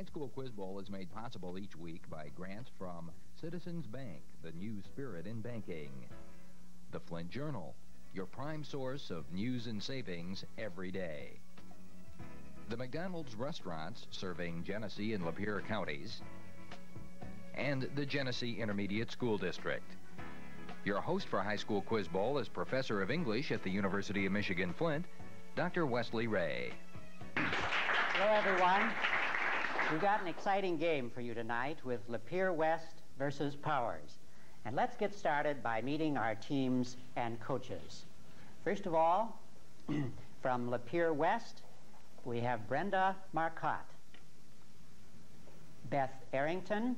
High School Quiz Bowl is made possible each week by grants from Citizens Bank, the new spirit in banking. The Flint Journal, your prime source of news and savings every day. The McDonald's restaurants serving Genesee and Lapeer counties. And the Genesee Intermediate School District. Your host for High School Quiz Bowl is Professor of English at the University of Michigan Flint, Dr. Wesley Ray. Hello, everyone. We've got an exciting game for you tonight with Lapeer West versus Powers. And let's get started by meeting our teams and coaches. First of all, from Lapeer West, we have Brenda Marcotte, Beth Arrington,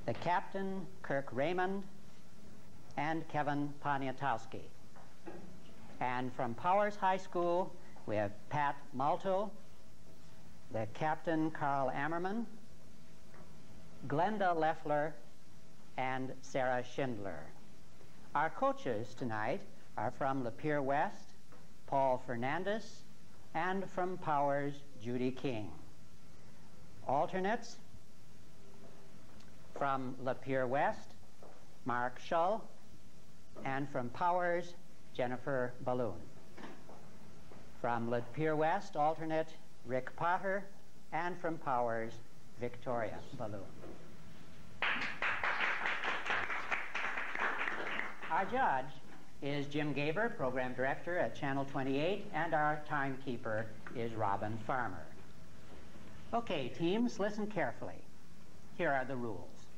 the captain, Kirk Raymond, and Kevin Poniatowski. And from Powers High School, we have Pat Malto, the captain, Carl Ammerman, Glenda Leffler, and Sarah Schindler. Our coaches tonight are from Lapeer West, Paul Fernandez, and from Powers, Judy King. Alternates, from Lapeer West, Mark Shull, and from Powers, Jennifer Balloon. From Lapeer West, alternate Rick Potter, and from Powers, Victoria Balloon. Our judge is Jim Gaver, Program Director at Channel 28, and our timekeeper is Robin Farmer. Okay, teams, listen carefully. Here are the rules.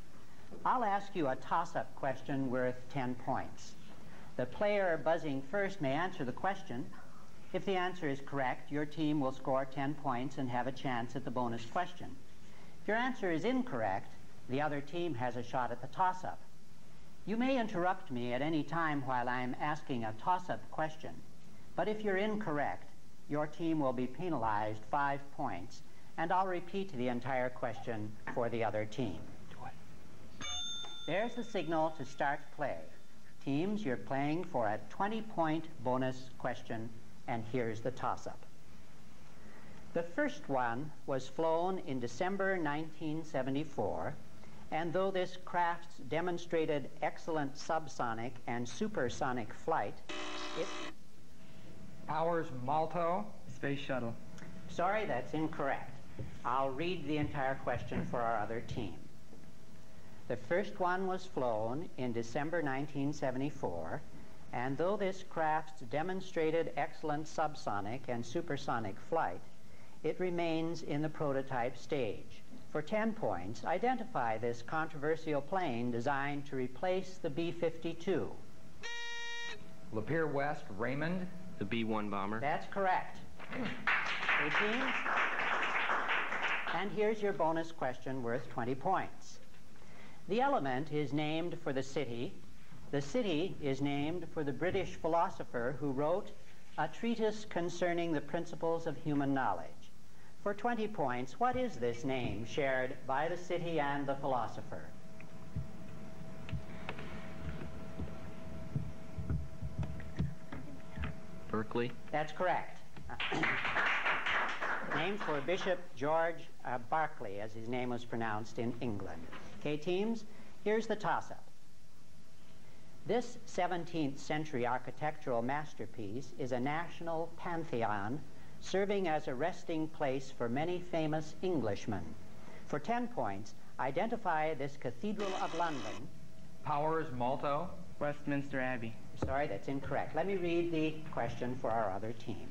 I'll ask you a toss-up question worth 10 points. The player buzzing first may answer the question. If the answer is correct, your team will score 10 points and have a chance at the bonus question. If your answer is incorrect, the other team has a shot at the toss-up. You may interrupt me at any time while I'm asking a toss-up question, but if you're incorrect, your team will be penalized 5 points, and I'll repeat the entire question for the other team. There's the signal to start play. Teams, you're playing for a 20-point bonus question, and here's the toss-up. The first one was flown in December 1974, and though this craft demonstrated excellent subsonic and supersonic flight, it... Powers Malto Space Shuttle. Sorry, that's incorrect. I'll read the entire question for our other team. The first one was flown in December 1974, and though this craft demonstrated excellent subsonic and supersonic flight, it remains in the prototype stage. For 10 points, identify this controversial plane designed to replace the B-52. Lapeer West, Raymond. The B-1 bomber. That's correct. 18. And here's your bonus question worth 20 points. The element is named for the city. The city is named for the British philosopher who wrote a treatise concerning the principles of human knowledge. For 20 points, what is this name shared by the city and the philosopher? Berkeley. That's correct. Named for Bishop George Berkeley, as his name was pronounced in England. Okay, teams, here's the toss-up. This 17th century architectural masterpiece is a national pantheon serving as a resting place for many famous Englishmen. For 10 points, identify this Cathedral of London. Powers Malto. Westminster Abbey. Sorry, that's incorrect. Let me read the question for our other team.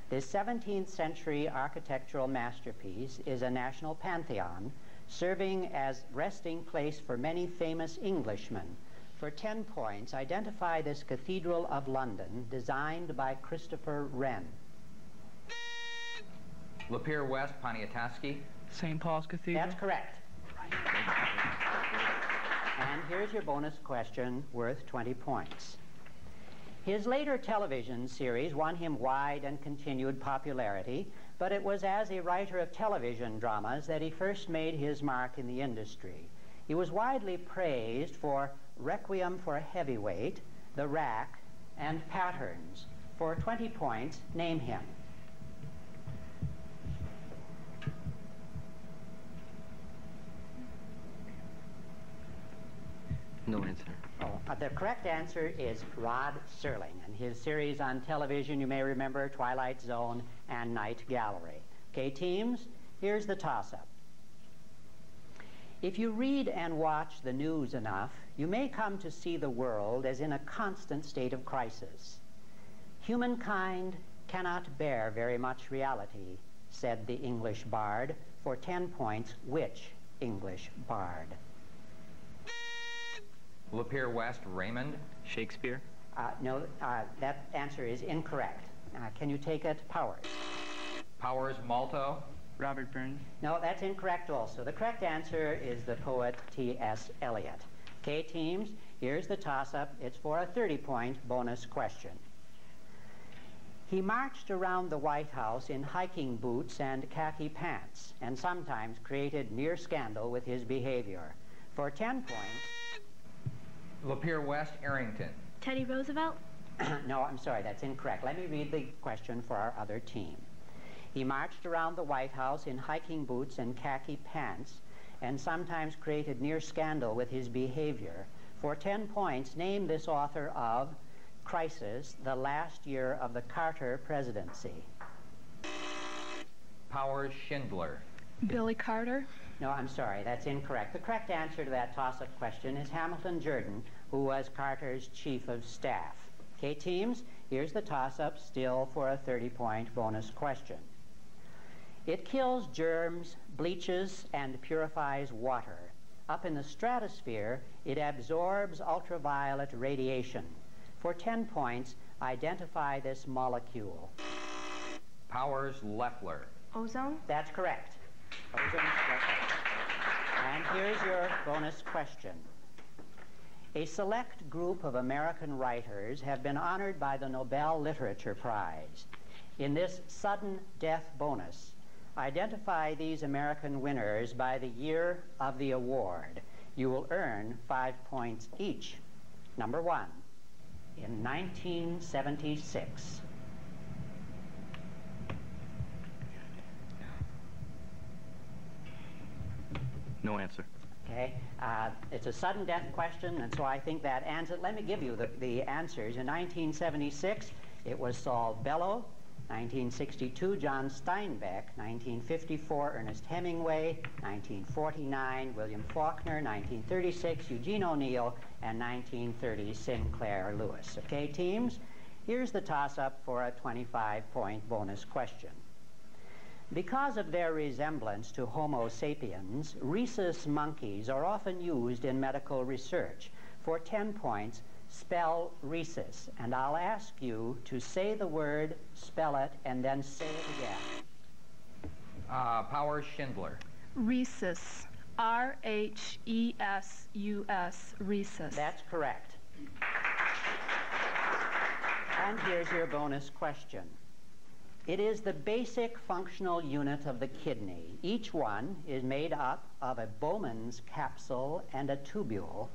This 17th century architectural masterpiece is a national pantheon serving as resting place for many famous Englishmen. For 10 points, identify this Cathedral of London designed by Christopher Wren. Lapeer West, Poniatowski. St. Paul's Cathedral. That's correct. And here's your bonus question worth 20 points. His later television series won him wide and continued popularity, but it was as a writer of television dramas that he first made his mark in the industry. He was widely praised for Requiem for a Heavyweight, The Rack, and Patterns. For 20 points, name him. No answer. The correct answer is Rod Serling, and his series on television, you may remember, Twilight Zone and Night Gallery. Okay, teams, here's the toss-up. If you read and watch the news enough, you may come to see the world as in a constant state of crisis. Humankind cannot bear very much reality, said the English bard. For 10 points, which English bard? Lapeer West, Raymond. Shakespeare. No, that answer is incorrect. Can you take it? Powers. Powers, Malto. Robert Burns. No, that's incorrect also. The correct answer is the poet T.S. Eliot. Okay, teams, here's the toss-up. It's for a 30-point bonus question. He marched around the White House in hiking boots and khaki pants, and sometimes created near scandal with his behavior. For 10 points... Lapeer West, Arrington. Teddy Roosevelt? No, I'm sorry, that's incorrect. Let me read the question for our other team. He marched around the White House in hiking boots and khaki pants, and sometimes created near scandal with his behavior. For 10 points, name this author of Crisis, the last year of the Carter presidency. Powers, Schindler. Billy Carter? No, I'm sorry, that's incorrect. The correct answer to that toss-up question is Hamilton Jordan, who was Carter's chief of staff. Okay, teams, here's the toss-up, still for a 30-point bonus question. It kills germs, bleaches, and purifies water. Up in the stratosphere, it absorbs ultraviolet radiation. For 10 points, identify this molecule. Powers, Leffler. Ozone? That's correct. Ozone. And here's your bonus question. A select group of American writers have been honored by the Nobel Literature Prize. In this sudden death bonus, identify these American winners by the year of the award. You will earn 5 points each. Number 1, in 1976. No answer. Okay, it's a sudden death question, and so I think that answer. Let me give you the answers. In 1976, it was Saul Bellow. 1962, John Steinbeck. 1954, Ernest Hemingway. 1949, William Faulkner. 1936, Eugene O'Neill. And 1930, Sinclair Lewis. Okay, teams? Here's the toss-up for a 25-point bonus question. Because of their resemblance to Homo sapiens, rhesus monkeys are often used in medical research. For 10 points, spell rhesus. And I'll ask you to say the word, spell it, and then say it again. Powers, Schindler. Rhesus. R-H-E-S-U-S. Rhesus. That's correct. And here's your bonus question. It is the basic functional unit of the kidney. Each one is made up of a Bowman's capsule and a tubule,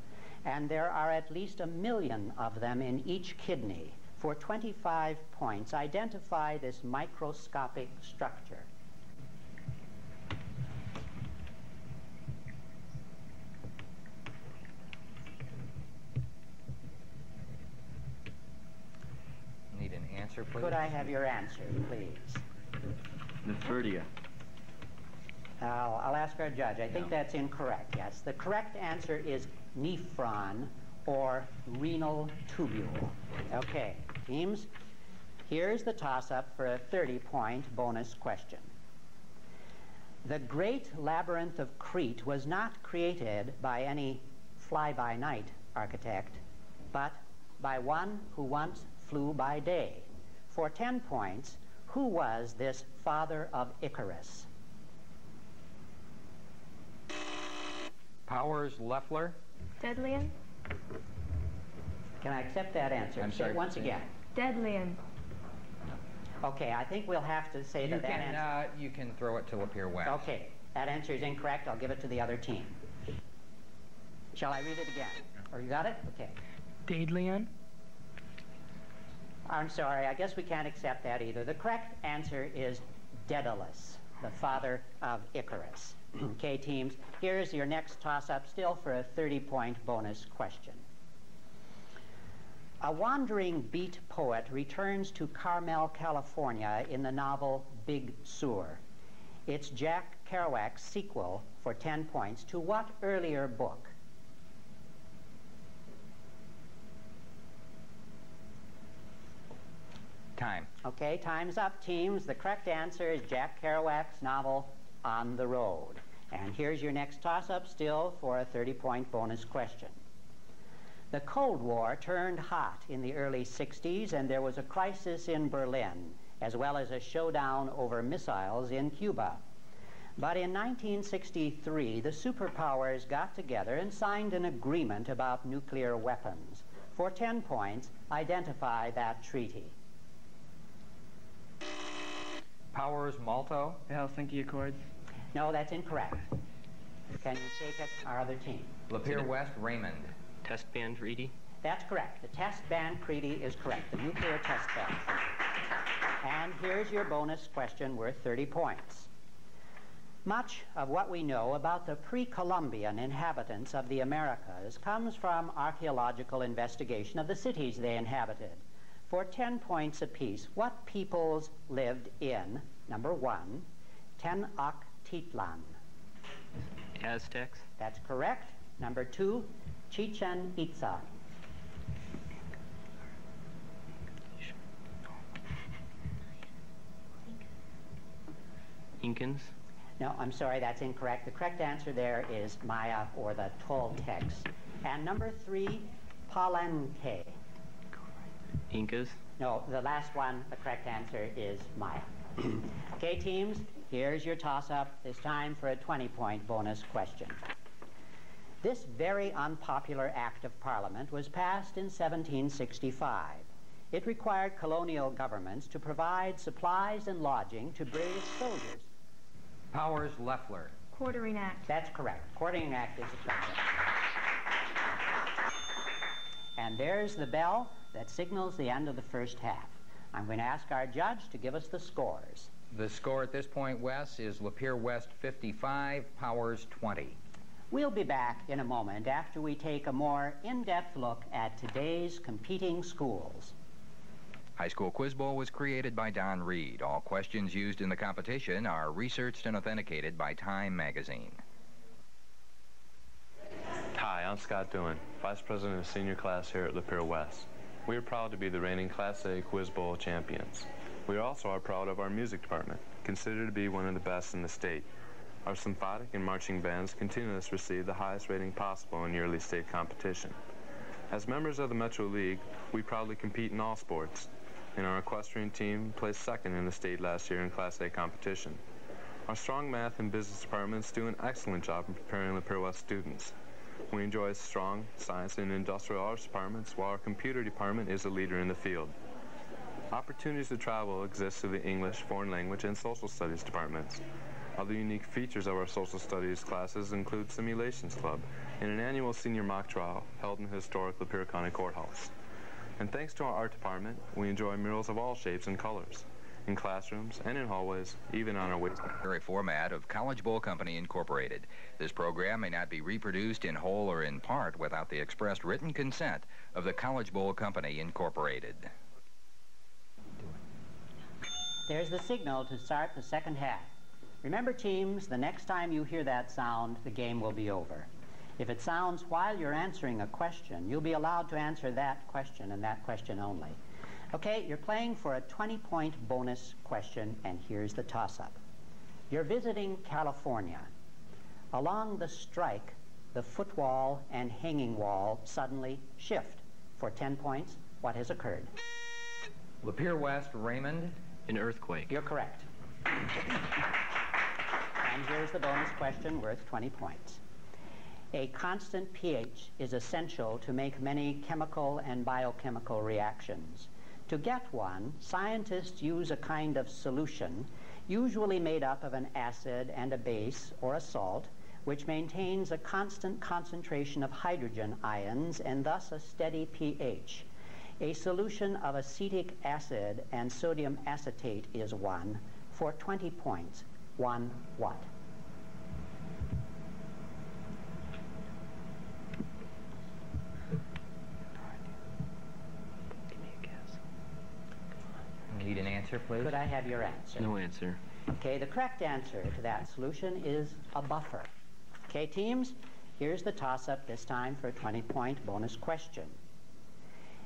and there are at least 1 million of them in each kidney. For 25 points, identify this microscopic structure. Need an answer, please. Could I have your answer, please? Nefertia. I'll ask our judge. I think that's incorrect, yes. The correct answer is nephron, or renal tubule. Okay, teams, here's the toss-up for a 30-point bonus question. The great labyrinth of Crete was not created by any fly-by-night architect, but by one who once flew by day. For 10 points, who was this father of Icarus? Powers, Leffler. Deadlian? Can I accept that answer? I'm Say sorry. it once again. Deadlian. Okay, I think we'll have to say that answer. You can throw it to Lapeer West. Okay, that answer is incorrect. I'll give it to the other team. Shall I read it again? Or you got it? Okay. Daedalian. I'm sorry, I guess we can't accept that either. The correct answer is Daedalus. the father of Icarus. Okay, teams, here's your next toss-up, still for a 30-point bonus question. A wandering beat poet returns to Carmel, California in the novel Big Sur. It's Jack Kerouac's sequel for 10 points to what earlier book? Time. Okay, time's up, teams. The correct answer is Jack Kerouac's novel On the Road. And here's your next toss-up, still for a 30-point bonus question. The Cold War turned hot in the early 60s, and there was a crisis in Berlin, as well as a showdown over missiles in Cuba. But in 1963, the superpowers got together and signed an agreement about nuclear weapons. For 10 points, identify that treaty. Powers Malto. The Helsinki Accords. No, that's incorrect. Can you take it, our other team? Lapeer West Raymond. Test Ban Treaty. That's correct. The test ban treaty is correct, the nuclear test ban. And here's your bonus question worth 30 points. Much of what we know about the pre-Columbian inhabitants of the Americas comes from archaeological investigation of the cities they inhabited. For 10 points apiece, what peoples lived in, number 1, Tenochtitlan? Aztecs. That's correct. Number 2, Chichen Itza. Incans. No, I'm sorry, that's incorrect. The correct answer there is Maya, or the Toltecs. And number 3, Palenque. Incas. No, the last one, the correct answer is Maya. Okay, teams, here's your toss-up, this time for a 20-point bonus question. This very unpopular act of Parliament was passed in 1765. It required colonial governments to provide supplies and lodging to British soldiers. Powers Leffler. Quartering Act. That's correct. Quartering Act is the correct answer. And there's the bell that signals the end of the first half. I'm going to ask our judge to give us the scores. The score at this point, Wes, is Lapeer West 55, Powers 20. We'll be back in a moment after we take a more in-depth look at today's competing schools. High School Quiz Bowl was created by Don Reed. All questions used in the competition are researched and authenticated by Time magazine. Hi, I'm Scott Doohan, Vice President of Senior Class here at Lapeer West. We are proud to be the reigning Class A Quiz Bowl champions. We also are proud of our music department, considered to be one of the best in the state. Our symphonic and marching bands continuously receive the highest rating possible in yearly state competition. As members of the Metro League, we proudly compete in all sports, and our equestrian team placed second in the state last year in Class A competition. Our strong math and business departments do an excellent job in preparing Lapeer West students. We enjoy strong science and industrial arts departments, while our computer department is a leader in the field. Opportunities to travel exist through the English, foreign language, and social studies departments. Other unique features of our social studies classes include Simulations Club and an annual senior mock trial held in the historic Lapeer County Courthouse. And thanks to our art department, we enjoy murals of all shapes and colors, in classrooms and in hallways, even on our way. Format of College Bowl Company Incorporated. This program may not be reproduced in whole or in part without the expressed written consent of the College Bowl Company Incorporated. There's the signal to start the second half. Remember, teams, the next time you hear that sound, the game will be over. If it sounds while you're answering a question, you'll be allowed to answer that question and that question only. Okay, you're playing for a 20-point bonus question, and here's the toss-up. You're visiting California. Along the strike, the footwall and hanging wall suddenly shift. For 10 points, what has occurred? Lapeer West Raymond. An earthquake. You're correct. And here's the bonus question worth 20 points. A constant pH is essential to make many chemical and biochemical reactions. To get one, scientists use a kind of solution, usually made up of an acid and a base or a salt, which maintains a constant concentration of hydrogen ions and thus a steady pH. A solution of acetic acid and sodium acetate is one. For 20 points, One what? Give me a guess. Need an answer, please? Could I have your answer? No answer. Okay, the correct answer to that solution is a buffer. Okay, teams, here's the toss-up this time for a 20-point bonus question.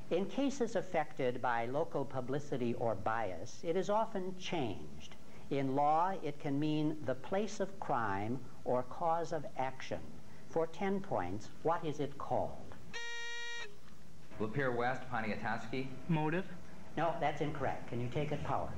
In cases affected by local publicity or bias, it is often changed. In law, it can mean the place of crime or cause of action. For 10 points, what is it called? Lapeer West, Poniatowski. Motive? No, that's incorrect. Can you take it, Powers?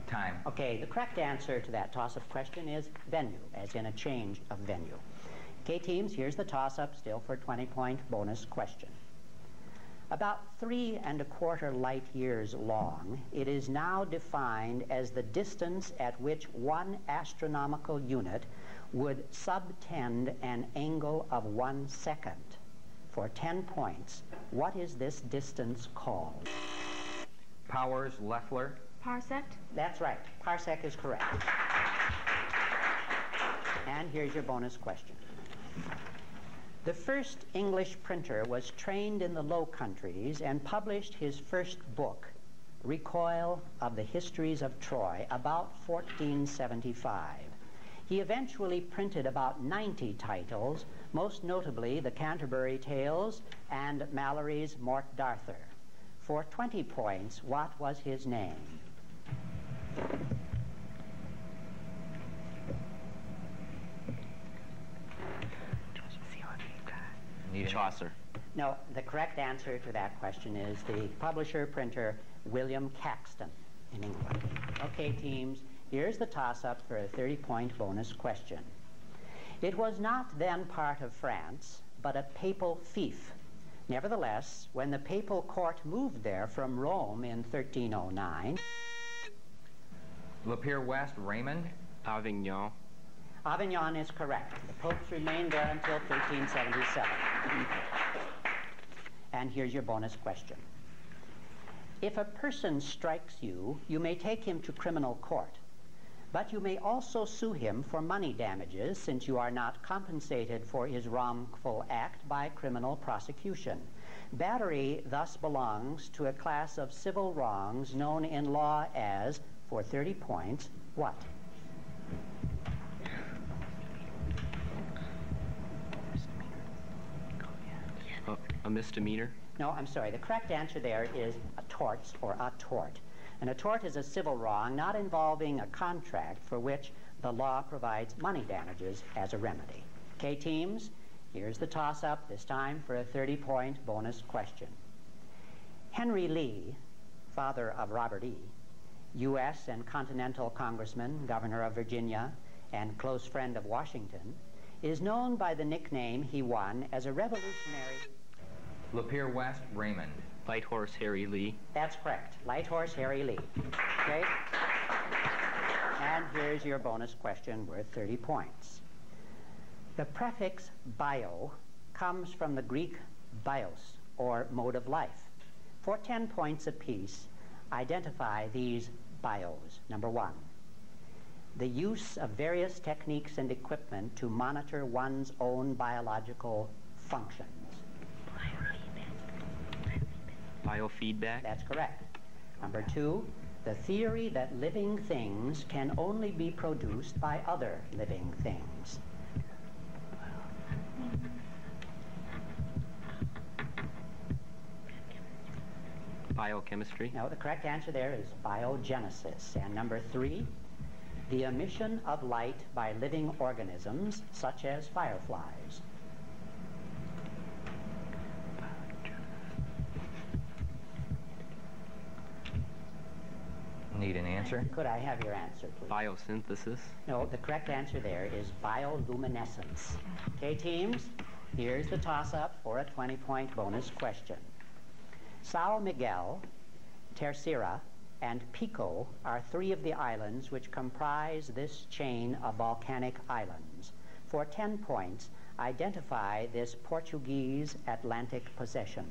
Time. Okay, the correct answer to that toss-up question is venue, as in a change of venue. Okay, teams, here's the toss-up, still for a 20-point bonus question. About 3 1/4 light years long, it is now defined as the distance at which one astronomical unit would subtend an angle of 1 second. For 10 points, what is this distance called? Powers, Leffler. Parsec. That's right. Parsec is correct. And here's your bonus question. The first English printer was trained in the Low Countries and published his first book, Recoil of the Histories of Troy, about 1475. He eventually printed about 90 titles, most notably the Canterbury Tales and Mallory's Mort d'Arthur. For 20 points, what was his name? Need an Chaucer. No, the correct answer to that question is the publisher-printer William Caxton in England. Okay, teams, here's the toss-up for a 30-point bonus question. It was not then part of France, but a papal fief. Nevertheless, when the papal court moved there from Rome in 1309, Lapeer West, Raymond. Avignon. Avignon is correct. The popes remained there until 1377. And here's your bonus question. If a person strikes you, you may take him to criminal court, but you may also sue him for money damages since you are not compensated for his wrongful act by criminal prosecution. Battery thus belongs to a class of civil wrongs known in law as, for 30 points, what? A misdemeanor? No, I'm sorry. The correct answer there is a torts or a tort. And a tort is a civil wrong not involving a contract for which the law provides money damages as a remedy. Okay, teams, here's the toss-up, this time for a 30-point bonus question. Henry Lee, father of Robert E., U.S. and Continental Congressman, Governor of Virginia, and close friend of Washington, is known by the nickname he won as a revolutionary... Lapeer West, Raymond. Light Horse Harry Lee. That's correct. Light Horse Harry Lee. Okay? And here's your bonus question worth 30 points. The prefix bio comes from the Greek bios, or mode of life. For 10 points apiece, identify these bios. Number 1, the use of various techniques and equipment to monitor one's own biological functions. Biofeedback. That's correct. Number 2, the theory that living things can only be produced by other living things. Biochemistry. No, the correct answer there is biogenesis. And number 3, the emission of light by living organisms such as fireflies. Need an answer? Could I have your answer, please? Biosynthesis. No, the correct answer there is bioluminescence. Okay, teams, here's the toss-up for a 20-point bonus question. São Miguel, Terceira, and Pico are 3 of the islands which comprise this chain of volcanic islands. For 10 points, identify this Portuguese Atlantic possession.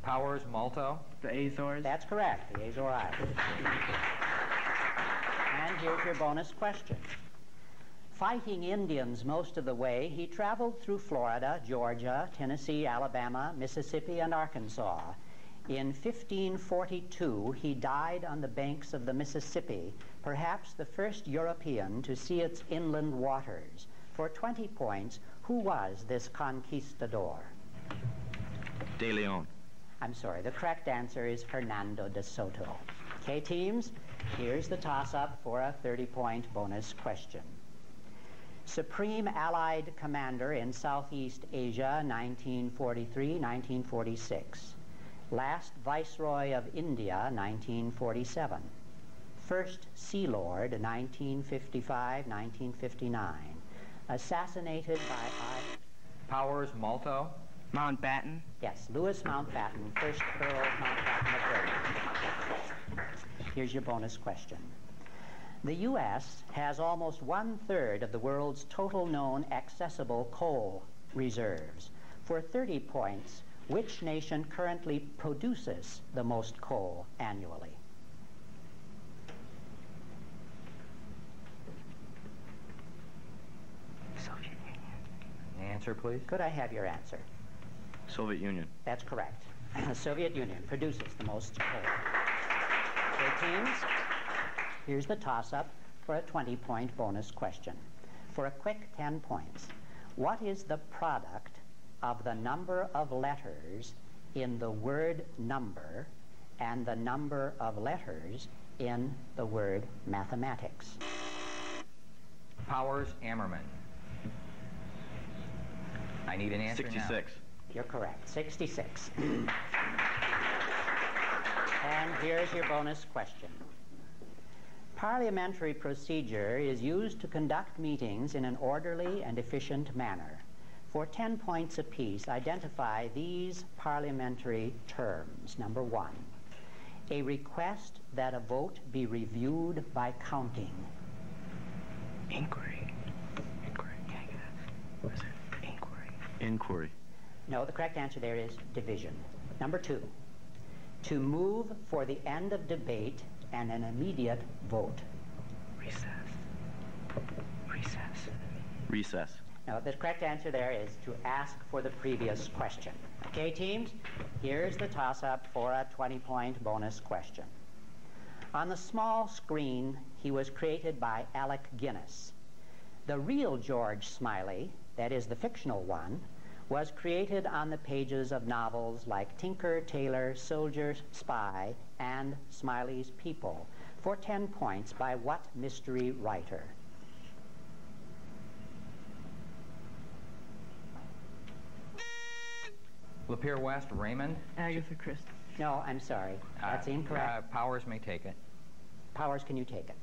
Powers, Malto. The Azores. That's correct, the Azores Islands. And here's your bonus question. Fighting Indians most of the way, he traveled through Florida, Georgia, Tennessee, Alabama, Mississippi, and Arkansas. In 1542, he died on the banks of the Mississippi, perhaps the first European to see its inland waters. For 20 points, who was this conquistador? De Leon. I'm sorry, the correct answer is Hernando de Soto. Okay, teams, here's the toss-up for a 30-point bonus question. Supreme Allied Commander in Southeast Asia, 1943-1946. Last Viceroy of India, 1947. First Sea Lord, 1955-1959. Assassinated by Powers, Malto. Mountbatten. Yes, Louis Mountbatten, first Earl Mountbatten of Vernon. Here's your bonus question. The U.S. has almost 1/3 of the world's total known accessible coal reserves. For 30 points, which nation currently produces the most coal annually? Soviet Union. Answer, please. Could I have your answer? Soviet Union. That's correct. The Soviet Union produces the most coal. Okay, teams, here's the toss-up for a 20-point bonus question. For a quick 10 points, what is the product of the number of letters in the word number and the number of letters in the word mathematics? Powers, Ammerman. I need an answer 66. now. You're correct. 66. And here's your bonus question. Parliamentary procedure is used to conduct meetings in an orderly and efficient manner. For 10 points apiece, identify these parliamentary terms. Number 1, a request that a vote be reviewed by counting. Inquiry. Inquiry. What is it? Inquiry. Inquiry. No, the correct answer there is division. Number 2, to move for the end of debate and an immediate vote. Recess. Recess. Recess. No, the correct answer there is to ask for the previous question. Okay, teams, here's the toss-up for a 20-point bonus question. On the small screen, he was created by Alec Guinness. The real George Smiley, that is the fictional one, was created on the pages of novels like Tinker, Tailor, Soldier, Spy, and Smiley's People, for 10 points by what mystery writer? Lapeer West, Raymond. Agatha Christie. No, I'm sorry. That's incorrect. Powers may take it. Powers, can you take it?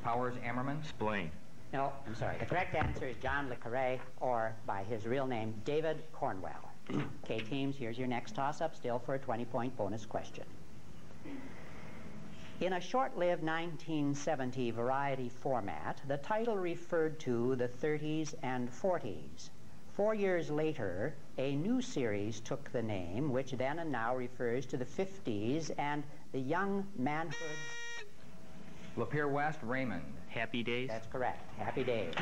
Powers, Ammerman. Splain. No, I'm sorry. The correct answer is John Le Carre, or by his real name, David Cornwell. Okay, teams, here's your next toss-up, still for a 20-point bonus question. In a short-lived 1970 variety format, the title referred to the 30s and 40s. 4 years later, a new series took the name, which then and now refers to the 50s and the young manhood. Lapeer West, Raymond. Happy Days. That's correct. Happy Days.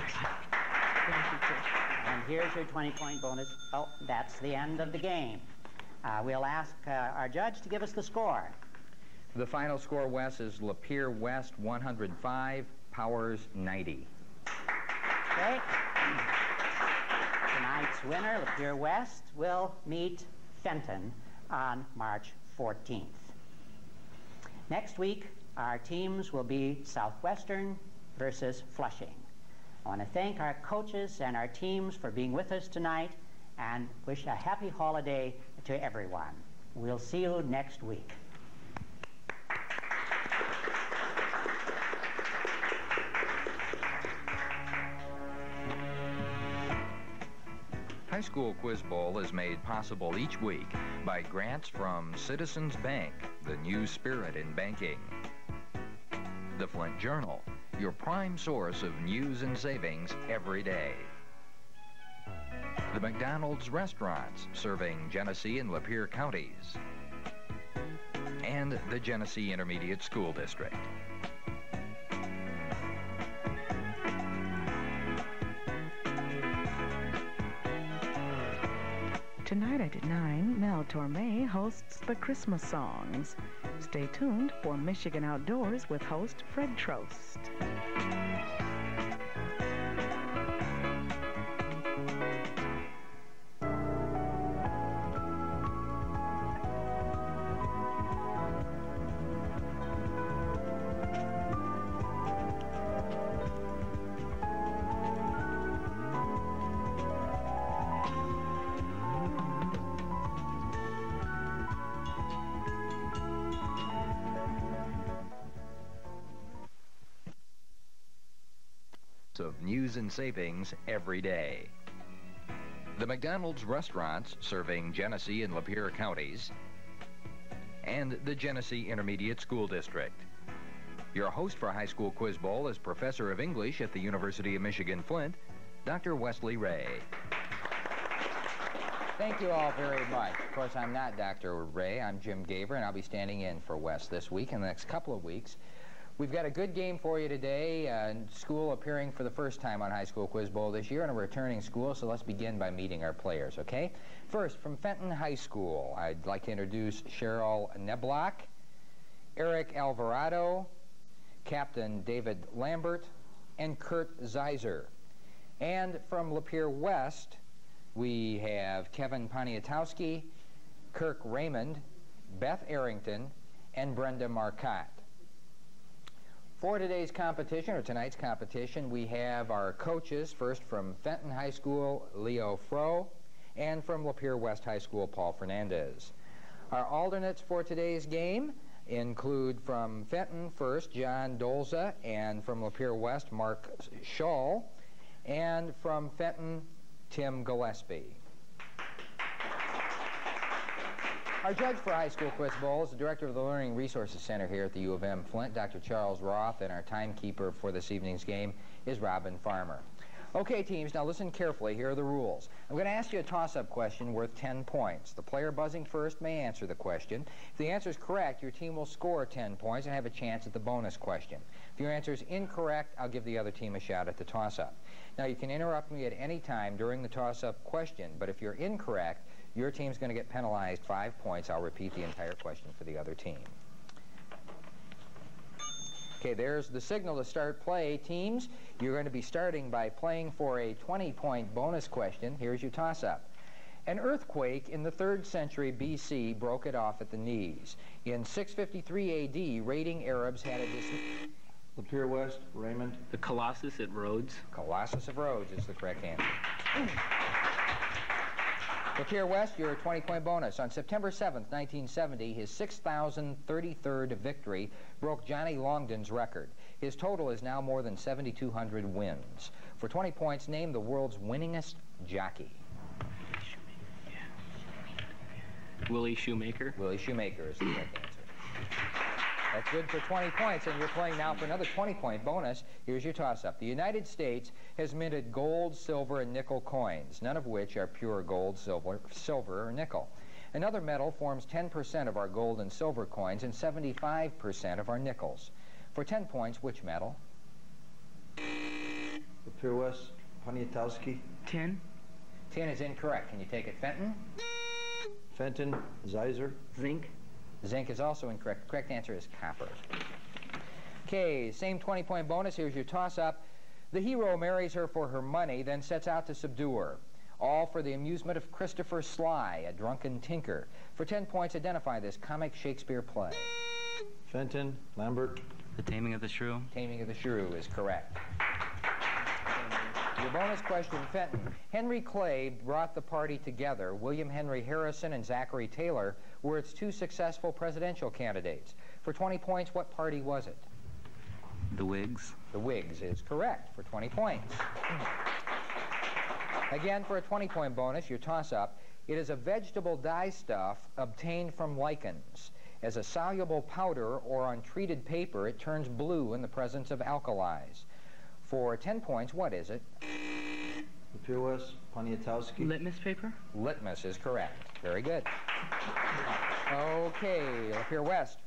And here's your 20-point bonus. Oh, that's the end of the game. We'll ask our judge to give us the score. The final score, Wes, is Lapeer West 105, Powers 90. Okay. Tonight's winner, Lapeer West, will meet Fenton on March 14th. Next week, our teams will be Southwestern versus Flushing. I want to thank our coaches and our teams for being with us tonight and wish a happy holiday to everyone. We'll see you next week. High School Quiz Bowl is made possible each week by grants from Citizens Bank, the new spirit in banking. The Flint Journal, your prime source of news and savings every day. The McDonald's restaurants serving Genesee and Lapeer counties. And the Genesee Intermediate School District. Tonight at 9, Mel Torme hosts the Christmas songs. Stay tuned for Michigan Outdoors with host Fred Trost. Of news and savings every day. The McDonald's restaurants serving Genesee and Lapeer counties, and the Genesee Intermediate School District. Your host for High School Quiz Bowl is Professor of English at the University of Michigan Flint, Dr. Wesley Ray. Thank you all very much. Of course, I'm not Dr. Ray. I'm Jim Gaver, and I'll be standing in for Wes this week and the next couple of weeks. We've got a good game for you today. School appearing for the first time on High School Quiz Bowl this year, and a returning school, so let's begin by meeting our players, okay? First, from Fenton High School, I'd like to introduce Cheryl Neblock, Eric Alvarado, Captain David Lambert, and Kurt Zeiser. And from Lapeer West, we have Kevin Poniatowski, Kirk Raymond, Beth Arrington, and Brenda Marcotte. For today's competition, or tonight's competition, we have our coaches, first from Fenton High School, Leo Froh, and from Lapeer West High School, Paul Fernandez. Our alternates for today's game include from Fenton first, John Dolza, and from Lapeer West, Mark Schull, and from Fenton, Tim Gillespie. Our judge for High School Quiz Bowl is the director of the Learning Resources Center here at the U of M Flint, Dr. Charles Roth, and our timekeeper for this evening's game is Robin Farmer. Okay, teams, now listen carefully. Here are the rules. I'm going to ask you a toss-up question worth 10 points. The player buzzing first may answer the question. If the answer is correct, your team will score 10 points and have a chance at the bonus question. If your answer is incorrect, I'll give the other team a shot at the toss-up. Now, you can interrupt me at any time during the toss-up question, but if you're incorrect, your team's going to get penalized 5 points. I'll repeat the entire question for the other team. Okay, there's the signal to start play. Teams, you're going to be starting by playing for a 20-point bonus question. Here's your toss-up. An earthquake in the 3rd century BC broke it off at the knees. In 653 AD, raiding Arabs had a Lapeer West, Raymond. The Colossus at Rhodes. Colossus of Rhodes is the correct answer. Lapeer West, your 20-point bonus. On September 7th, 1970, his 6,033rd victory broke Johnny Longden's record. His total is now more than 7,200 wins. For 20 points, name the world's winningest jockey. Willie Shoemaker. Willie Shoemaker is the correct answer. That's good for 20 points, and you're playing now for another 20-point bonus. Here's your toss-up. The United States has minted gold, silver, and nickel coins, none of which are pure gold, silver, or nickel. Another metal forms 10% of our gold and silver coins and 75% of our nickels. For 10 points, which metal? Lapeer West, Poniatowski. Tin. Tin is incorrect. Can you take it, Fenton? Fenton, Zeiser. Zinc. Zinc is also incorrect. The correct answer is copper. Okay, same 20-point bonus. Here's your toss-up. The hero marries her for her money, then sets out to subdue her. All for the amusement of Christopher Sly, a drunken tinker. For 10 points, identify this comic Shakespeare play. Fenton, Lambert. The Taming of the Shrew. Taming of the Shrew is correct. Your bonus question, Fenton. Henry Clay brought the party together. William Henry Harrison and Zachary Taylor were its 2 successful presidential candidates. For 20 points, what party was it? The Whigs. The Whigs is correct for 20 points. Again, for a 20-point bonus, your toss-up. It is a vegetable dye stuff obtained from lichens. As a soluble powder or on treated paper, it turns blue in the presence of alkalis. For 10 points, what is it? Lapeer West, Poniatowski. Litmus paper? Litmus is correct. Very good. Okay, Lapeer West,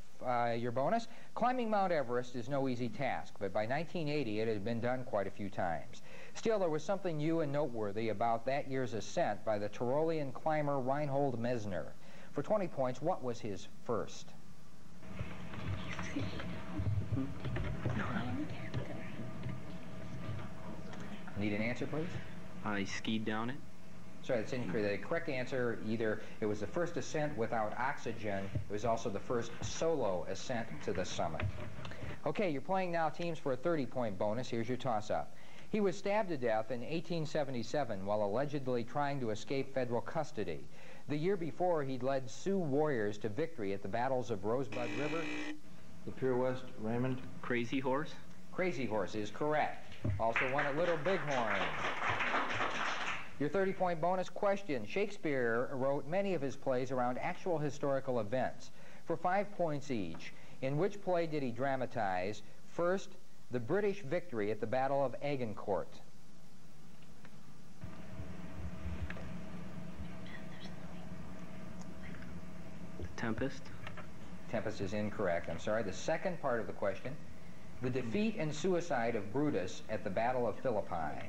your bonus. Climbing Mount Everest is no easy task, but by 1980 it had been done quite a few times. Still, there was something new and noteworthy about that year's ascent by the Tyrolean climber Reinhold Messner. For 20 points, what was his first? Need an answer, please? I skied down it. Sorry, that's incorrect. The correct answer, either it was the first ascent without oxygen, it was also the first solo ascent to the summit. Okay, you're playing now teams for a 30-point bonus. Here's your toss-up. He was stabbed to death in 1877 while allegedly trying to escape federal custody. The year before, he'd led Sioux warriors to victory at the battles of Rosebud River. Lapeer West, Raymond. Crazy Horse? Crazy Horse is correct. Also won at Little Bighorn. Your 30-point bonus question. Shakespeare wrote many of his plays around actual historical events. For 5 points each, in which play did he dramatize, first, the British victory at the Battle of Agincourt? The Tempest? Tempest is incorrect. I'm sorry. The second part of the question, the defeat and suicide of Brutus at the Battle of Philippi.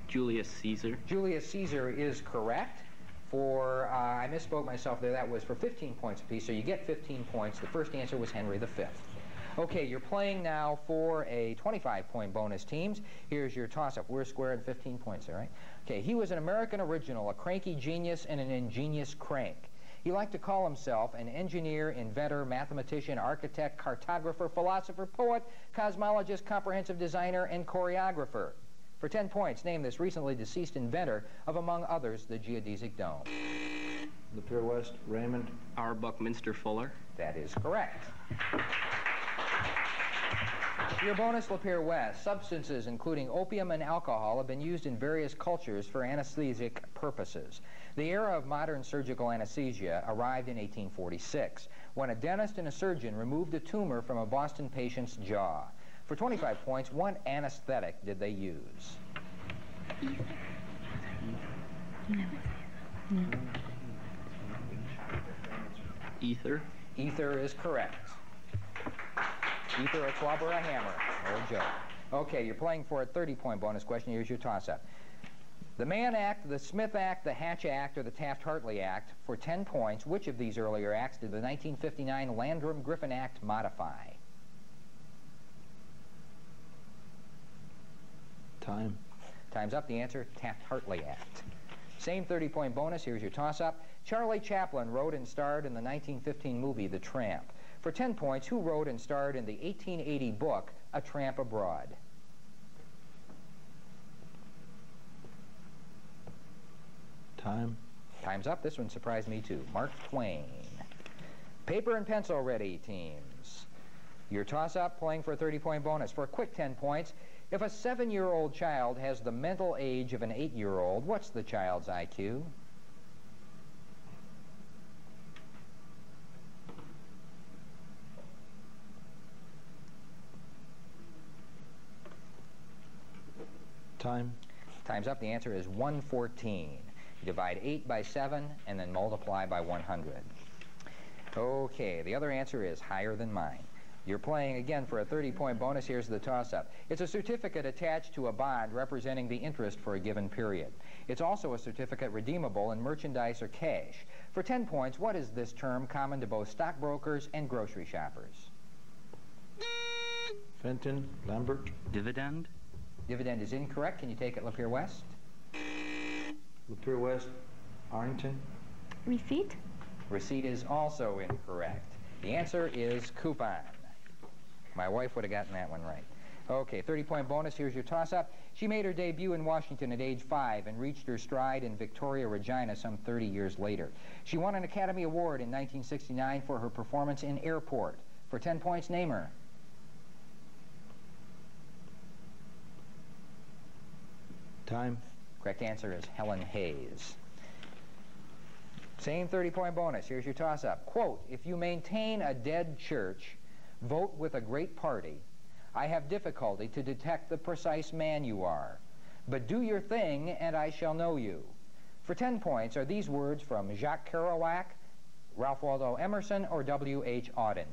Julius Caesar? Julius Caesar is correct. For, I misspoke myself there, that was for 15 points apiece, so you get 15 points. The first answer was Henry V. Okay, you're playing now for a 25-point bonus teams. Here's your toss-up. We're squaring 15 points, all right? Okay, he was an American original, a cranky genius and an ingenious crank. He liked to call himself an engineer, inventor, mathematician, architect, cartographer, philosopher, poet, cosmologist, comprehensive designer, and choreographer. For 10 points, name this recently deceased inventor of, among others, the geodesic dome. Lapeer West, Raymond. R. Buckminster Fuller? That is correct. Your bonus, Lapeer West. Substances including opium and alcohol have been used in various cultures for anesthetic purposes. The era of modern surgical anesthesia arrived in 1846, when a dentist and a surgeon removed a tumor from a Boston patient's jaw. For 25 points, what anesthetic did they use? Ether? Ether is correct. Ether, a club, or a hammer. Old joke. Okay, you're playing for a 30-point bonus question. Here's your toss-up. The Mann Act, the Smith Act, the Hatch Act, or the Taft-Hartley Act. For 10 points, which of these earlier acts did the 1959 Landrum-Griffin Act modify? Time. Time's up. The answer, Taft-Hartley Act. Same 30-point bonus. Here's your toss-up. Charlie Chaplin wrote and starred in the 1915 movie The Tramp. For 10 points, who wrote and starred in the 1880 book A Tramp Abroad? Time. Time's up. This one surprised me too. Mark Twain. Paper and pencil ready, teams. Your toss-up, playing for a 30-point bonus. For a quick 10 points, if a 7-year-old child has the mental age of an 8-year-old, what's the child's IQ? Time. Time's up. The answer is 114. You divide 8 by 7 and then multiply by 100. Okay, the other answer is higher than mine. You're playing again for a 30-point bonus. Here's the toss-up. It's a certificate attached to a bond representing the interest for a given period. It's also a certificate redeemable in merchandise or cash. For 10 points, what is this term common to both stockbrokers and grocery shoppers? Fenton, Lambert. Dividend? Dividend is incorrect. Can you take it, Lapeer West? Lapeer West, Arlington. Receipt? Receipt is also incorrect. The answer is coupon. My wife would have gotten that one right. Okay, 30-point bonus. Here's your toss-up. She made her debut in Washington at age 5 and reached her stride in Victoria, Regina some 30 years later. She won an Academy Award in 1969 for her performance in Airport. For 10 points, name her. Time. Correct answer is Helen Hayes. Same 30-point bonus. Here's your toss-up. Quote, if you maintain a dead church, vote with a great party, I have difficulty to detect the precise man you are. But do your thing, and I shall know you. For 10 points, are these words from Jacques Kerouac, Ralph Waldo Emerson, or W.H. Auden?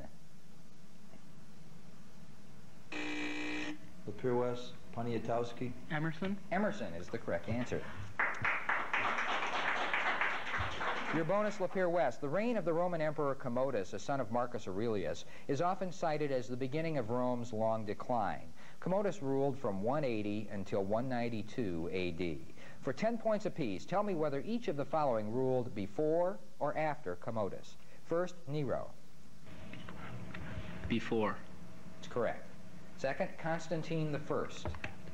Lapeer West, Poniatowski. Emerson. Emerson is the correct answer. Your bonus, Lapeer West. The reign of the Roman Emperor Commodus, a son of Marcus Aurelius, is often cited as the beginning of Rome's long decline. Commodus ruled from 180 until 192 A.D. For 10 points apiece, tell me whether each of the following ruled before or after Commodus. First, Nero. Before. It's correct. Second, Constantine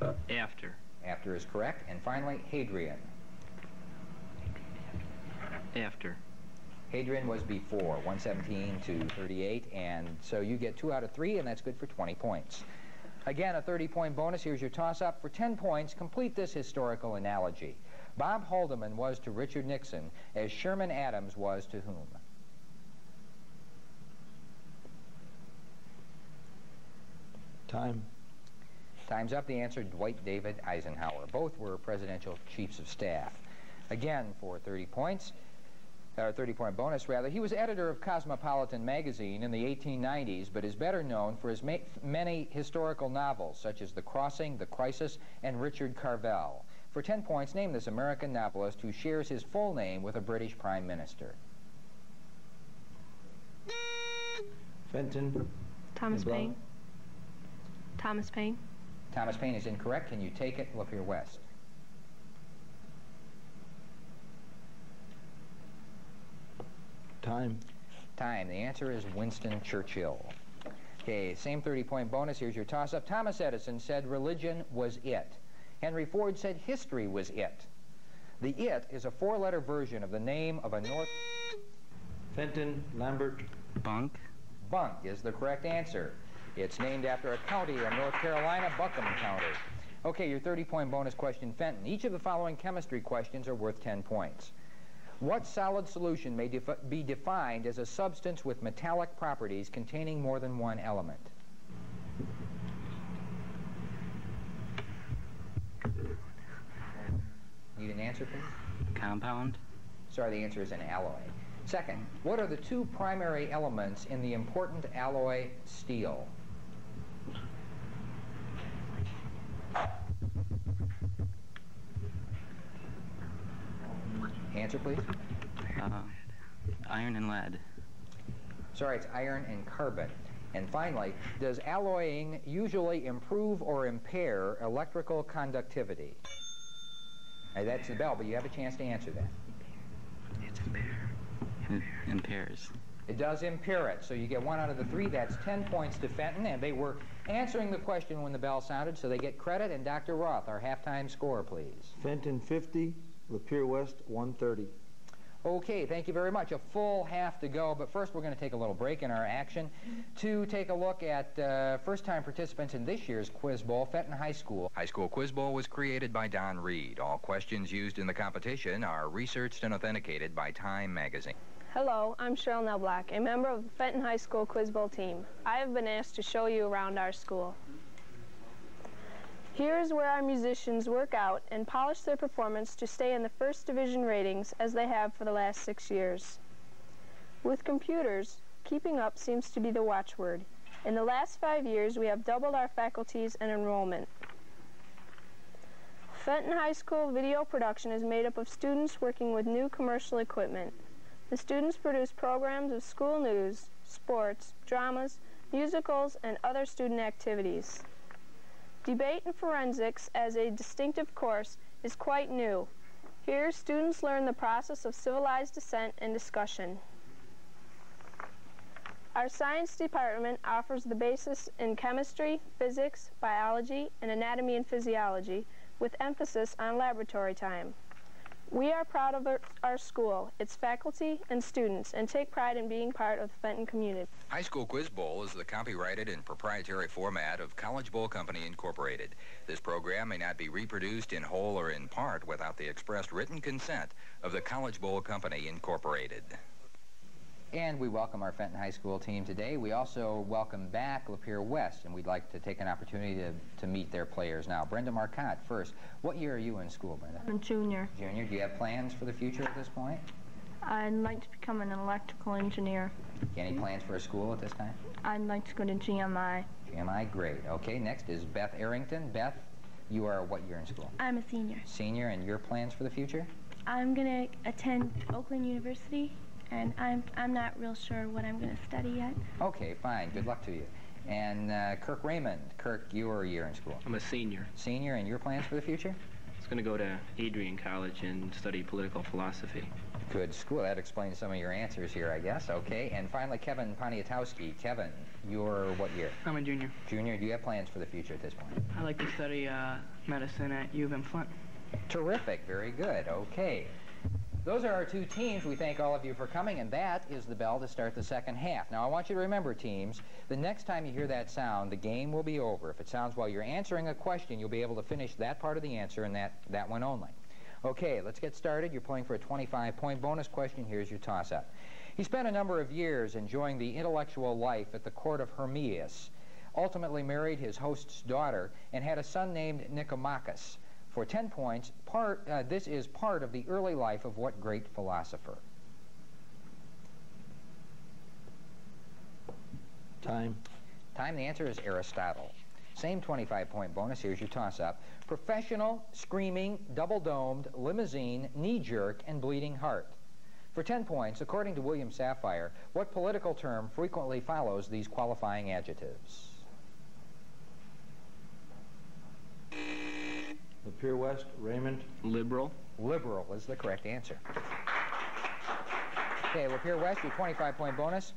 I. After. After is correct. And finally, Hadrian. After. Hadrian was before, 117 to 38, and so you get 2 out of 3, and that's good for 20 points. Again, a 30-point bonus. Here's your toss-up. For 10 points, complete this historical analogy. Bob Haldeman was to Richard Nixon as Sherman Adams was to whom? Time. Time's up. The answer, Dwight David Eisenhower. Both were presidential chiefs of staff. Again, for 30 points, or 30-point bonus, rather, he was editor of Cosmopolitan magazine in the 1890s, but is better known for his many historical novels, such as The Crossing, The Crisis, and Richard Carvel. For 10 points, name this American novelist who shares his full name with a British prime minister. Fenton. Thomas LeBlanc. Paine. Thomas Paine. Thomas Paine is incorrect. Can you take it, Lapeer West? Time. Time. The answer is Winston Churchill. Okay, same 30-point bonus. Here's your toss-up. Thomas Edison said religion was it. Henry Ford said history was it. The it is a 4-letter version of the name of a North... Fenton. Lambert. Bunk. Bunk is the correct answer. It's named after a county in North Carolina, Buncombe County. Okay, your 30-point bonus question, Fenton. Each of the following chemistry questions are worth 10 points. What solid solution may be defined as a substance with metallic properties containing more than one element? Need an answer, please? Compound. Sorry, the answer is an alloy. Second, what are the 2 primary elements in the important alloy steel? Answer, please. Iron and lead. Sorry, it's iron and carbon. And finally, does alloying usually improve or impair electrical conductivity? Now, that's the bell, but you have a chance to answer that. It's impairs. It does impair it, so you get 1 out of the 3. That's 10 points to Fenton, and they were answering the question when the bell sounded, so they get credit. And Dr. Roth, our halftime score, please. Fenton 50, Lapeer West 130. Okay, thank you very much. A full half to go, but first we're going to take a little break in our action to take a look at first-time participants in this year's Quiz Bowl, Fenton High School. High School Quiz Bowl was created by Don Reed. All questions used in the competition are researched and authenticated by Time magazine. Hello, I'm Cheryl Nell Black, a member of the Fenton High School Quiz Bowl team. I have been asked to show you around our school. Here is where our musicians work out and polish their performance to stay in the first division ratings as they have for the last 6 years. With computers, keeping up seems to be the watchword. In the last 5 years, we have doubled our faculties and enrollment. Fenton High School video production is made up of students working with new commercial equipment. The students produce programs of school news, sports, dramas, musicals, and other student activities. Debate and forensics as a distinctive course is quite new. Here, students learn the process of civilized dissent and discussion. Our science department offers the basis in chemistry, physics, biology, and anatomy and physiology, with emphasis on laboratory time. We are proud of our school, its faculty, and students, and take pride in being part of the Fenton community. High School Quiz Bowl is the copyrighted and proprietary format of College Bowl Company, Incorporated. This program may not be reproduced in whole or in part without the expressed written consent of the College Bowl Company, Incorporated. And we welcome our Fenton High School team today. We also welcome back Lapeer West, and we'd like to take an opportunity to meet their players now. Brenda Marcotte first. What year are you in school, Brenda? I'm a junior. Junior. Do you have plans for the future at this point? I'd like to become an electrical engineer. Any plans for a school at this time? I'd like to go to GMI. GMI, great. Okay, next is Beth Arrington. Beth, you are what year in school? I'm a senior. Senior, and your plans for the future? I'm going to attend Oakland University, and I'm not real sure what I'm going to study yet. Okay, fine. Good luck to you. And Kirk Raymond. Kirk, you are a year in school. I'm a senior. Senior, and your plans for the future? I was going to go to Adrian College and study political philosophy. Good school. That explains some of your answers here, I guess. Okay, and finally, Kevin Poniatowski. Kevin, you're what year? I'm a junior. Junior. Do you have plans for the future at this point? I like to study medicine at U of M Flint. Terrific. Very good. Okay. Those are our two teams. We thank all of you for coming, and that is the bell to start the second half. Now, I want you to remember, teams, the next time you hear that sound, the game will be over. If it sounds while you're answering a question, you'll be able to finish that part of the answer and that one only. Okay, let's get started. You're playing for a 25-point bonus question. Here's your toss-up. He spent a number of years enjoying the intellectual life at the court of Hermias, ultimately married his host's daughter, and had a son named Nicomachus. For 10 points, this is part of the early life of what great philosopher? Time. Time, the answer is Aristotle. Same 25-point bonus. Here's your toss-up. Professional, screaming, double-domed, limousine, knee-jerk, and bleeding heart. For 10 points, according to William Safire, what political term frequently follows these qualifying adjectives? Lapeer West, Raymond. Liberal. Liberal is the correct answer. Okay, Lapeer West, your 25-point bonus.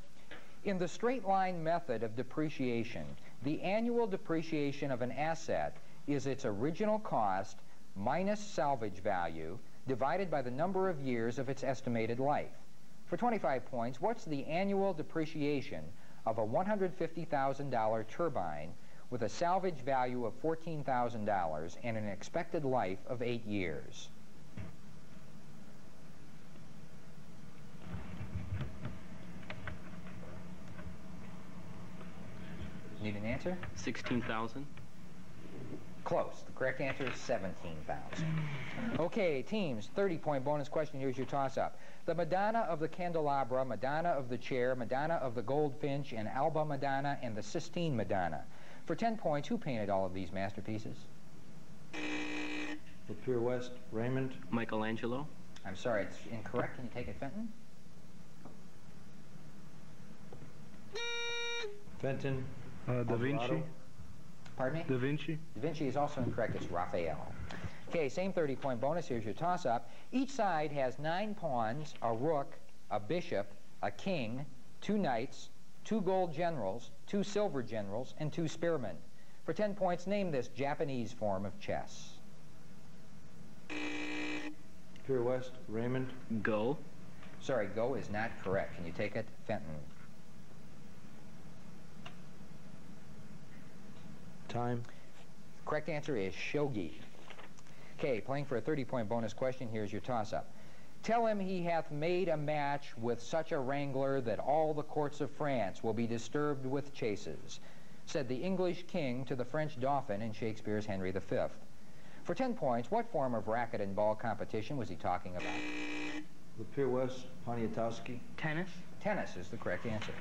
In the straight-line method of depreciation, the annual depreciation of an asset is its original cost minus salvage value divided by the number of years of its estimated life. For 25 points, what's the annual depreciation of a $150,000 turbine with a salvage value of $14,000 and an expected life of 8 years? Need an answer? 16,000. Close. The correct answer is 17,000. Okay, teams, 30-point bonus question. Here's your toss-up. The Madonna of the Candelabra, Madonna of the Chair, Madonna of the Goldfinch, and Alba Madonna, and the Sistine Madonna. For 10 points, who painted all of these masterpieces? Lapeer West, Raymond. Michelangelo. I'm sorry, it's incorrect. Can you take it, Fenton? Fenton. Da Vinci. Pardon me? Da Vinci. Da Vinci is also incorrect. It's Raphael. Okay, same 30-point bonus. Here's your toss-up. Each side has 9 pawns, a rook, a bishop, a king, 2 knights, 2 gold generals, 2 silver generals, and 2 spearmen. For 10 points, name this Japanese form of chess. Lapeer West, Raymond. Go. Sorry, go is not correct. Can you take it, Fenton? Time. Correct answer is shogi. Okay, playing for a 30-point bonus question. Here's your toss-up. Tell him he hath made a match with such a wrangler that all the courts of France will be disturbed with chases, said the English king to the French dauphin in Shakespeare's Henry V. For 10 points, what form of racket and ball competition was he talking about? Lapeer West, Poniatowski. Tennis. Tennis is the correct answer.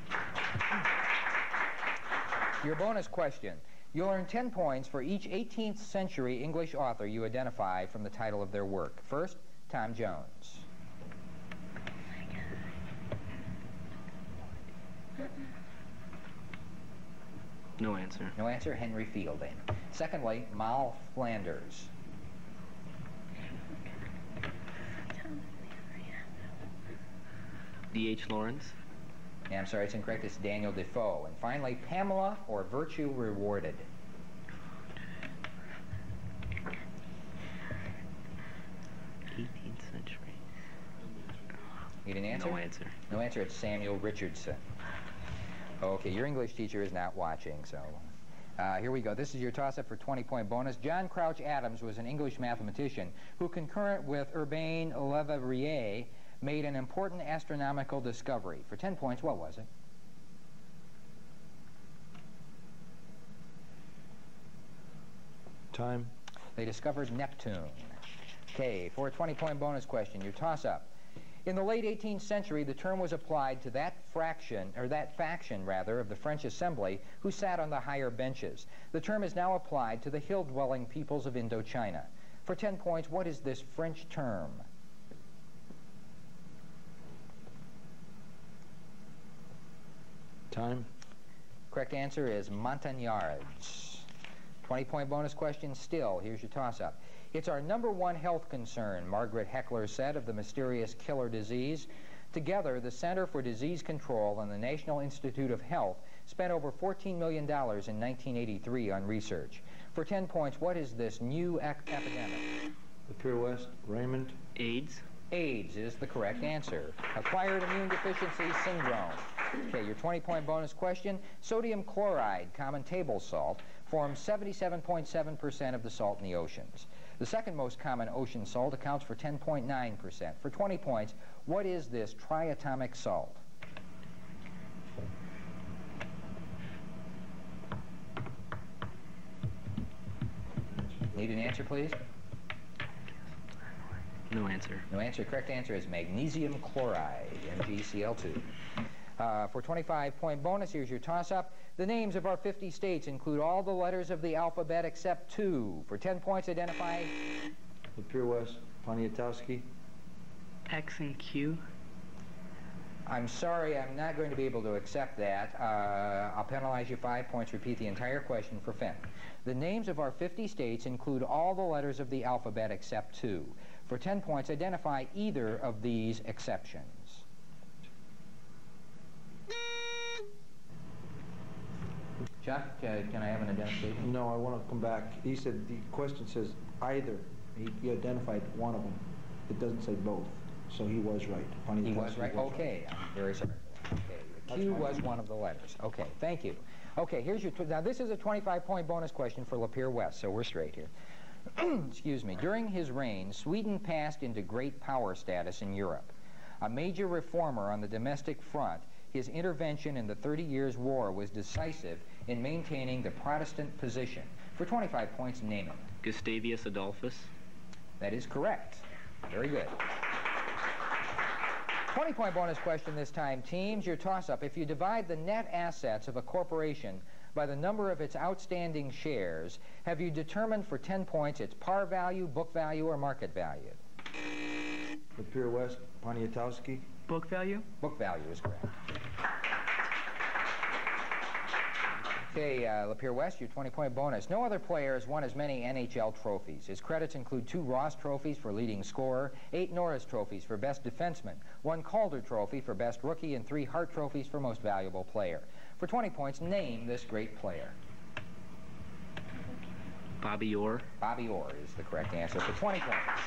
Your bonus question. You'll earn 10 points for each 18th century English author you identify from the title of their work. First, Tom Jones. No answer. No answer, Henry Fielding. Secondly, Mal Flanders. D.H. Lawrence. Yeah, I'm sorry, it's incorrect. It's Daniel Defoe. And finally, Pamela or Virtue Rewarded. 18th century. Need an answer? No answer. No answer, it's Samuel Richardson. Okay, your English teacher is not watching, so here we go. This is your toss-up for 20-point bonus. John Crouch Adams was an English mathematician who, concurrent with Urbain Le Verrier, made an important astronomical discovery? For 10 points, what was it? Time. They discovered Neptune. Okay, for a 20-point bonus question, your toss-up. In the late 18th century, the term was applied to that faction of the French Assembly who sat on the higher benches. The term is now applied to the hill-dwelling peoples of Indochina. For 10 points, what is this French term? Time. Correct answer is Montagnards. 20-point bonus question still. Here's your toss-up. It's our #1 health concern, Margaret Heckler said of the mysterious killer disease. Together, the Center for Disease Control and the National Institute of Health spent over $14 million in 1983 on research. For 10 points, what is this new epidemic? The Pier West, Raymond. AIDS. AIDS is the correct answer. Acquired immune deficiency syndrome. Okay, your 20-point bonus question. Sodium chloride, common table salt, forms 77.7% of the salt in the oceans. The second most common ocean salt accounts for 10.9%. For 20 points, what is this triatomic salt? Need an answer, please? No answer. No answer. Correct answer is magnesium chloride, MgCl2. For 25-point bonus, here's your toss-up. The names of our 50 states include all the letters of the alphabet except 2. For 10 points, identify... The Pier West, Poniatowski. X and Q. I'm sorry, I'm not going to be able to accept that. I'll penalize you 5 points. Repeat the entire question for Fenton. The names of our 50 states include all the letters of the alphabet except 2. For 10 points, identify either of these exceptions. Chuck, can I have an identification? No, I want to come back. He said the question says either. He identified one of them. It doesn't say both. So he was right. He was right? Okay, I'm very sorry. Okay, the Q was one of the letters. Okay, thank you. Okay, here's your... Now, this is a 25-point bonus question for Lapeer West, so we're straight here. Excuse me. During his reign, Sweden passed into great power status in Europe. A major reformer on the domestic front, his intervention in the 30 Years' War was decisive in maintaining the Protestant position. For 25 points, name it. Gustavus Adolphus. That is correct. Very good. 20-point bonus question this time, teams. Your toss-up. If you divide the net assets of a corporation by the number of its outstanding shares, have you determined for 10 points its par value, book value, or market value? The Pier West, Poniatowski. Book value? Book value is correct. Okay, Lapeer West, your 20-point bonus. No other player has won as many NHL trophies. His credits include 2 Ross trophies for leading scorer, 8 Norris trophies for best defenseman, 1 Calder trophy for best rookie, and 3 Hart trophies for most valuable player. For 20 points, name this great player. Bobby Orr. Bobby Orr is the correct answer for 20 points.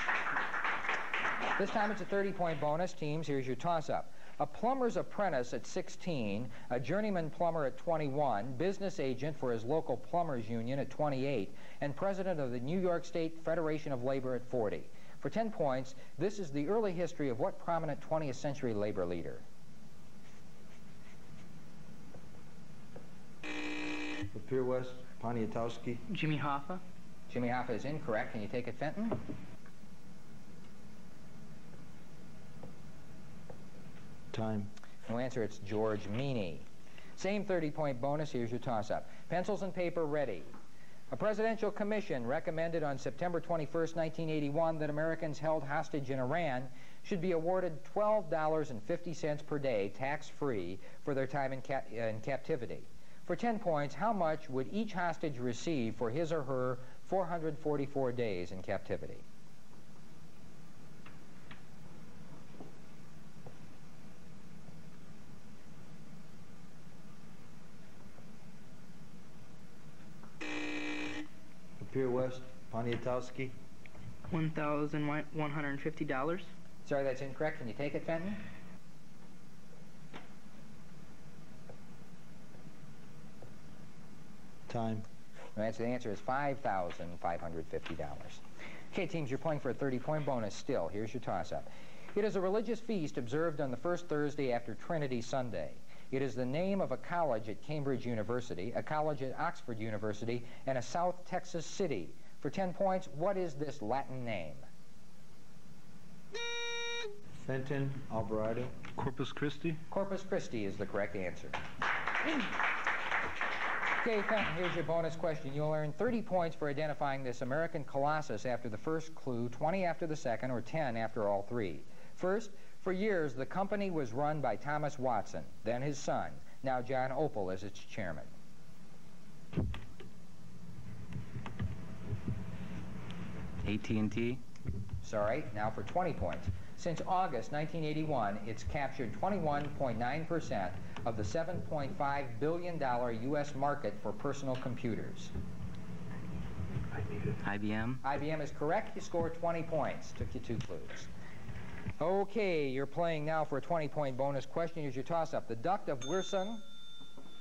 This time it's a 30-point bonus. Teams, here's your toss-up. A plumber's apprentice at 16, a journeyman plumber at 21, business agent for his local plumbers union at 28, and president of the New York State Federation of Labor at 40. For 10 points, this is the early history of what prominent 20th century labor leader? The Pier West, Poniatowski. Jimmy Hoffa. Jimmy Hoffa is incorrect. Can you take it, Fenton? Time. No answer. It's George Meany. Same 30-point bonus. Here's your toss-up. Pencils and paper ready. A presidential commission recommended on September 21st, 1981 that Americans held hostage in Iran should be awarded $12.50 per day, tax-free, for their time in captivity. For 10 points, how much would each hostage receive for his or her 444 days in captivity? Pier West, Poniatowski. $1,150. Sorry, that's incorrect. Can you take it, Fenton? Time. The answer is $5,550. Okay, teams, you're playing for a 30-point bonus still. Here's your toss-up. It is a religious feast observed on the first Thursday after Trinity Sunday. It is the name of a college at Cambridge University, a college at Oxford University, and a South Texas city. For 10 points, what is this Latin name? Fenton, Alvarado. Corpus Christi? Corpus Christi is the correct answer. Okay, Fenton, here's your bonus question. You'll earn 30 points for identifying this American colossus after the first clue, 20 after the second, or 10 after all three. First, for years, the company was run by Thomas Watson, then his son. Now John Opel is its chairman. AT&T? Sorry, now for 20 points. Since August 1981, it's captured 21.9% of the $7.5 billion U.S. market for personal computers. IBM? IBM is correct. You scored 20 points. Took you 2 clues. Okay, you're playing now for a 20-point bonus question. Here's your toss-up. The Duct of Wirsung.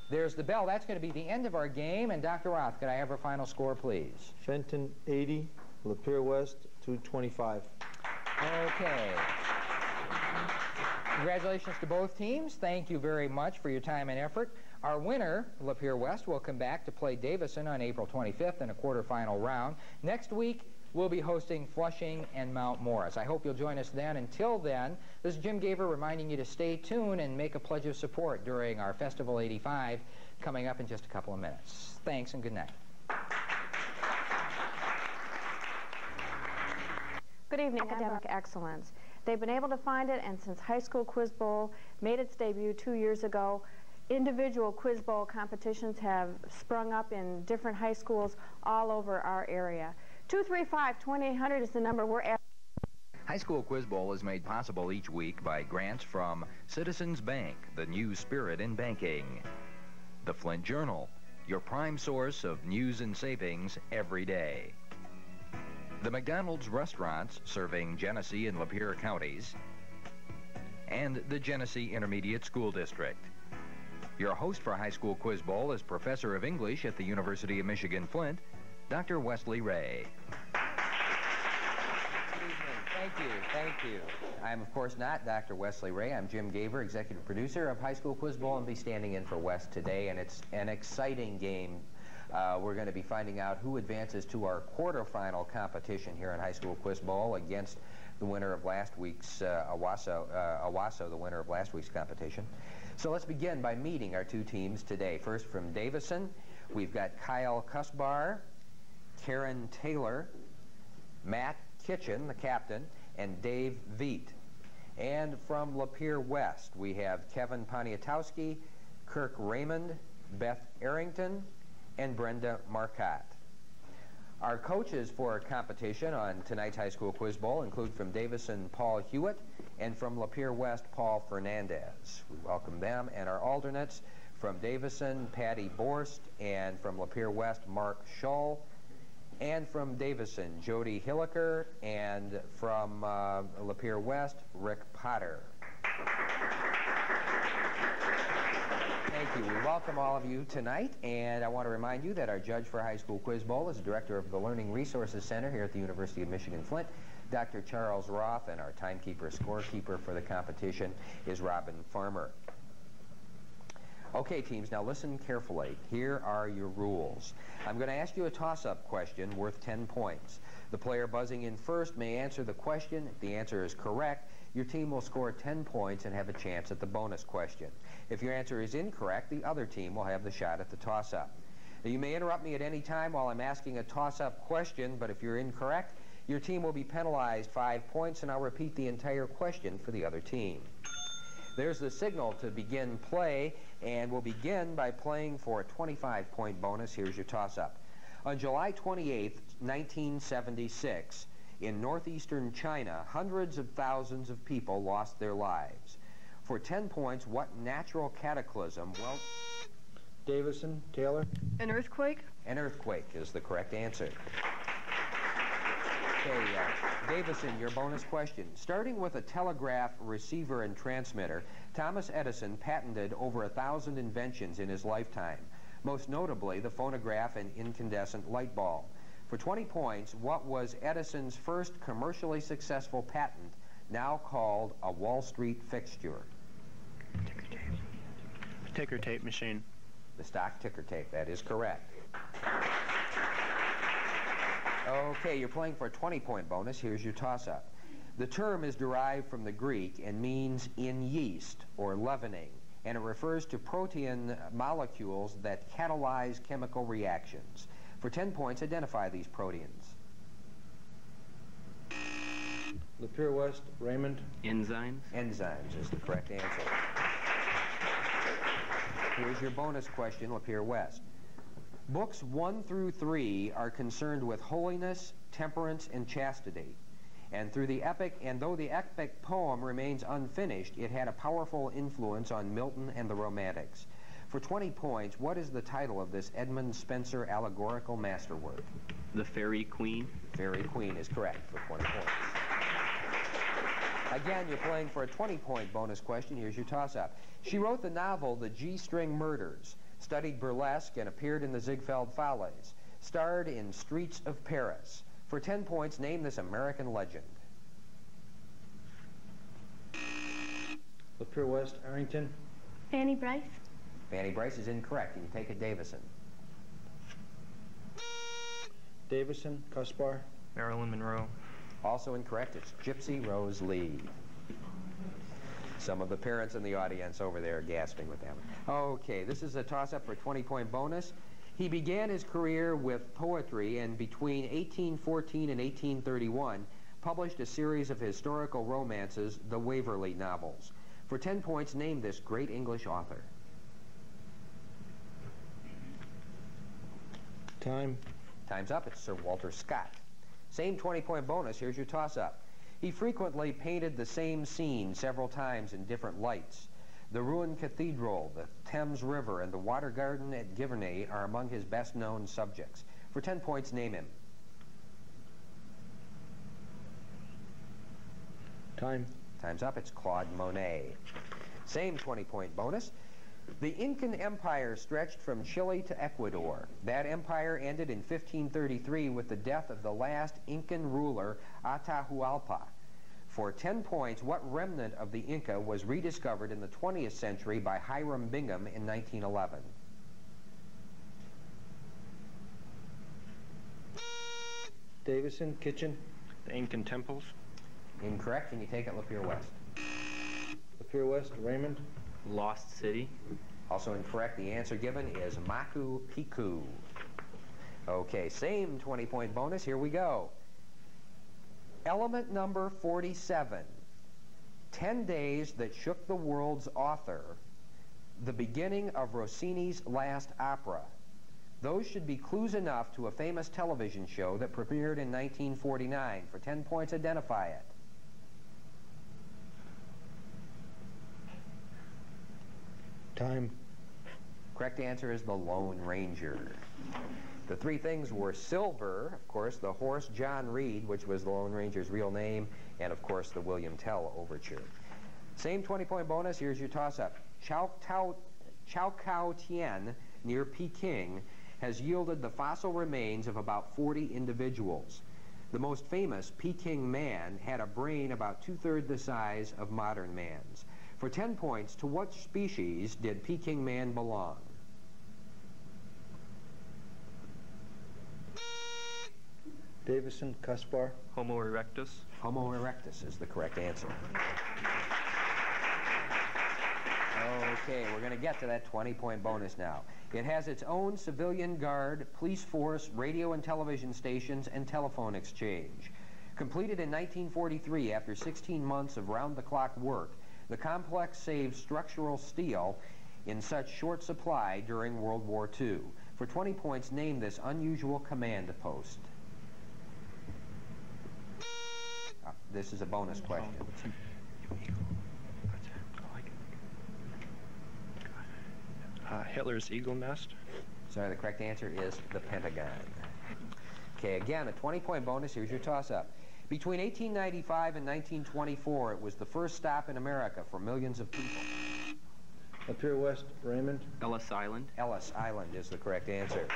There's the bell. That's going to be the end of our game. And Dr. Roth, could I have our final score, please? Fenton, 80. Lapeer West, 225. Okay. Congratulations to both teams. Thank you very much for your time and effort. Our winner, Lapeer West, will come back to play Davison on April 25th in a quarterfinal round. Next week, we'll be hosting Flushing and Mount Morris. I hope you'll join us then. Until then, this is Jim Gaver reminding you to stay tuned and make a pledge of support during our Festival 85 coming up in just a couple of minutes. Thanks and good night. Good evening, Academic Excellence. They've been able to find it, and since High School Quiz Bowl made its debut 2 years ago, individual Quiz Bowl competitions have sprung up in different high schools all over our area. 235-2800 is the number we're at. High School Quiz Bowl is made possible each week by grants from Citizens Bank, the new spirit in banking. The Flint Journal, your prime source of news and savings every day. The McDonald's restaurants serving Genesee and Lapeer counties, and the Genesee Intermediate School District. Your host for High School Quiz Bowl is Professor of English at the University of Michigan Flint, Dr. Wesley Ray. Good evening. Thank you. I'm, of course, not Dr. Wesley Ray. I'm Jim Gaver, executive producer of High School Quiz Bowl, and be standing in for Wes today, and it's an exciting game. We're going to be finding out who advances to our quarterfinal competition here in High School Quiz Bowl against the winner of last week's Owasso, the winner of last week's competition. So let's begin by meeting our two teams today. First from Davison, we've got Kyle Kusbar, Karen Taylor, Matt Kitchen, the captain, and Dave Veet. And from Lapeer West, we have Kevin Poniatowski, Kirk Raymond, Beth Arrington, and Brenda Marcotte. Our coaches for our competition on tonight's High School Quiz Bowl include from Davison, Paul Hewitt, and from Lapeer West, Paul Fernandez. We welcome them. And our alternates from Davison, Patty Borst, and from Lapeer West, Mark Schull, and from Davison, Jody Hilliker, and from Lapeer West, Rick Potter. Thank you. We welcome all of you tonight, and I want to remind you that our judge for High School Quiz Bowl is the director of the Learning Resources Center here at the University of Michigan Flint, Dr. Charles Roth, and our timekeeper, scorekeeper for the competition is Robin Farmer. Okay, teams, now listen carefully. Here are your rules. I'm going to ask you a toss-up question worth 10 points. The player buzzing in first may answer the question. If the answer is correct, your team will score 10 points and have a chance at the bonus question. If your answer is incorrect, the other team will have the shot at the toss-up. Now, you may interrupt me at any time while I'm asking a toss-up question, but if you're incorrect, your team will be penalized 5 points, and I'll repeat the entire question for the other team. There's the signal to begin play, and we'll begin by playing for a 25-point bonus. Here's your toss-up. On July 28th, 1976, in northeastern China, hundreds of thousands of people lost their lives. For 10 points, what natural cataclysm? Well, Davison, Taylor. An earthquake? An earthquake is the correct answer. Okay, Davison, your bonus question. Starting with a telegraph receiver and transmitter, Thomas Edison patented over 1,000 inventions in his lifetime, most notably the phonograph and incandescent light bulb. For 20 points, what was Edison's first commercially successful patent now called a Wall Street fixture? Ticker tape machine. The stock ticker tape, that is correct. Okay, you're playing for a 20-point bonus. Here's your toss-up. The term is derived from the Greek and means in yeast or leavening, and it refers to protein molecules that catalyze chemical reactions. For 10 points, identify these proteins. Lapeer West, Raymond. Enzymes. Enzymes is the correct answer. Here's your bonus question, Lapeer West. Books 1 through 3 are concerned with holiness, temperance, and chastity. And though the epic poem remains unfinished, it had a powerful influence on Milton and the Romantics. For 20 points, what is the title of this Edmund Spenser allegorical masterwork? The Fairy Queen. Fairy Queen is correct for 20 points. Again, you're playing for a 20-point bonus question. Here's your toss-up. She wrote the novel The G-String Murders, studied burlesque, and appeared in the Ziegfeld Follies, starred in Streets of Paris. For 10 points, name this American legend. Lapeer West, Arrington. Fanny Bryce. Fanny Bryce is incorrect. You can take a Davison. Davison, Cuspar. Marilyn Monroe. Also incorrect. It's Gypsy Rose Lee. Some of the parents in the audience over there are gasping with them. Okay, this is a toss-up for a 20-point bonus. He began his career with poetry and between 1814 and 1831 published a series of historical romances, the Waverley novels. For 10 points, name this great English author. Time. Time's up. It's Sir Walter Scott. Same 20-point bonus. Here's your toss-up. He frequently painted the same scene several times in different lights. The ruined cathedral, the Thames River, and the water garden at Giverny are among his best-known subjects. For 10 points, name him. Time. Time's up. It's Claude Monet. Same 20-point bonus. The Incan Empire stretched from Chile to Ecuador. That empire ended in 1533 with the death of the last Incan ruler, Atahualpa. For 10 points, what remnant of the Inca was rediscovered in the 20th century by Hiram Bingham in 1911? Davison, Kitchen. The Incan temples. Incorrect. Can you take it, Lapeer West? Lapeer West, Raymond. Lost City. Also incorrect. The answer given is Machu Picchu. Okay, same 20-point bonus. Here we go. Element number 47. 10 Days That Shook the World's author. The beginning of Rossini's last opera. Those should be clues enough to a famous television show that premiered in 1949. For 10 points, identify it. Time. Correct answer is The Lone Ranger. The three things were silver, of course, the horse John Reed, which was the Lone Ranger's real name, and of course the William Tell Overture. Same 20-point bonus. Here's your toss-up. Chao Cao Tien, near Peking, has yielded the fossil remains of about 40 individuals. The most famous, Peking man, had a brain about 2/3 the size of modern man's. For 10 points, to what species did Peking man belong? Davison, Cuspar. Homo erectus. Homo erectus is the correct answer. Okay, we're going to get to that 20-point bonus now. It has its own civilian guard, police force, radio and television stations, and telephone exchange. Completed in 1943 after 16 months of round-the-clock work, the complex saved structural steel in such short supply during World War II. For 20 points, name this unusual command post. This is a bonus question. Hitler's Eagle Nest. Sorry, the correct answer is the Pentagon. Okay, again, a 20-point bonus. Here's your toss-up. Between 1895 and 1924, it was the first stop in America for millions of people. Lapeer West, Raymond. Ellis Island. Ellis Island is the correct answer.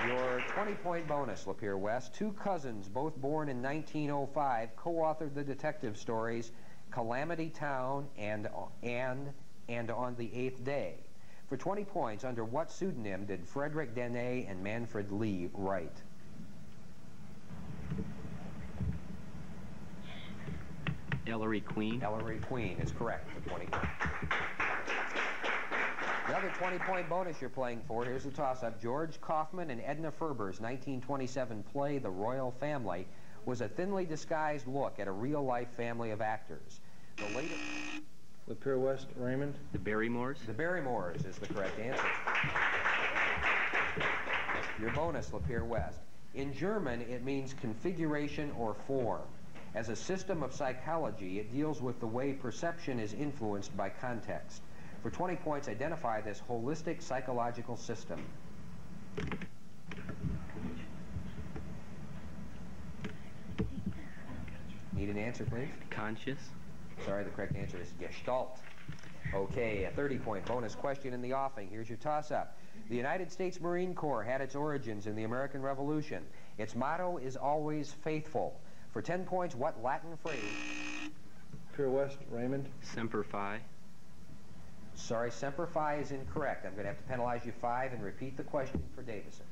Your 20-point bonus, Lapeer West. Two cousins, both born in 1905, co-authored the detective stories Calamity Town and On the Eighth Day. For 20 points, under what pseudonym did Frederick Dene and Manfred Lee write? Ellery Queen. Ellery Queen is correct for 20 points. Another 20-point bonus you're playing for. Here's the toss-up. George Kaufman and Edna Ferber's 1927 play, The Royal Family, was a thinly disguised look at a real-life family of actors. The latest... Lapeer West, Raymond. The Barrymores. The Barrymores is the correct answer. Your bonus, Lapeer West. In German, it means configuration or form. As a system of psychology, it deals with the way perception is influenced by context. For 20 points, identify this holistic psychological system. Need an answer, please? Conscious. Sorry, the correct answer is Gestalt. Okay, a 30-point bonus question in the offing. Here's your toss-up. The United States Marine Corps had its origins in the American Revolution. Its motto is always faithful. For 10 points, what Latin phrase? Lapeer West, Raymond. Semper Fi. Sorry, Semper Fi is incorrect. I'm going to have to penalize you 5 and repeat the question for Davison.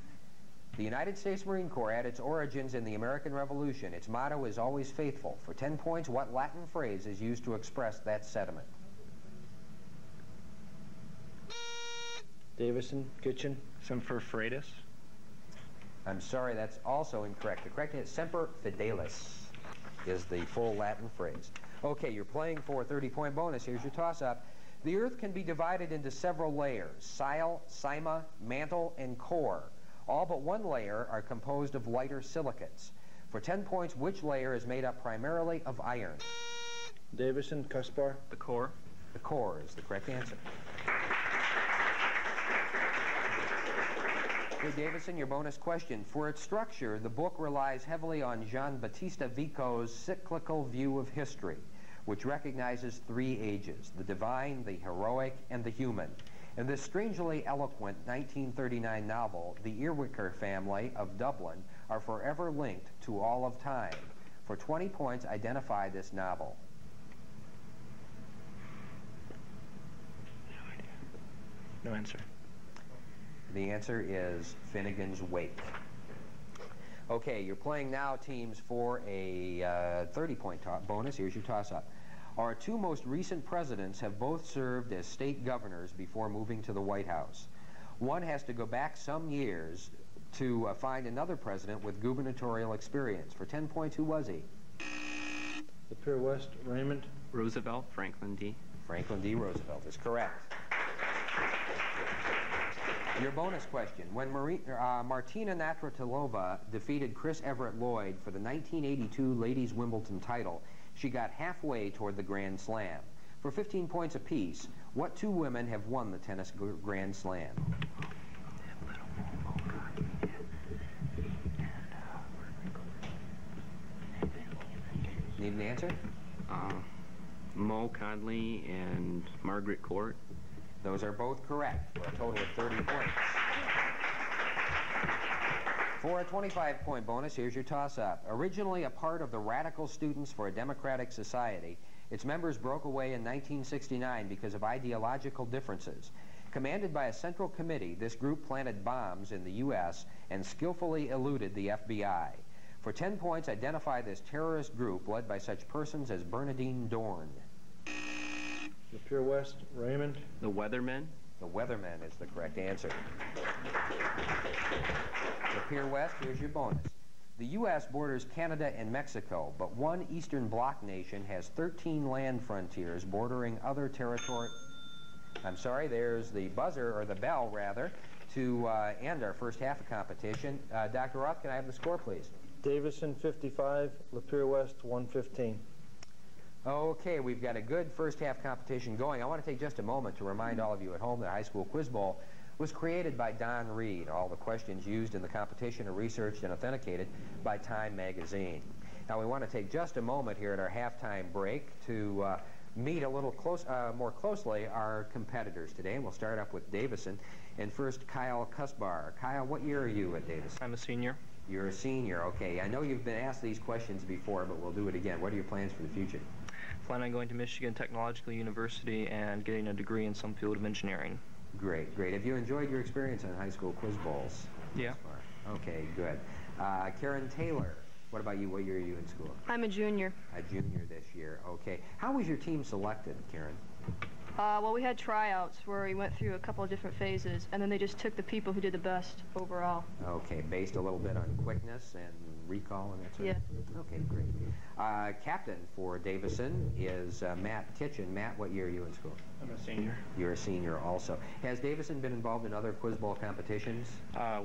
The United States Marine Corps had its origins in the American Revolution. Its motto is always faithful. For 10 points, what Latin phrase is used to express that sentiment? Davison, Kitchen. Semper Fidelis. I'm sorry, that's also incorrect. The correct answer is Semper Fidelis is the full Latin phrase. Okay, you're playing for a 30-point bonus. Here's your toss-up. The Earth can be divided into several layers: sile, cyma, mantle, and core. All but one layer are composed of lighter silicates. For 10 points, which layer is made up primarily of iron? Davison, Kaspar. The core. The core is the correct answer. Okay, Davison, your bonus question. For its structure, the book relies heavily on Jean-Baptiste Vico's cyclical view of history, which recognizes 3 ages: the divine, the heroic, and the human. In this strangely eloquent 1939 novel, the Earwicker family of Dublin are forever linked to all of time. For 20 points, identify this novel. No idea. No answer. The answer is Finnegan's Wake. Okay, you're playing now, teams, for a 30-point bonus. Here's your toss-up. Our 2 most recent presidents have both served as state governors before moving to the White House. One has to go back some years to find another president with gubernatorial experience. For 10 points, who was he? Lapeer West, Raymond. Roosevelt. Franklin D. Franklin D. Roosevelt is correct. Your bonus question. When Martina Navratilova defeated Chris Everett Lloyd for the 1982 Ladies Wimbledon title, she got halfway toward the Grand Slam. For 15 points apiece, what 2 women have won the tennis Grand Slam? Need an answer? Mo Conley and Margaret Court. Those are both correct for a total of 30 points. For a 25-point bonus, here's your toss-up. Originally a part of the Radical Students for a Democratic Society, its members broke away in 1969 because of ideological differences. Commanded by a central committee, this group planted bombs in the U.S. and skillfully eluded the FBI. For 10 points, identify this terrorist group led by such persons as Bernardine Dorn. Lapeer West, Raymond. The Weathermen. The Weathermen is the correct answer. Lapeer West, here's your bonus. The U.S. borders Canada and Mexico, but one Eastern Bloc nation has 13 land frontiers bordering other territory. I'm sorry, there's the buzzer, or the bell, rather, to end our first half of competition. Dr. Roth, can I have the score, please? Davison, 55. Lapeer West, 115. Okay, we've got a good first half competition going. I want to take just a moment to remind all of you at home that High School Quiz Bowl was created by Don Reed. All the questions used in the competition are researched and authenticated by Time Magazine. Now we want to take just a moment here at our halftime break to meet a little more closely our competitors today, and we'll start up with Davison. And first, Kyle Kusbar. Kyle, what year are you at Davison? I'm a senior. You're a senior, okay. I know you've been asked these questions before, but we'll do it again. What are your plans for the future? Plan on going to Michigan Technological University and getting a degree in some field of engineering. Great, great. Have you enjoyed your experience on high school quiz bowls? Yeah. Okay, good. Karen Taylor, what about you? What year are you in school? I'm a junior. A junior this year, okay. How was your team selected, Karen? Well, we had tryouts where we went through a couple of different phases, and then they just took the people who did the best overall. Okay, based a little bit on quickness and recall and that sort of thing? Okay, great. Captain for Davison is Matt Kitchen. Matt, what year are you in school? I'm a senior. You're a senior also. Has Davison been involved in other quiz bowl competitions?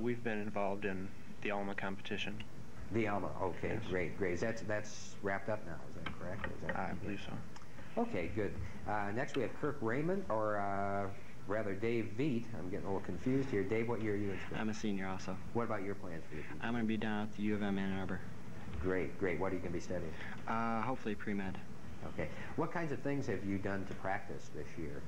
We've been involved in the Alma competition. The Alma, okay, Yes. great, great. That's wrapped up now, is that correct? Is that I believe so. Okay, good. Next we have Kirk Raymond, or rather Dave Veet. I'm getting a little confused here. Dave, what year are you in school? I'm a senior also. What about your plans for the future? I'm going to be down at the U of M Ann Arbor. Great, great. What are you going to be studying? Hopefully pre-med. Okay. What kinds of things have you done to practice this year?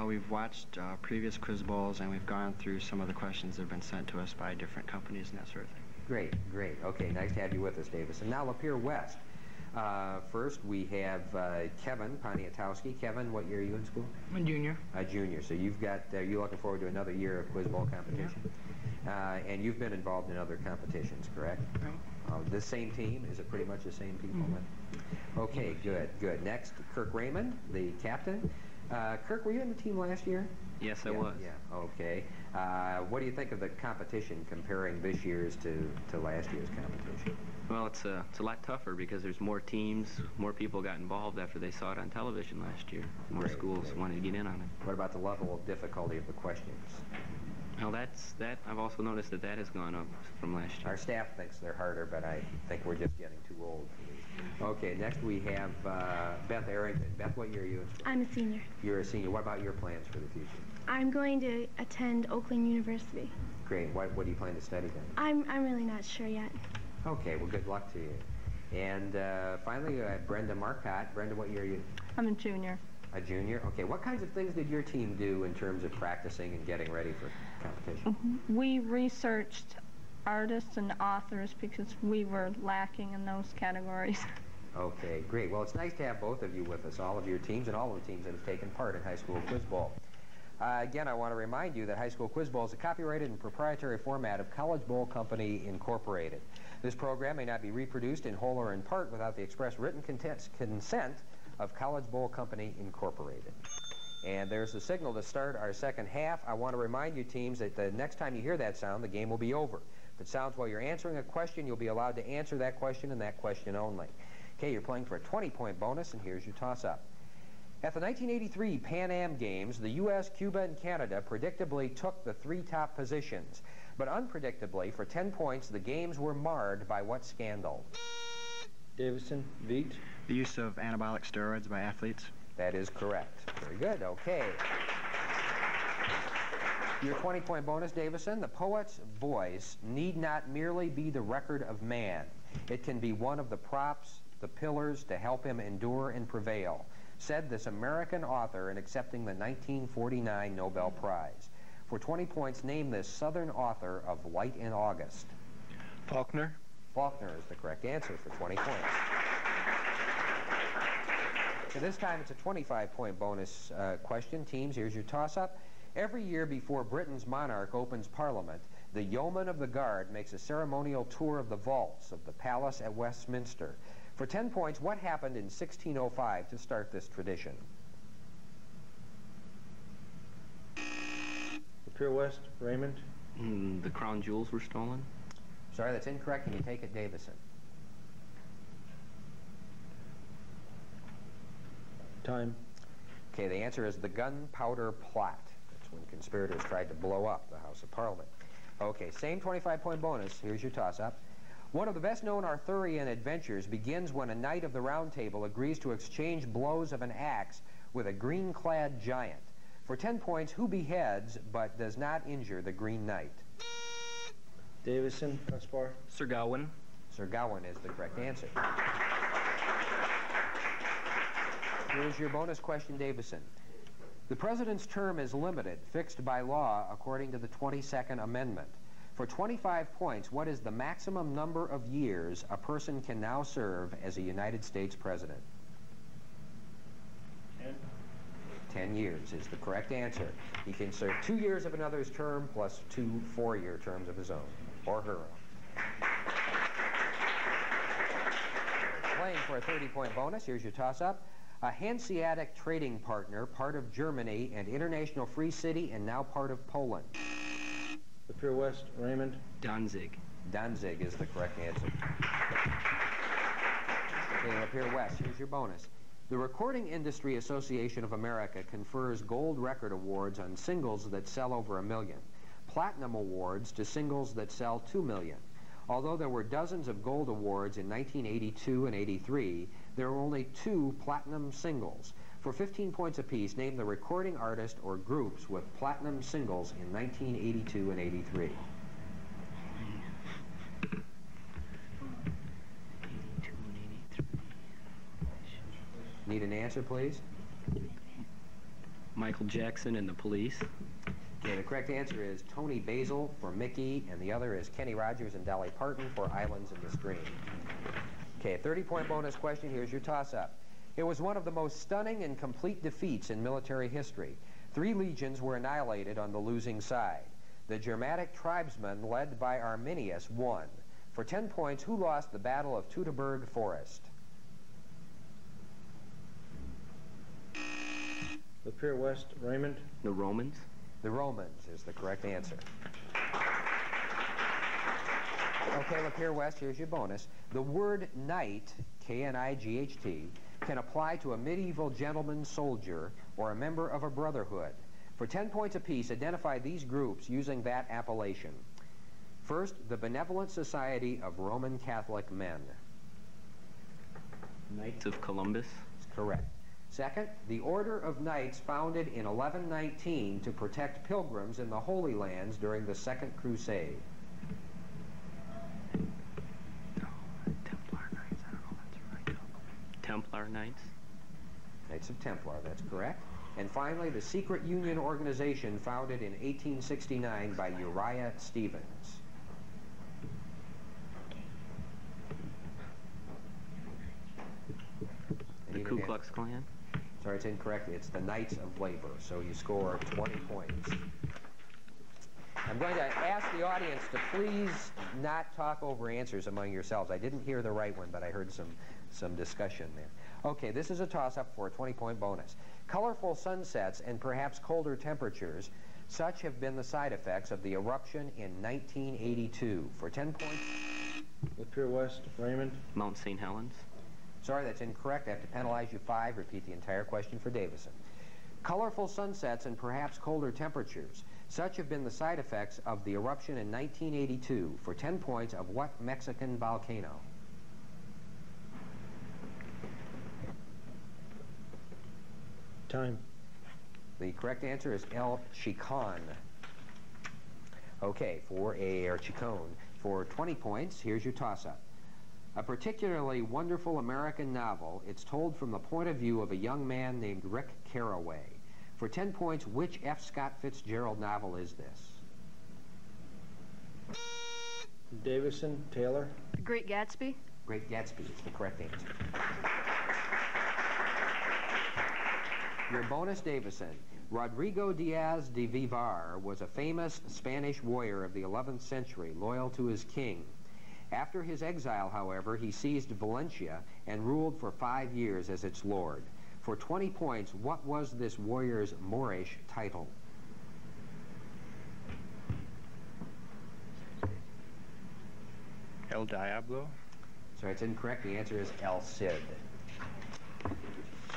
We've watched previous quiz bowls, and we've gone through some of the questions that have been sent to us by different companies and that sort of thing. Great, great. Okay, nice to have you with us, Davis. And now Lapeer West. First, we have Kevin Poniatowski. Kevin, what year are you in school? I'm a junior. A junior. So you've got, you're looking forward to another year of quiz bowl competition. Yeah. And you've been involved in other competitions, correct? Right. The same team? Is it pretty much the same people? Mm-hmm. Okay, good, good. Next, Kirk Raymond, the captain. Kirk, were you in the team last year? Yes, I was. Yeah, okay. What do you think of the competition comparing this year's to last year's competition? Well, it's a lot tougher because there's more teams, more people got involved after they saw it on television last year. More schools wanted to get in on it. What about the level of difficulty of the questions? Well, I've also noticed that has gone up from last year. Our staff thinks they're harder, but I think we're just getting too old for these. Okay, next we have Beth Arrington. Beth, what year are you in school? I'm a senior. You're a senior. What about your plans for the future? I'm going to attend Oakland University. Great. What do you plan to study then? I'm really not sure yet. Okay, well, good luck to you. And finally, Brenda Marcotte. Brenda, what year are you? I'm a junior. A junior? Okay, what kinds of things did your team do in terms of practicing and getting ready for competition? We researched artists and authors because we were lacking in those categories. Okay, great. Well, it's nice to have both of you with us, all of your teams and all of the teams that have taken part in High School Quiz Bowl. Again, I want to remind you that High School Quiz Bowl is a copyrighted and proprietary format of College Bowl Company, Incorporated. This program may not be reproduced in whole or in part without the express written consent of College Bowl Company, Incorporated. And there's the signal to start our second half. I want to remind you, teams, that the next time you hear that sound, the game will be over. If it sounds while you're answering a question, you'll be allowed to answer that question and that question only. Okay, you're playing for a 20-point bonus, and here's your toss-up. At the 1983 Pan Am Games, the U.S., Cuba, and Canada predictably took the 3 top positions. But unpredictably, for 10 points, the games were marred by what scandal? Davison, Veet. The use of anabolic steroids by athletes. That is correct. Very good. Okay. Your 20-point bonus, Davison. The poet's voice need not merely be the record of man. It can be one of the props, the pillars to help him endure and prevail, said this American author in accepting the 1949 Nobel Prize. For 20 points, name this Southern author of Light in August. Faulkner. Faulkner is the correct answer for 20 points. So this time it's a 25-point bonus question. Teams, here's your toss-up. Every year before Britain's monarch opens Parliament, the Yeoman of the Guard makes a ceremonial tour of the vaults of the palace at Westminster. For 10 points, what happened in 1605 to start this tradition? Lapeer West, Raymond. The crown jewels were stolen. Sorry, that's incorrect, and you take it, Davison. Time. Okay, the answer is the Gunpowder Plot. That's when conspirators tried to blow up the House of Parliament. Okay, same 25-point bonus. Here's your toss-up. One of the best-known Arthurian adventures begins when a knight of the Round Table agrees to exchange blows of an axe with a green-clad giant. For 10 points, who beheads but does not injure the Green Knight? Davison, Kaspar. Sir Gawain. Sir Gawain is the correct answer. Here's your bonus question, Davison. The president's term is limited, fixed by law according to the 22nd Amendment. For 25 points, what is the maximum number of years a person can now serve as a United States president? 10 years is the correct answer. He can serve 2 years of another's term plus 2 4-year terms of his own, or her own. Playing for a 30-point bonus, here's your toss-up. A Hanseatic trading partner, part of Germany and International Free City, and now part of Poland. Lapeer West, Raymond. Danzig. Danzig is the correct answer. Okay, Lapeer West, here's your bonus. The Recording Industry Association of America confers gold record awards on singles that sell over 1 million, platinum awards to singles that sell 2 million. Although there were dozens of gold awards in 1982 and 83, there were only 2 platinum singles. For 15 points apiece, name the recording artist or groups with platinum singles in 1982 and 83. Need an answer, please? Michael Jackson and the Police. Okay, the correct answer is Tony Basil for Mickey, and the other is Kenny Rogers and Dolly Parton for Islands in the Stream. Okay, a 30-point bonus question. Here's your toss-up. It was one of the most stunning and complete defeats in military history. 3 legions were annihilated on the losing side. The Germanic tribesmen, led by Arminius, won. For 10 points, who lost the Battle of Teutoburg Forest? Lapeer West, Raymond. The Romans. The Romans is the correct answer. Okay, Lapeer West, here's your bonus. The word knight, K-N-I-G-H-T, can apply to a medieval gentleman soldier or a member of a brotherhood. For 10 points apiece, identify these groups using that appellation. First, the Benevolent Society of Roman Catholic Men. Knights of Columbus. That's correct. Second, the Order of Knights, founded in 1119 to protect pilgrims in the Holy Lands during the Second Crusade. Templar Knights. I don't know if that's right. Templar Knights. Knights of Templar, that's correct. And finally, the Secret Union Organization, founded in 1869 by Uriah Stevens. The Ku Klux Klan. Sorry, it's incorrect. It's the Knights of Labor. So you score 20 points. I'm going to ask the audience to please not talk over answers among yourselves. I didn't hear the right one, but I heard some discussion there. Okay, this is a toss-up for a 20-point bonus. Colorful sunsets and perhaps colder temperatures, such have been the side effects of the eruption in 1982. For 10 points. Lapeer West, Raymond. Mount St. Helens. Sorry, that's incorrect. I have to penalize you 5. Repeat the entire question for Davison. Colorful sunsets and perhaps colder temperatures. Such have been the side effects of the eruption in 1982. For 10 points, of what Mexican volcano? Time. The correct answer is El Chicon. Okay, or Chicon. For 20 points, here's your toss-up. A particularly wonderful American novel. It's told from the point of view of a young man named Rick Carraway. For 10 points, which F. Scott Fitzgerald novel is this? Davison, Taylor. The Great Gatsby. Great Gatsby is the correct answer. Your bonus, Davison. Rodrigo Diaz de Vivar was a famous Spanish warrior of the 11th century, loyal to his king. After his exile, however, he seized Valencia and ruled for 5 years as its lord. For 20 points, what was this warrior's Moorish title? El Diablo. Sorry, it's incorrect. The answer is El Cid.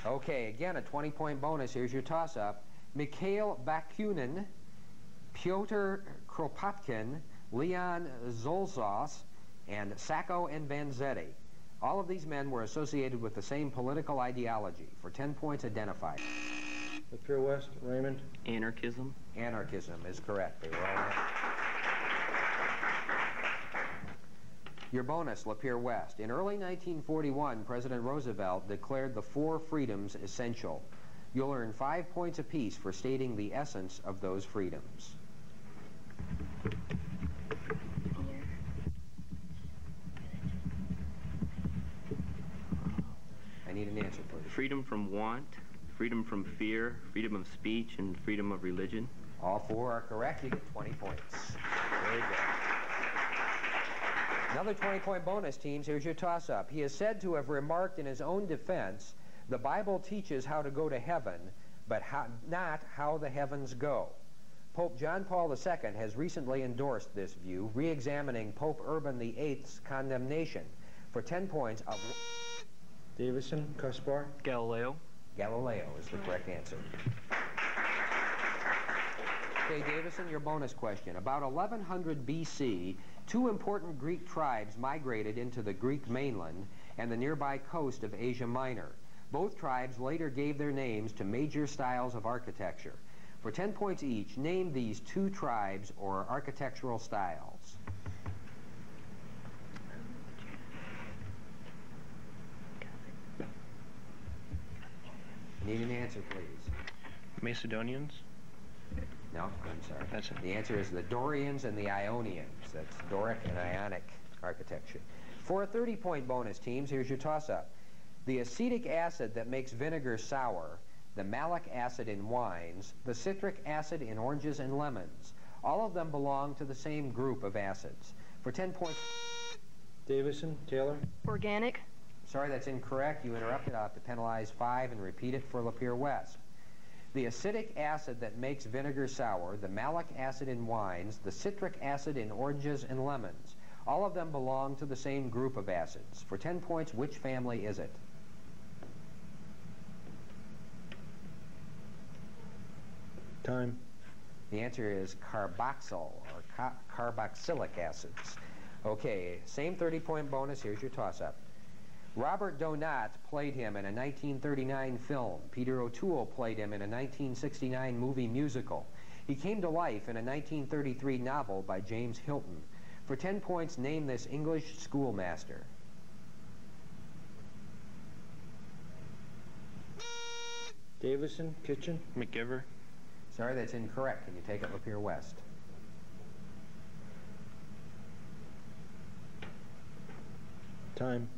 Okay, again, a 20-point bonus. Here's your toss-up. Mikhail Bakunin, Pyotr Kropotkin, Leon Zolzos, and Sacco and Vanzetti. All of these men were associated with the same political ideology. For 10 points, identified. Lapeer West, Raymond. Anarchism. Anarchism is correct. They were all Your bonus, Lapeer West. In early 1941, President Roosevelt declared the 4 freedoms essential. You'll earn 5 points apiece for stating the essence of those freedoms. I need an answer, please. Freedom from want, freedom from fear, freedom of speech, and freedom of religion. All 4 are correct. You get 20 points. Very good. Another 20-point bonus, teams. Here's your toss-up. He is said to have remarked in his own defense, the Bible teaches how to go to heaven, but not how the heavens go. Pope John Paul II has recently endorsed this view, re-examining Pope Urban VIII's condemnation. For 10 points of... Davison, Kaspar. Galileo. Galileo is the correct answer. Okay, Davison, your bonus question. About 1100 BC, 2 important Greek tribes migrated into the Greek mainland and the nearby coast of Asia Minor. Both tribes later gave their names to major styles of architecture. For 10 points each, name these 2 tribes or architectural styles. Need an answer, please. Macedonians? No, I'm sorry. That's it. The answer is the Dorians and the Ionians. That's Doric and Ionic architecture. For a 30-point bonus, teams, here's your toss-up. The acetic acid that makes vinegar sour, the malic acid in wines, the citric acid in oranges and lemons, all of them belong to the same group of acids. For 10 points... Davison, Taylor. Organic. Sorry, that's incorrect. You interrupted. I'll have to penalize 5 and repeat it for Lapeer West. The acetic acid that makes vinegar sour, the malic acid in wines, the citric acid in oranges and lemons, all of them belong to the same group of acids. For 10 points, which family is it? Time. The answer is carboxyl, or carboxylic acids. Okay, same 30-point bonus. Here's your toss-up. Robert Donat played him in a 1939 film. Peter O'Toole played him in a 1969 movie musical. He came to life in a 1933 novel by James Hilton. For 10 points, name this English schoolmaster. Davison, Kitchen. McGiver. Sorry, that's incorrect. Can you take it, Lapeer West? Time.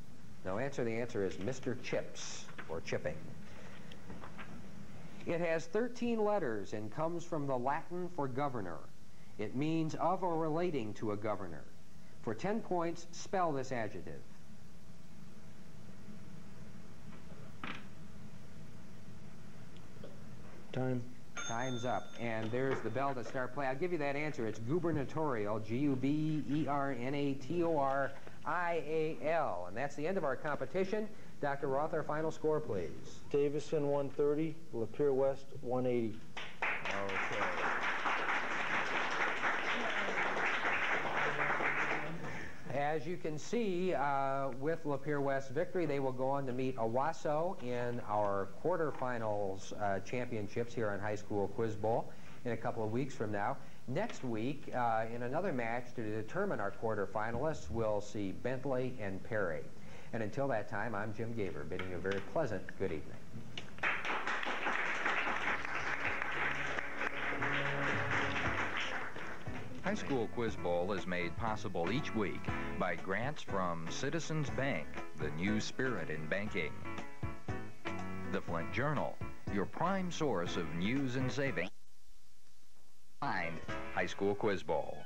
No answer. The answer is Mr. Chips, or Chipping. It has 13 letters and comes from the Latin for governor. It means of or relating to a governor. For 10 points, spell this adjective. Time. Time's up. And there's the bell to start play. I'll give you that answer. It's gubernatorial, G-U-B-E-R-N-A-T-O-R-I-A-L. And that's the end of our competition. Dr. Roth, our final score, please. Davison, 130. Lapeer West, 180. Okay. As you can see, with Lapeer West's victory, they will go on to meet Owasso in our quarterfinals championships here on High School Quiz Bowl in a couple of weeks from now. Next week, in another match to determine our quarterfinalists, we'll see Bentley and Perry. And until that time, I'm Jim Gaver, bidding you a very pleasant good evening. High School Quiz Bowl is made possible each week by grants from Citizens Bank, the new spirit in banking. The Flint Journal, your prime source of news and saving. Find High School Quiz Bowl.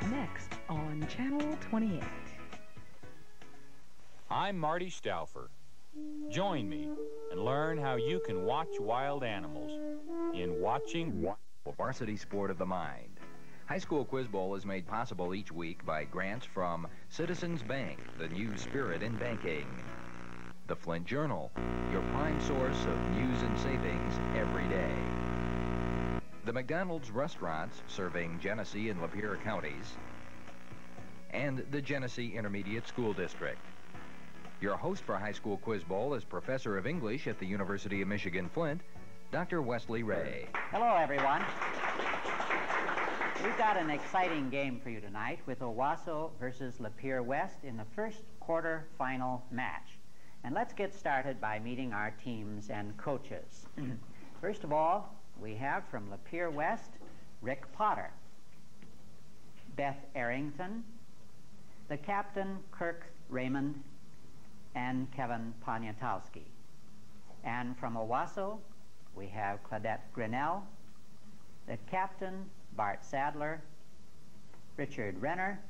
Next on Channel 28. I'm Marty Stauffer. Join me and learn how you can watch wild animals in Watching Varsity Sport of the Mind. High School Quiz Bowl is made possible each week by grants from Citizens Bank, the new spirit in banking. The Flint Journal, your prime source of news and savings every day. The McDonald's restaurants serving Genesee and Lapeer counties. And the Genesee Intermediate School District. Your host for High School Quiz Bowl is Professor of English at the University of Michigan Flint, Dr. Wesley Ray. Hello, everyone. We've got an exciting game for you tonight with Owasso versus Lapeer West in the first quarter-final match. And let's get started by meeting our teams and coaches. First of all, we have from Lapeer West, Rick Potter, Beth Arrington, the captain, Kirk Raymond, and Kevin Poniatowski. And from Owasso, we have Claudette Grinnell, the captain, Bart Sadler, Richard Renner,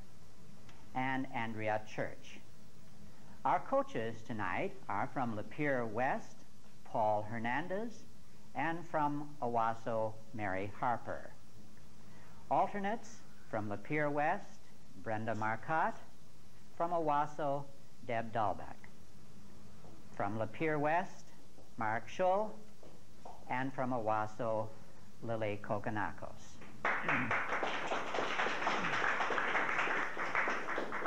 and Andrea Church. Our coaches tonight are from Lapeer West, Paul Hernandez, and from Owasso, Mary Harper. Alternates from Lapeer West, Brenda Marcotte, from Owasso, Deb Dahlbeck. From Lapeer West, Mark Schull, and from Owasso, Lily Kokonakos.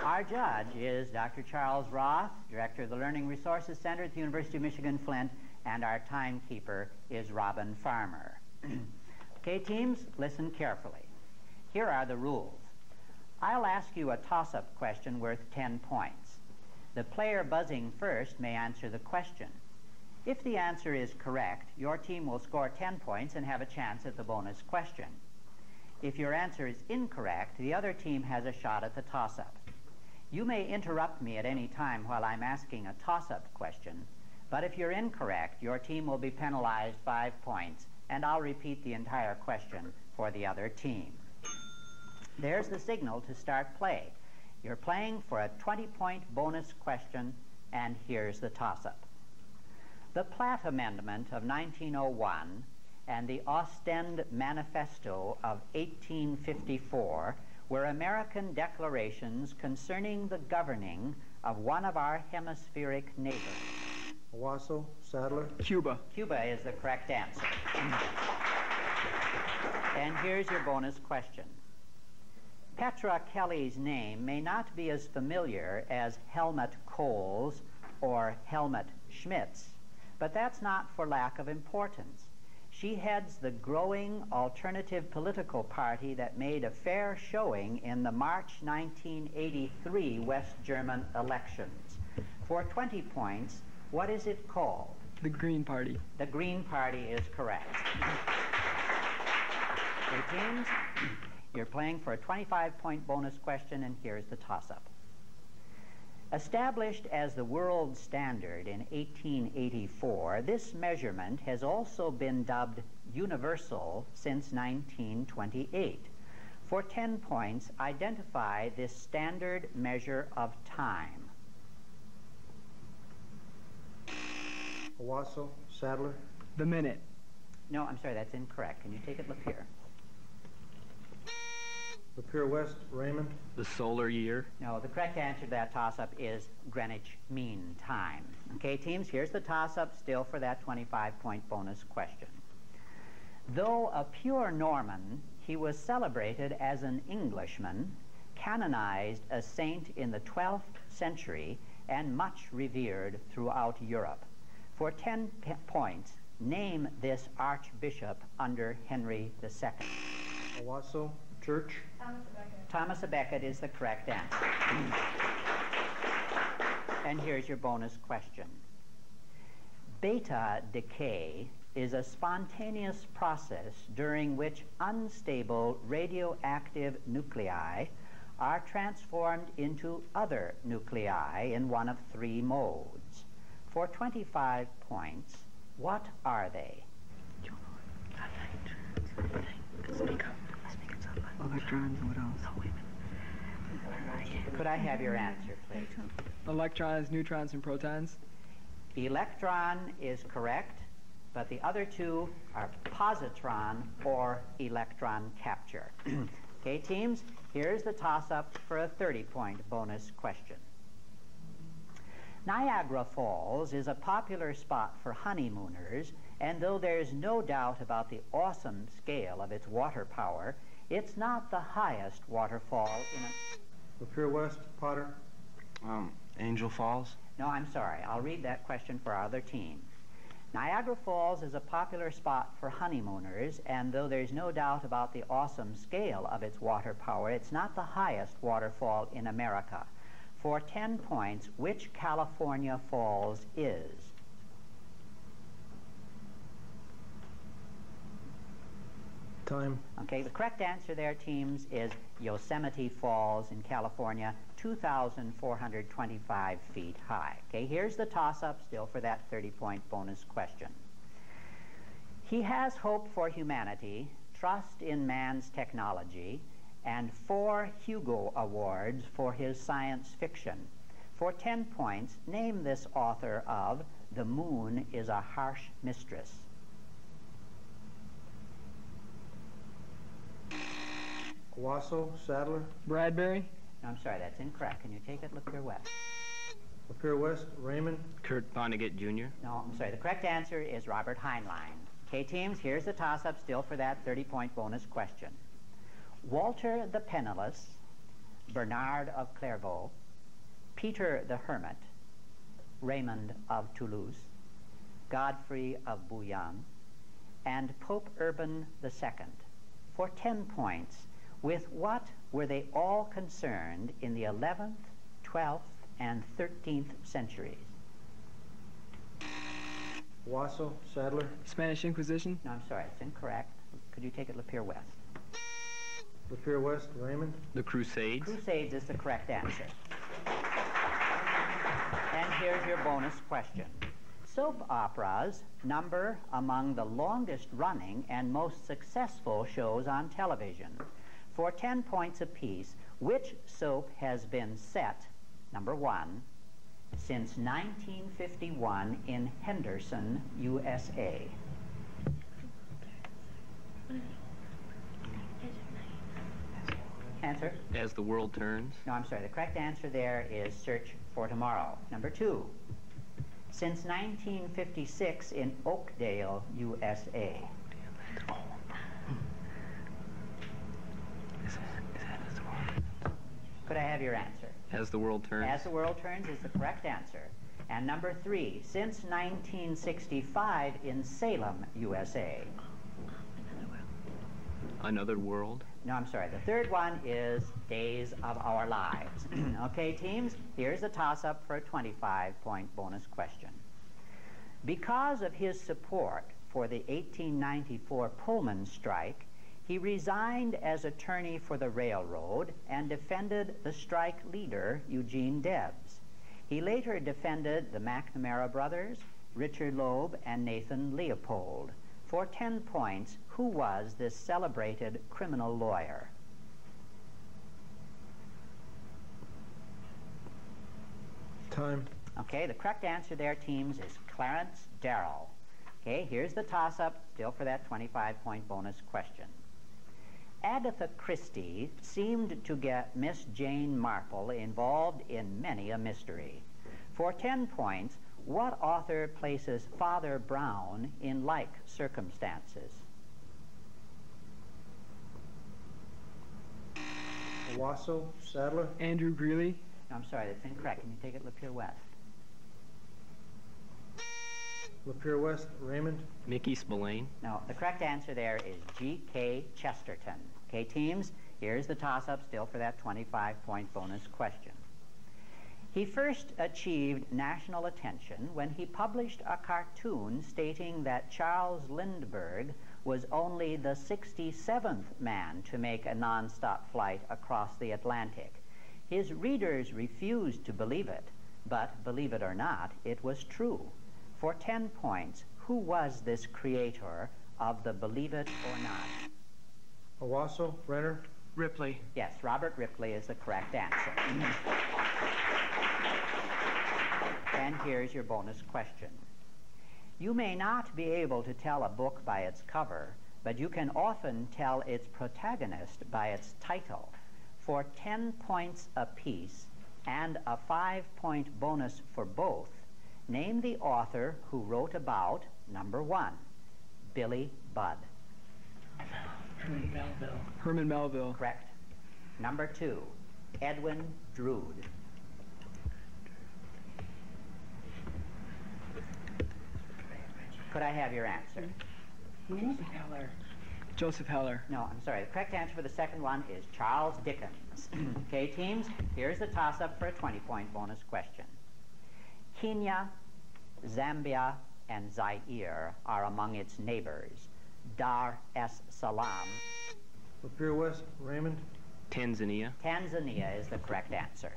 Our judge is Dr. Charles Roth, Director of the Learning Resources Center at the University of Michigan Flint, and our timekeeper is Robin Farmer. Okay, teams, listen carefully. Here are the rules. I'll ask you a toss-up question worth 10 points. The player buzzing first may answer the question. If the answer is correct, your team will score 10 points and have a chance at the bonus question. If your answer is incorrect, the other team has a shot at the toss-up. You may interrupt me at any time while I'm asking a toss-up question, but if you're incorrect, your team will be penalized 5 points, and I'll repeat the entire question for the other team. There's the signal to start play. You're playing for a 20-point bonus question, and here's the toss-up. The Platt Amendment of 1901 and the Ostend Manifesto of 1854 were American declarations concerning the governing of one of our hemispheric neighbors. Owasso, Sadler. Cuba. Cuba is the correct answer. And here's your bonus question. Petra Kelly's name may not be as familiar as Helmut Kohl's or Helmut Schmidt's, but that's not for lack of importance. She heads the growing alternative political party that made a fair showing in the March 1983 West German elections. For 20 points, what is it called? The Green Party. The Green Party is correct. Okay, teams, you're playing for a 25-point bonus question, and here's the toss-up. Established as the world standard in 1884, this measurement has also been dubbed universal since 1928. For 10 points, identify this standard measure of time. Owasso, Sadler. The minute. No, I'm sorry, that's incorrect. Can you take it, Lapeer? Lapeer West, Raymond. The solar year. No, the correct answer to that toss-up is Greenwich Mean Time. Okay, teams, here's the toss-up still for that 25-point bonus question. Though a pure Norman, he was celebrated as an Englishman, canonized a saint in the 12th century, and much revered throughout Europe. For 10 points, name this archbishop under Henry II. Owasso, Church. Thomas à Becket is the correct answer. And here's your bonus question. Beta decay is a spontaneous process during which unstable radioactive nuclei are transformed into other nuclei in one of 3 modes. For 25 points, what are they? Electrons, what else? Could I have your answer, please? Electrons, neutrons, and protons. Electron is correct, but the other 2 are positron or electron capture. Okay, teams, here's the toss-up for a 30-point bonus question. Niagara Falls is a popular spot for honeymooners, and though there's no doubt about the awesome scale of its water power, it's not the highest waterfall in a... Lapeer West, Potter. Angel Falls. No, I'm sorry. I'll read that question for our other team. Niagara Falls is a popular spot for honeymooners, and though there's no doubt about the awesome scale of its water power, it's not the highest waterfall in America. For 10 points, which California falls is? Time. Okay, the correct answer there, teams, is Yosemite Falls in California, 2,425 feet high. Okay, here's the toss-up still for that 30-point bonus question. He has hope for humanity, trust in man's technology, and 4 Hugo Awards for his science fiction. For 10 points, name this author of The Moon is a Harsh Mistress. Owasso, Sadler. Bradbury. No, I'm sorry, that's incorrect. Can you take it, Lapeer West? Lapeer West, Raymond. Kurt Vonnegut Jr. No, I'm sorry. The correct answer is Robert Heinlein. Okay, teams, here's the toss-up still for that 30-point bonus question. Walter the Penniless, Bernard of Clairvaux, Peter the Hermit, Raymond of Toulouse, Godfrey of Bouillon, and Pope Urban II. For 10 points, with what were they all concerned in the 11th, 12th, and 13th centuries? Owasso, Sadler. Spanish Inquisition. No, I'm sorry, it's incorrect. Could you take it, Lapeer West? Lapeer West, Raymond. The Crusades. Crusades is the correct answer. And here's your bonus question. Soap operas number among the longest running and most successful shows on television. For 10 points apiece, which soap has been set, number 1, since 1951 in Henderson, USA? Answer? As the World Turns. No, I'm sorry. The correct answer there is Search for Tomorrow. Number 2, since 1956 in Oakdale, USA. Could I have your answer? As the World Turns. As the World Turns is the correct answer. And number 3, since 1965 in Salem, USA. Another World. No, I'm sorry. The third one is Days of Our Lives. Okay, teams, here's the toss-up for a 25-point bonus question. Because of his support for the 1894 Pullman strike, he resigned as attorney for the railroad and defended the strike leader, Eugene Debs. He later defended the McNamara brothers, Richard Loeb, and Nathan Leopold. For 10 points, who was this celebrated criminal lawyer? Time. Okay, the correct answer there, teams, is Clarence Darrow. Okay, here's the toss-up, still for that 25-point bonus question. Agatha Christie seemed to get Miss Jane Marple involved in many a mystery. For 10 points, what author places Father Brown in like circumstances? Owasso, Sadler. Andrew Greeley. No, I'm sorry, that's incorrect. Can you take it, Lapeer West? Lapeer West, Raymond. Mickey Spillane. No, the correct answer there is G.K. Chesterton. Okay, teams, here's the toss-up still for that 25-point bonus question. He first achieved national attention when he published a cartoon stating that Charles Lindbergh was only the 67th man to make a non-stop flight across the Atlantic. His readers refused to believe it, but believe it or not, it was true. For 10 points, who was this creator of the Believe It or Not? Owasso, Renner. Ripley. Yes, Robert Ripley is the correct answer. And here's your bonus question. You may not be able to tell a book by its cover, but you can often tell its protagonist by its title. For 10 points apiece and a 5-point bonus for both, name the author who wrote about, number 1, Billy Budd. Herman Melville. Herman Melville. Correct. Number 2, Edwin Drood. Could I have your answer? Heller. Joseph Heller. No, I'm sorry. The correct answer for the second one is Charles Dickens. Okay, teams, here's the toss-up for a 20-point bonus question. Kenya, Zambia, and Zaire are among its neighbors. Dar es Salaam. Lapeer West, Raymond. Tanzania. Tanzania is the correct answer.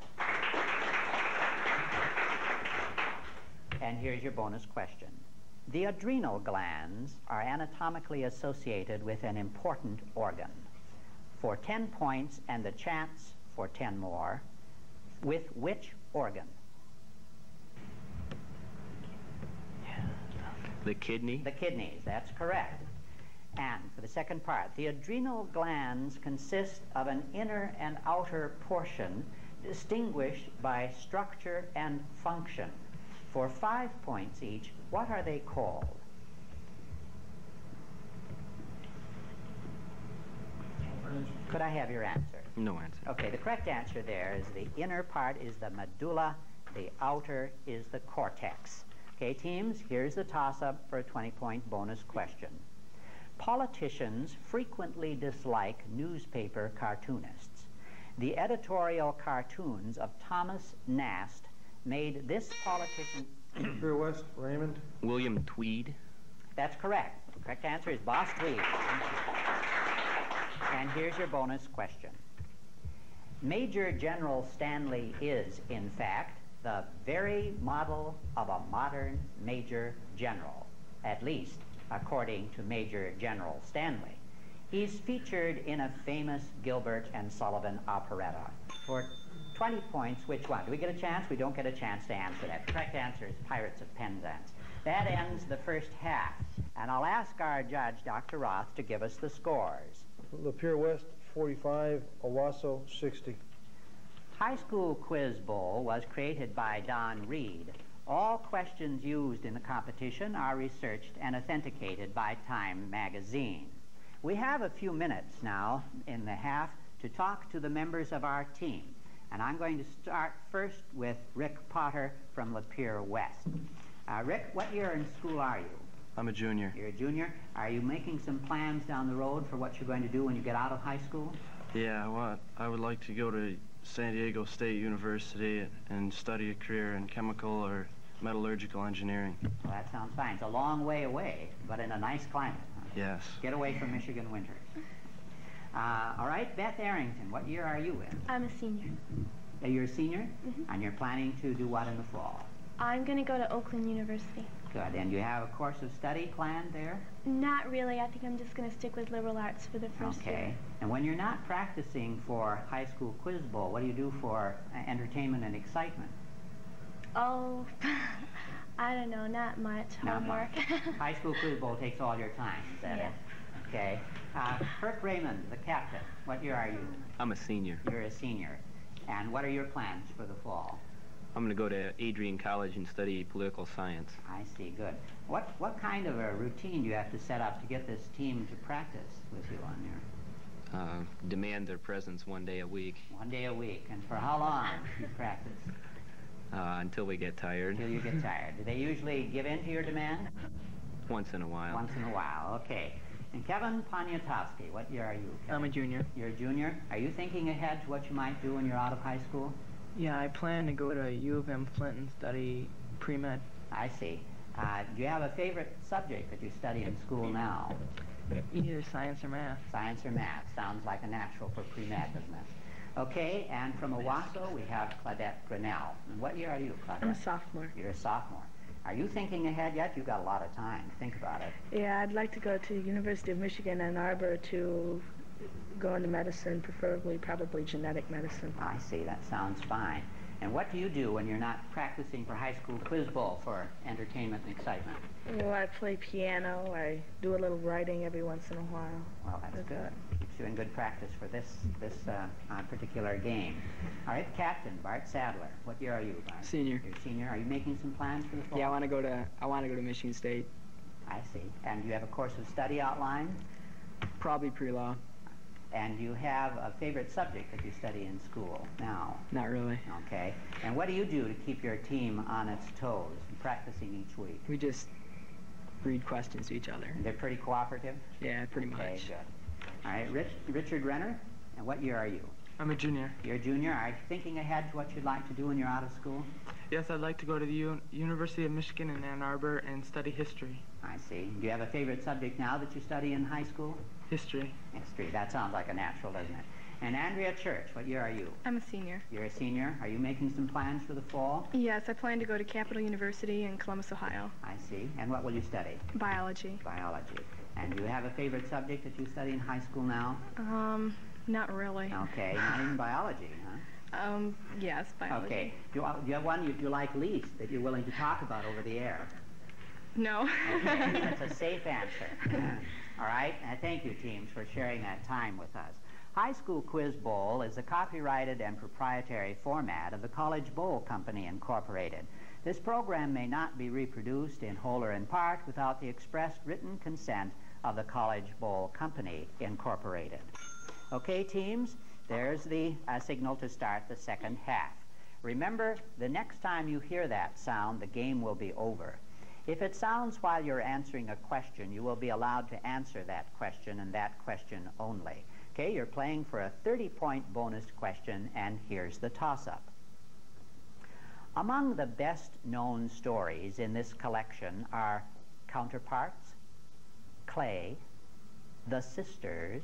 And here's your bonus question. The adrenal glands are anatomically associated with an important organ. For 10 points and the chance for 10 more, with which organ? The kidney. The kidneys, that's correct. And for the second part, the adrenal glands consist of an inner and outer portion distinguished by structure and function. For 5 points each, what are they called? Could I have your answer? No answer. Okay, the correct answer there is the inner part is the medulla, the outer is the cortex. Okay, teams, here's the toss-up for a 20-point bonus question. Politicians frequently dislike newspaper cartoonists. The editorial cartoons of Thomas Nast made this politician... Lapeer West, Raymond. William Tweed. That's correct. The correct answer is Boss Tweed. And here's your bonus question. Major General Stanley is, in fact, the very model of a modern Major General, at least according to Major General Stanley. He's featured in a famous Gilbert and Sullivan operetta. For 20 points, which one? Do we get a chance? We don't get a chance to answer that. The correct answer is Pirates of Penzance. That ends the first half. And I'll ask our judge, Dr. Roth, to give us the scores. Lapeer West, 45, Owasso, 60. High School Quiz Bowl was created by Don Reed. All questions used in the competition are researched and authenticated by Time magazine. We have a few minutes now in the half to talk to the members of our team. And I'm going to start first with Rick Potter from Lapeer West. Rick, what year in school are you? I'm a junior. You're a junior. Are you making some plans down the road for what you're going to do when you get out of high school? Yeah, I would like to go to San Diego State University and study a career in chemical or metallurgical engineering. Well, that sounds fine. It's a long way away, but in a nice climate. Huh? Yes. Get away from Michigan winters. All right, Beth Arrington, what year are you in? I'm a senior. You're a senior? Mm-hmm. And you're planning to do what in the fall? I'm going to go to Oakland University. Good. And you have a course of study planned there? Not really. I think I'm just going to stick with liberal arts for the first year. Okay. And when you're not practicing for High School Quiz Bowl, what do you do for entertainment and excitement? Oh, I don't know. Not much. Not homework. Much. High School Quiz Bowl takes all your time, is that it? Okay. Kirk Raymond, the captain, what year are you? I'm a senior. You're a senior. And what are your plans for the fall? I'm going to go to Adrian College and study political science. I see, good. What kind of a routine do you have to set up to get this team to practice with you on your... Demand their presence 1 day a week. 1 day a week. And for how long do you practice? Until we get tired. Until you get tired. Do they usually give in to your demand? Once in a while. Once in a while, okay. And Kevin Poniatowski, what year are you, Kevin? I'm a junior. You're a junior. Are you thinking ahead to what you might do when you're out of high school? Yeah, I plan to go to U of M Flint and study pre-med. I see. Do you have a favorite subject that you study in school now? Either science or math. Science or math. Sounds like a natural for pre-med, doesn't it? Okay, and from Owasso, we have Claudette Grinnell. And what year are you, Claudette? I'm a sophomore. You're a sophomore. Are you thinking ahead yet? You've got a lot of time to think about it. Yeah, I'd like to go to the University of Michigan, Ann Arbor to go into medicine, preferably probably genetic medicine. I see. That sounds fine. And what do you do when you're not practicing for High School Quiz Bowl for entertainment and excitement? Well, I play piano. I do a little writing every once in a while. Well, that's good. Keeps you in good practice for this particular game. All right, Captain Bart Sadler. What year are you, Bart? Senior. You're senior. Are you making some plans for the fall? Yeah, I want to go to Michigan State. I see. And do you have a course of study outlined? Probably pre-law. And you have a favorite subject that you study in school now? Not really. Okay. And what do you do to keep your team on its toes and practicing each week? We just read questions to each other. They're pretty cooperative? Yeah, pretty much. Okay, good. All right, Richard Renner, and what year are you? I'm a junior. You're a junior. Are you thinking ahead to what you'd like to do when you're out of school? Yes, I'd like to go to the University of Michigan in Ann Arbor and study history. I see. Do you have a favorite subject now that you study in high school? History. History. That sounds like a natural, doesn't it? And Andrea Church, what year are you? I'm a senior. You're a senior. Are you making some plans for the fall? Yes, I plan to go to Capital University in Columbus, Ohio. I see. And what will you study? Biology. Biology. And do you have a favorite subject that you study in high school now? Not really. Okay, not even biology, huh? Yes, biology. Okay. Do you have one you like least that you're willing to talk about over the air? No. Okay, that's a safe answer. All right, thank you, teams, for sharing that time with us. High School Quiz Bowl is a copyrighted and proprietary format of the College Bowl Company, Incorporated. This program may not be reproduced in whole or in part without the expressed written consent of the College Bowl Company, Incorporated. Okay, teams, there's the signal to start the second half. Remember, the next time you hear that sound, the game will be over. If it sounds while you're answering a question, you will be allowed to answer that question and that question only. Okay, you're playing for a 30-point bonus question, and here's the toss-up. Among the best-known stories in this collection are Counterparts, Clay, The Sisters,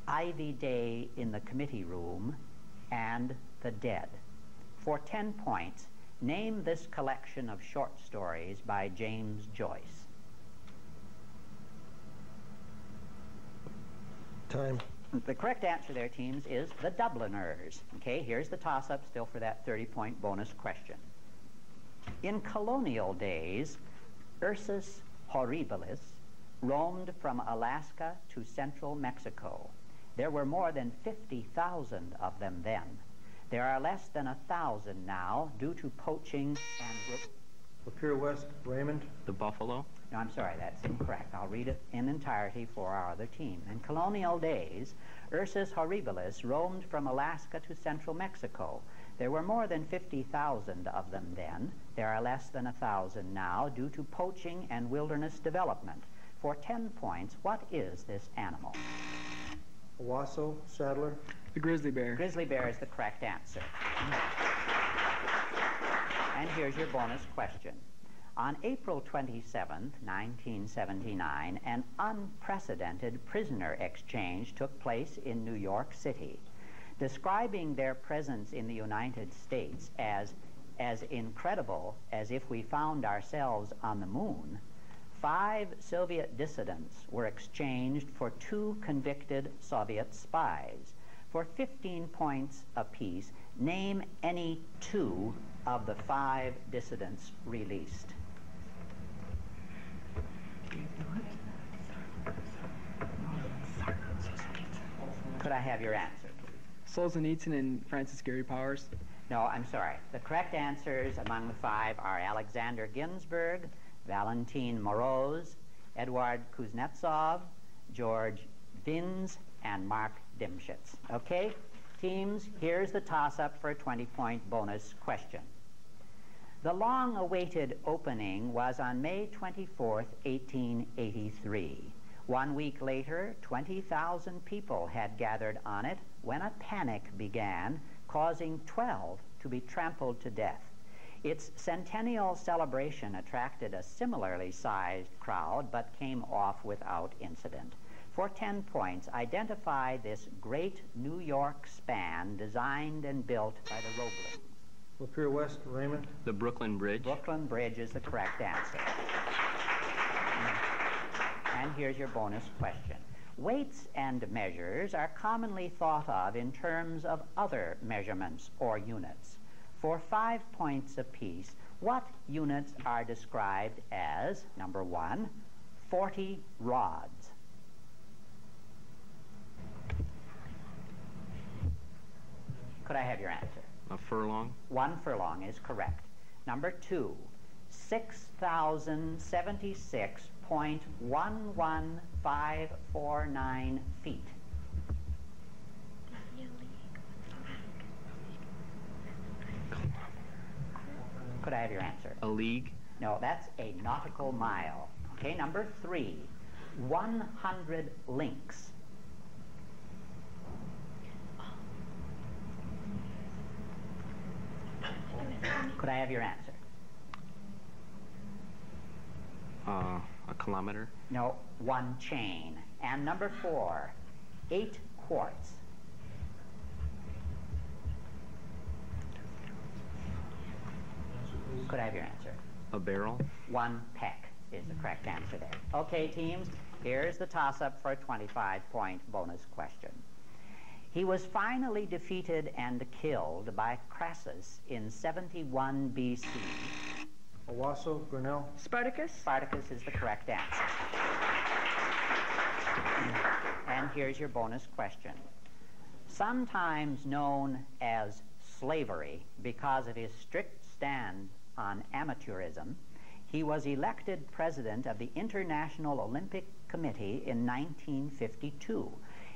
Ivy Day in the Committee Room, and The Dead. For 10 points, name this collection of short stories by James Joyce. Time. The correct answer there, teams, is The Dubliners. Okay, here's the toss-up still for that 30-point bonus question. In colonial days, Ursus horribilis roamed from Alaska to central Mexico. There were more than 50,000 of them then. There are less than 1,000 now due to poaching and... Lapeer West, Raymond. The buffalo? No, I'm sorry, that's incorrect. I'll read it in entirety for our other team. In colonial days, Ursus horribilis roamed from Alaska to central Mexico. There were more than 50,000 of them then. There are less than 1,000 now due to poaching and wilderness development. For 10 points, what is this animal? Owasso, Sadler. The grizzly bear. Grizzly bear is the correct answer. And here's your bonus question. On April 27, 1979, an unprecedented prisoner exchange took place in New York City. Describing their presence in the United States as incredible as if we found ourselves on the moon, 5 Soviet dissidents were exchanged for 2 convicted Soviet spies. For 15 points apiece, name any 2 of the 5 dissidents released. Could I have your answer? Solzhenitsyn and Francis Gary Powers. No, I'm sorry. The correct answers among the 5 are Alexander Ginsberg, Valentin Moroz, Eduard Kuznetsov, George Vins, and Mark Dimschitz. Okay, teams, here's the toss-up for a 20-point bonus question. The long-awaited opening was on May 24th, 1883. 1 week later, 20,000 people had gathered on it when a panic began, causing 12 to be trampled to death. Its centennial celebration attracted a similarly sized crowd, but came off without incident. For 10 points, identify this great New York span designed and built by the Roeblings. Lapeer West, Raymond. The Brooklyn Bridge. Brooklyn Bridge is the correct answer. And here's your bonus question. Weights and measures are commonly thought of in terms of other measurements or units. For 5 points apiece, what units are described as, number 1, 40 rods? Could I have your answer? A furlong? 1 furlong is correct. Number 2, 6,076.11549 feet. Could I have your answer? A league? No, that's a nautical mile. Okay, number 3, 100 links. Could I have your answer? A kilometer? No, 1 chain. And number 4, 8 quarts. Could I have your answer? A barrel? 1 peck is the correct answer there. Okay, teams, here's the toss-up for a 25-point bonus question. He was finally defeated and killed by Crassus in 71 BC. Owasso, Grinnell. Spartacus? Spartacus is the correct answer. And here's your bonus question. Sometimes known as slavery because of his strict stand on amateurism, he was elected president of the International Olympic Committee in 1952.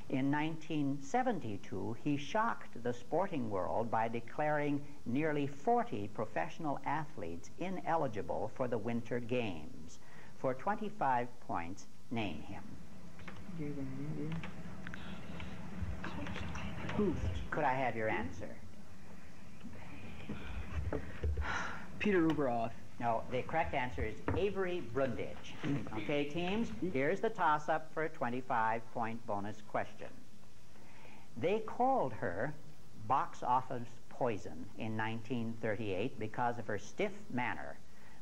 In 1972, he shocked the sporting world by declaring nearly 40 professional athletes ineligible for the Winter Games. For 25 points, name him. Who? Could I have your answer? Peter Ueberroth. No, the correct answer is Avery Brundage. Okay, teams, here's the toss-up for a 25-point bonus question. They called her box office poison in 1938 because of her stiff manner,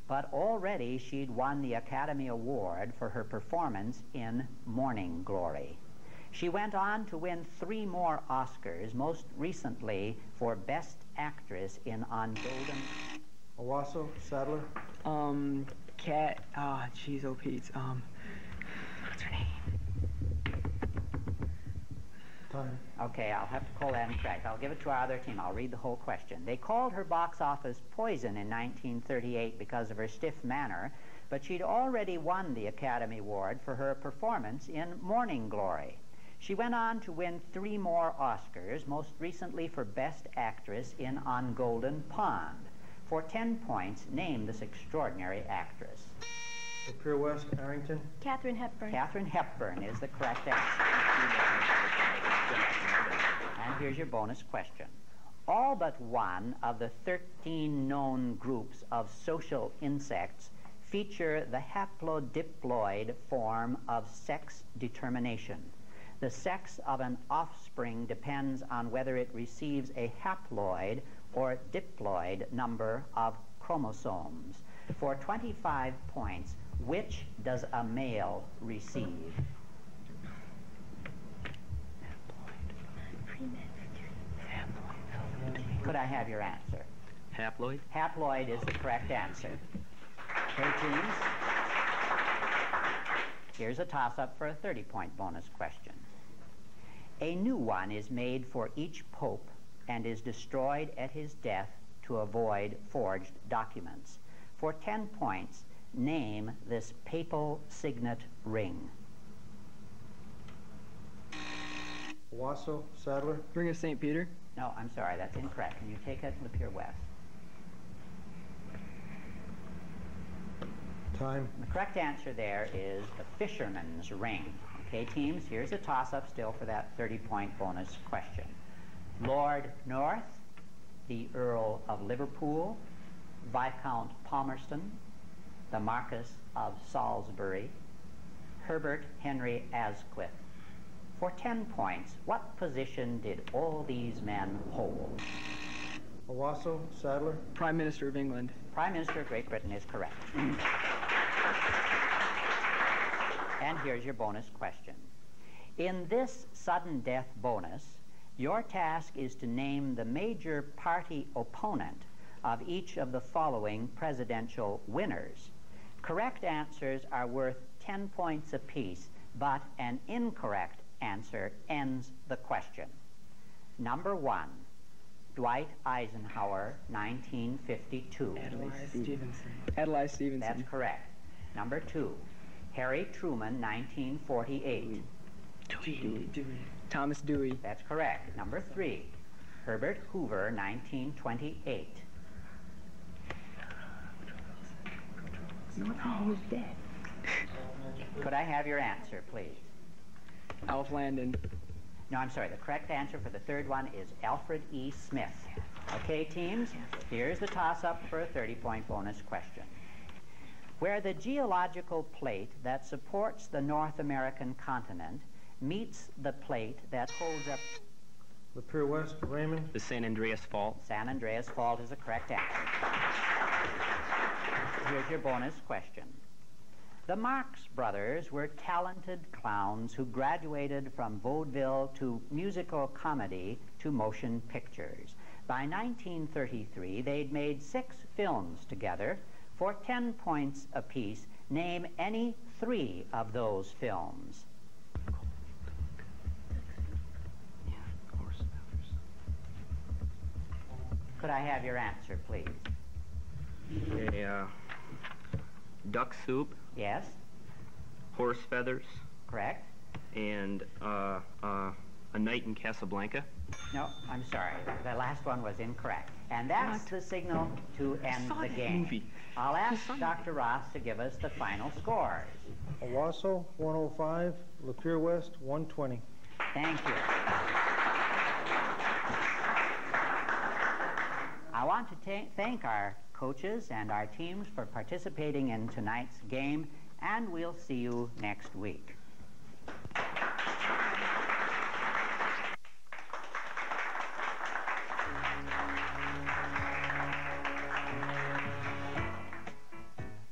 but already she'd won the Academy Award for her performance in Morning Glory. She went on to win 3 more Oscars, most recently for Best Actress in On Golden... Owasso, Sadler. Cat, jeez, oh Pete, what's her name? Time. Okay, I'll have to call that incorrect. I'll give it to our other team. I'll read the whole question. They called her box office poison in 1938 because of her stiff manner, but she'd already won the Academy Award for her performance in Morning Glory. She went on to win 3 more Oscars, most recently for Best Actress in On Golden Pond. For 10 points, name this extraordinary actress. The Pier West, Arrington. Katharine Hepburn. Katharine Hepburn is the correct answer. And here's your bonus question. All but one of the 13 known groups of social insects feature the haplodiploid form of sex determination. The sex of an offspring depends on whether it receives a haploid or diploid number of chromosomes. For 25 points, which does a male receive? Could I have your answer? Haploid? Haploid is the correct answer. Okay, teams. Here's a toss-up for a 30-point bonus question. A new one is made for each pope and is destroyed at his death to avoid forged documents. For 10 points, name this papal signet ring. Owasso, Sadler. Ring of St. Peter. No, I'm sorry, that's incorrect. Can you take it to the Pier West? Time. The correct answer there is the fisherman's ring. Okay, teams, here's a toss-up still for that 30-point bonus question. Lord North, the Earl of Liverpool, Viscount Palmerston, the Marquess of Salisbury, Herbert Henry Asquith. For 10 points, what position did all these men hold? Owasso, Sadler. Prime Minister of England. Prime Minister of Great Britain is correct. And here's your bonus question. In this sudden death bonus, your task is to name the major party opponent of each of the following presidential winners. Correct answers are worth 10 points apiece, but an incorrect answer ends the question. Number 1, Dwight Eisenhower, 1952. Adlai Stevenson. Adlai Stevenson. That's correct. Number 2, Harry Truman, 1948. Dewey. Thomas Dewey. That's correct. Number 3, Herbert Hoover, 1928. No, he was dead. Could I have your answer, please? Alf Landon. No, I'm sorry. The correct answer for the third one is Alfred E. Smith. Okay, teams, here's the toss-up for a 30-point bonus question. Where the geological plate that supports the North American continent meets the plate that holds up... Lapeer West, Raymond. The San Andreas Fault. San Andreas Fault is the correct answer. Here's your bonus question. The Marx Brothers were talented clowns who graduated from vaudeville to musical comedy to motion pictures. By 1933, they'd made 6 films together for 10 points apiece. Name any 3 of those films. Could I have your answer, please? Duck Soup. Yes. Horse Feathers. Correct. And A Night in Casablanca. No, I'm sorry. The last one was incorrect. And that's the signal to end the game. I'll ask Dr. Ross to give us the final scores. Owasso, 105. Lapeer West, 120. Thank you. I want to thank our coaches and our teams for participating in tonight's game, and we'll see you next week.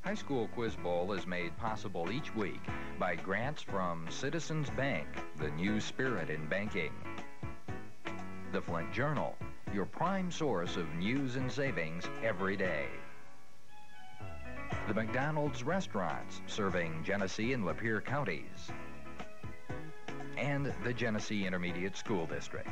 High School Quiz Bowl is made possible each week by grants from Citizens Bank, the new spirit in banking. The Flint Journal, your prime source of news and savings every day. The McDonald's Restaurants, serving Genesee and Lapeer counties. And the Genesee Intermediate School District.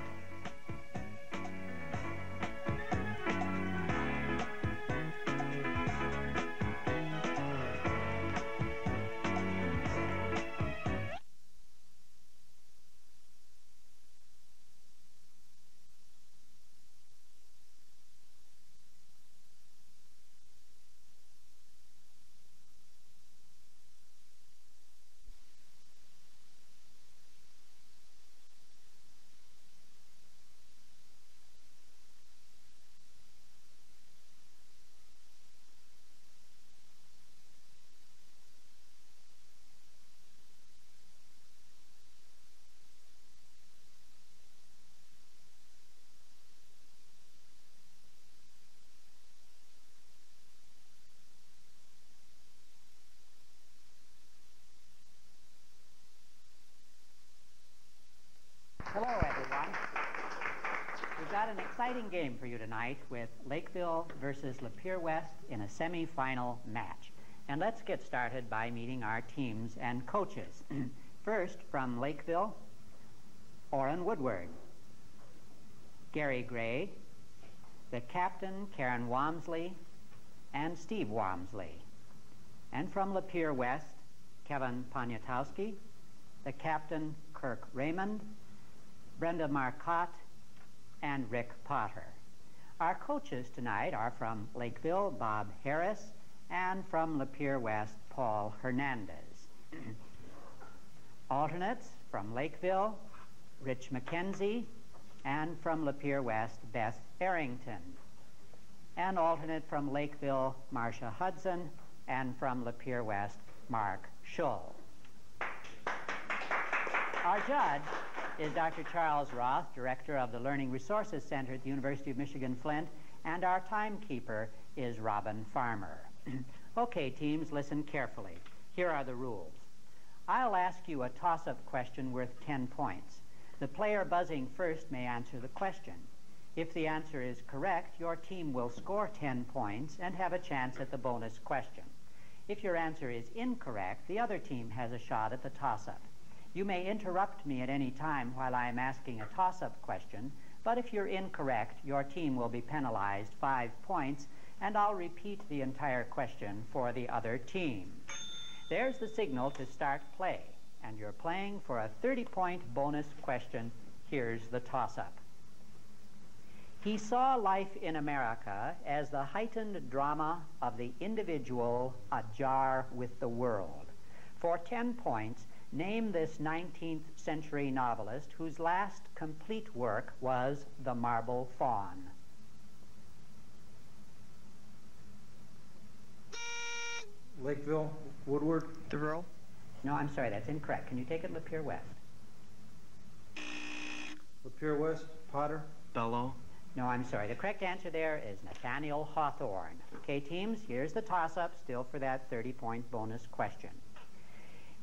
Hello, everyone. We've got an exciting game for you tonight with Lakeville versus Lapeer West in a semi-final match. And let's get started by meeting our teams and coaches. First, from Lakeville, Orrin Woodward, Gary Gray, the captain, Karen Wamsley, and Steve Wamsley. And from Lapeer West, Kevin Poniatowski, the captain, Kirk Raymond, Brenda Marcotte, and Rick Potter. Our coaches tonight are from Lakeville, Bob Harris, and from Lapeer West, Paul Hernandez. Alternates from Lakeville, Rich McKenzie, and from Lapeer West, Beth Arrington. And alternate from Lakeville, Marcia Hudson, and from Lapeer West, Mark Schull. Our judge is Dr. Charles Roth, Director of the Learning Resources Center at the University of Michigan Flint, and our timekeeper is Robin Farmer. Okay, teams, listen carefully. Here are the rules. I'll ask you a toss-up question worth 10 points. The player buzzing first may answer the question. If the answer is correct, your team will score 10 points and have a chance at the bonus question. If your answer is incorrect, the other team has a shot at the toss-up. You may interrupt me at any time while I am asking a toss-up question, but if you're incorrect, your team will be penalized 5 points, and I'll repeat the entire question for the other team. There's the signal to start play, and you're playing for a 30-point bonus question. Here's the toss-up. He saw life in America as the heightened drama of the individual ajar with the world. For 10 points, name this 19th century novelist whose last complete work was The Marble Faun. Lakeville, Woodward. Thoreau. No, I'm sorry, that's incorrect. Can you take it Lapeer West? Lapeer West, Potter. Bellow. No, I'm sorry. The correct answer there is Nathaniel Hawthorne. Okay, teams, here's the toss-up still for that 30-point bonus question.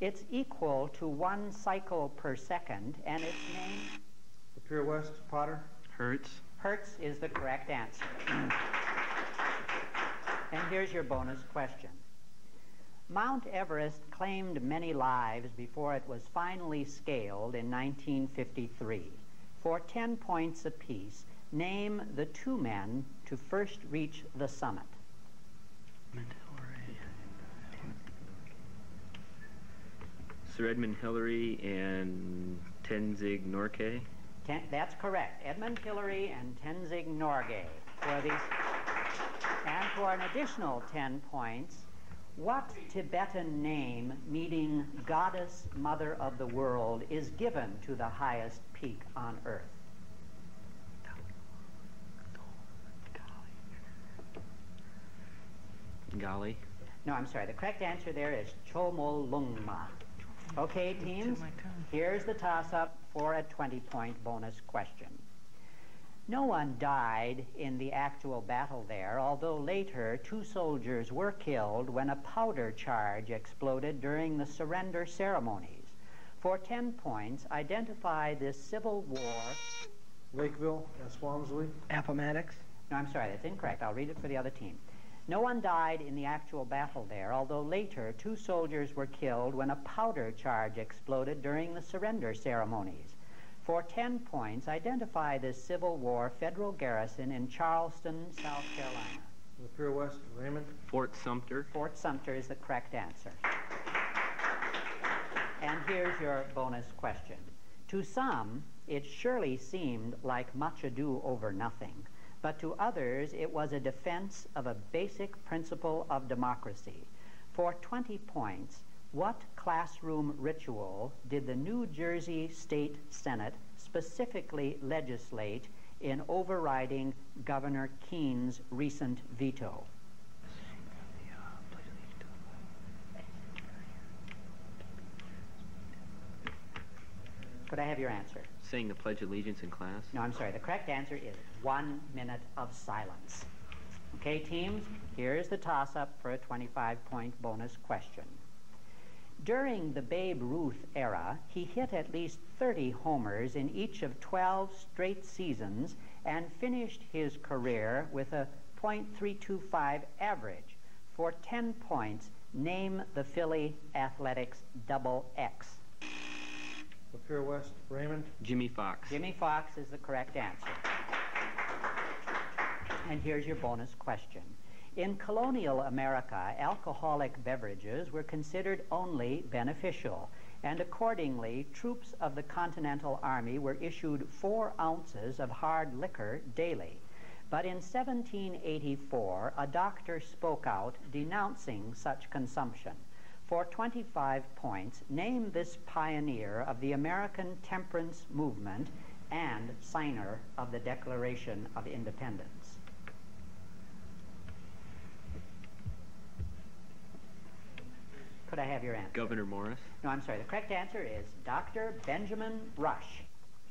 It's equal to 1 cycle per second, and its name? Lapeer West, Potter. Hertz. Hertz is the correct answer. And here's your bonus question. Mount Everest claimed many lives before it was finally scaled in 1953. For 10 points apiece, name the 2 men to first reach the summit. Sir Edmund Hillary and Tenzing Norgay. That's correct. Edmund Hillary and Tenzing Norgay. And for an additional 10 points, what Tibetan name meaning Goddess Mother of the World is given to the highest peak on Earth? Gali. No, I'm sorry. The correct answer there is Chomolungma. Okay, teams, here's the toss-up for a 20-point bonus question. No one died in the actual battle there, although later 2 soldiers were killed when a powder charge exploded during the surrender ceremonies. For 10 points, identify this Civil War. Lakeville, Swamsley. Appomattox. No, I'm sorry, that's incorrect. I'll read it for the other team. No one died in the actual battle there, although later 2 soldiers were killed when a powder charge exploded during the surrender ceremonies. For 10 points, identify this Civil War federal garrison in Charleston, South Carolina. Lapeer West, Raymond. Fort Sumter. Fort Sumter is the correct answer. And here's your bonus question. To some, it surely seemed like much ado over nothing, but to others it was a defense of a basic principle of democracy. For 20 points, what classroom ritual did the New Jersey State Senate specifically legislate in overriding Governor Keene's recent veto? Could I have your answer? Saying the Pledge of Allegiance in class? No, I'm sorry. The correct answer is 1 minute of silence. Okay, teams, here's the toss-up for a 25-point bonus question. During the Babe Ruth era, he hit at least 30 homers in each of 12 straight seasons and finished his career with a .325 average. For 10 points, name the Philly Athletics Double X. Lapeer West, Raymond. Jimmy Fox. Jimmy Fox is the correct answer. And here's your bonus question. In colonial America, alcoholic beverages were considered only beneficial, and accordingly, troops of the Continental Army were issued 4 ounces of hard liquor daily. But in 1784, a doctor spoke out denouncing such consumption. For 25 points, name this pioneer of the American temperance movement and signer of the Declaration of Independence. Could I have your answer? Governor Morris. No, I'm sorry. The correct answer is Dr. Benjamin Rush.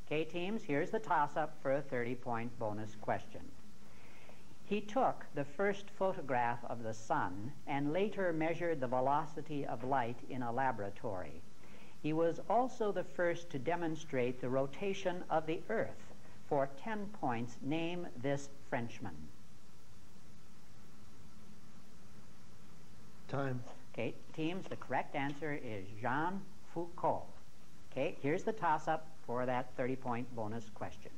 Okay, teams, here's the toss-up for a 30-point bonus question. He took the first photograph of the sun and later measured the velocity of light in a laboratory. He was also the first to demonstrate the rotation of the Earth. For 10 points, name this Frenchman. Time. Okay, teams, the correct answer is Jean Foucault. Okay, here's the toss-up for that 30-point bonus question.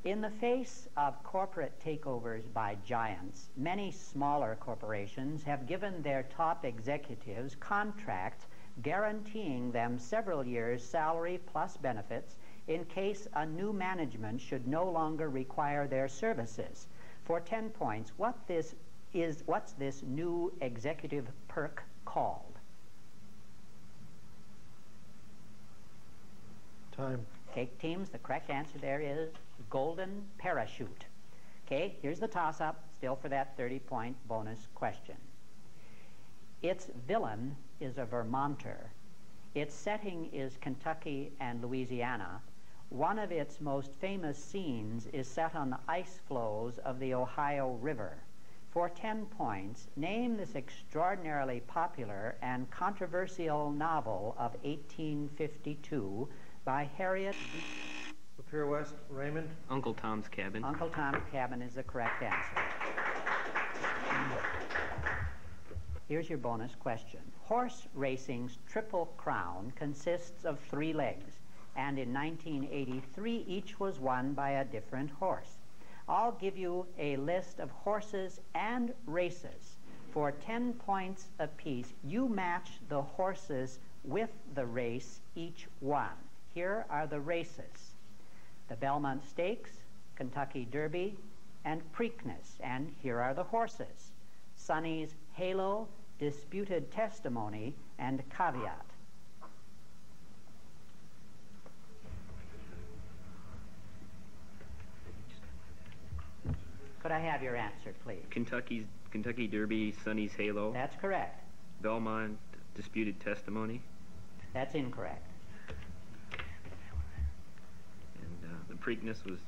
In the face of corporate takeovers by giants, many smaller corporations have given their top executives contracts guaranteeing them several years' salary plus benefits in case a new management should no longer require their services. For 10 points, what's this new executive perk called? Time. Okay, teams, the correct answer there is golden parachute. Okay, here's the toss-up, still for that 30-point bonus question. Its villain is a Vermonter. Its setting is Kentucky and Louisiana. One of its most famous scenes is set on the ice floes of the Ohio River. For 10 points, name this extraordinarily popular and controversial novel of 1852 by Harriet Lapeer West, Raymond. Uncle Tom's Cabin. Uncle Tom's Cabin is the correct answer. Here's your bonus question. Horse racing's Triple Crown consists of 3 legs, and in 1983 each was won by a different horse. I'll give you a list of horses and races. For 10 points apiece, you match the horses with the race each won. Here are the races: the Belmont Stakes, Kentucky Derby, and Preakness. And here are the horses: Sonny's Halo, Disputed Testimony, and Caveat. Could I have your answer, please? Kentucky Derby, Sonny's Halo. That's correct. Belmont, Disputed Testimony. That's incorrect. And the Preakness was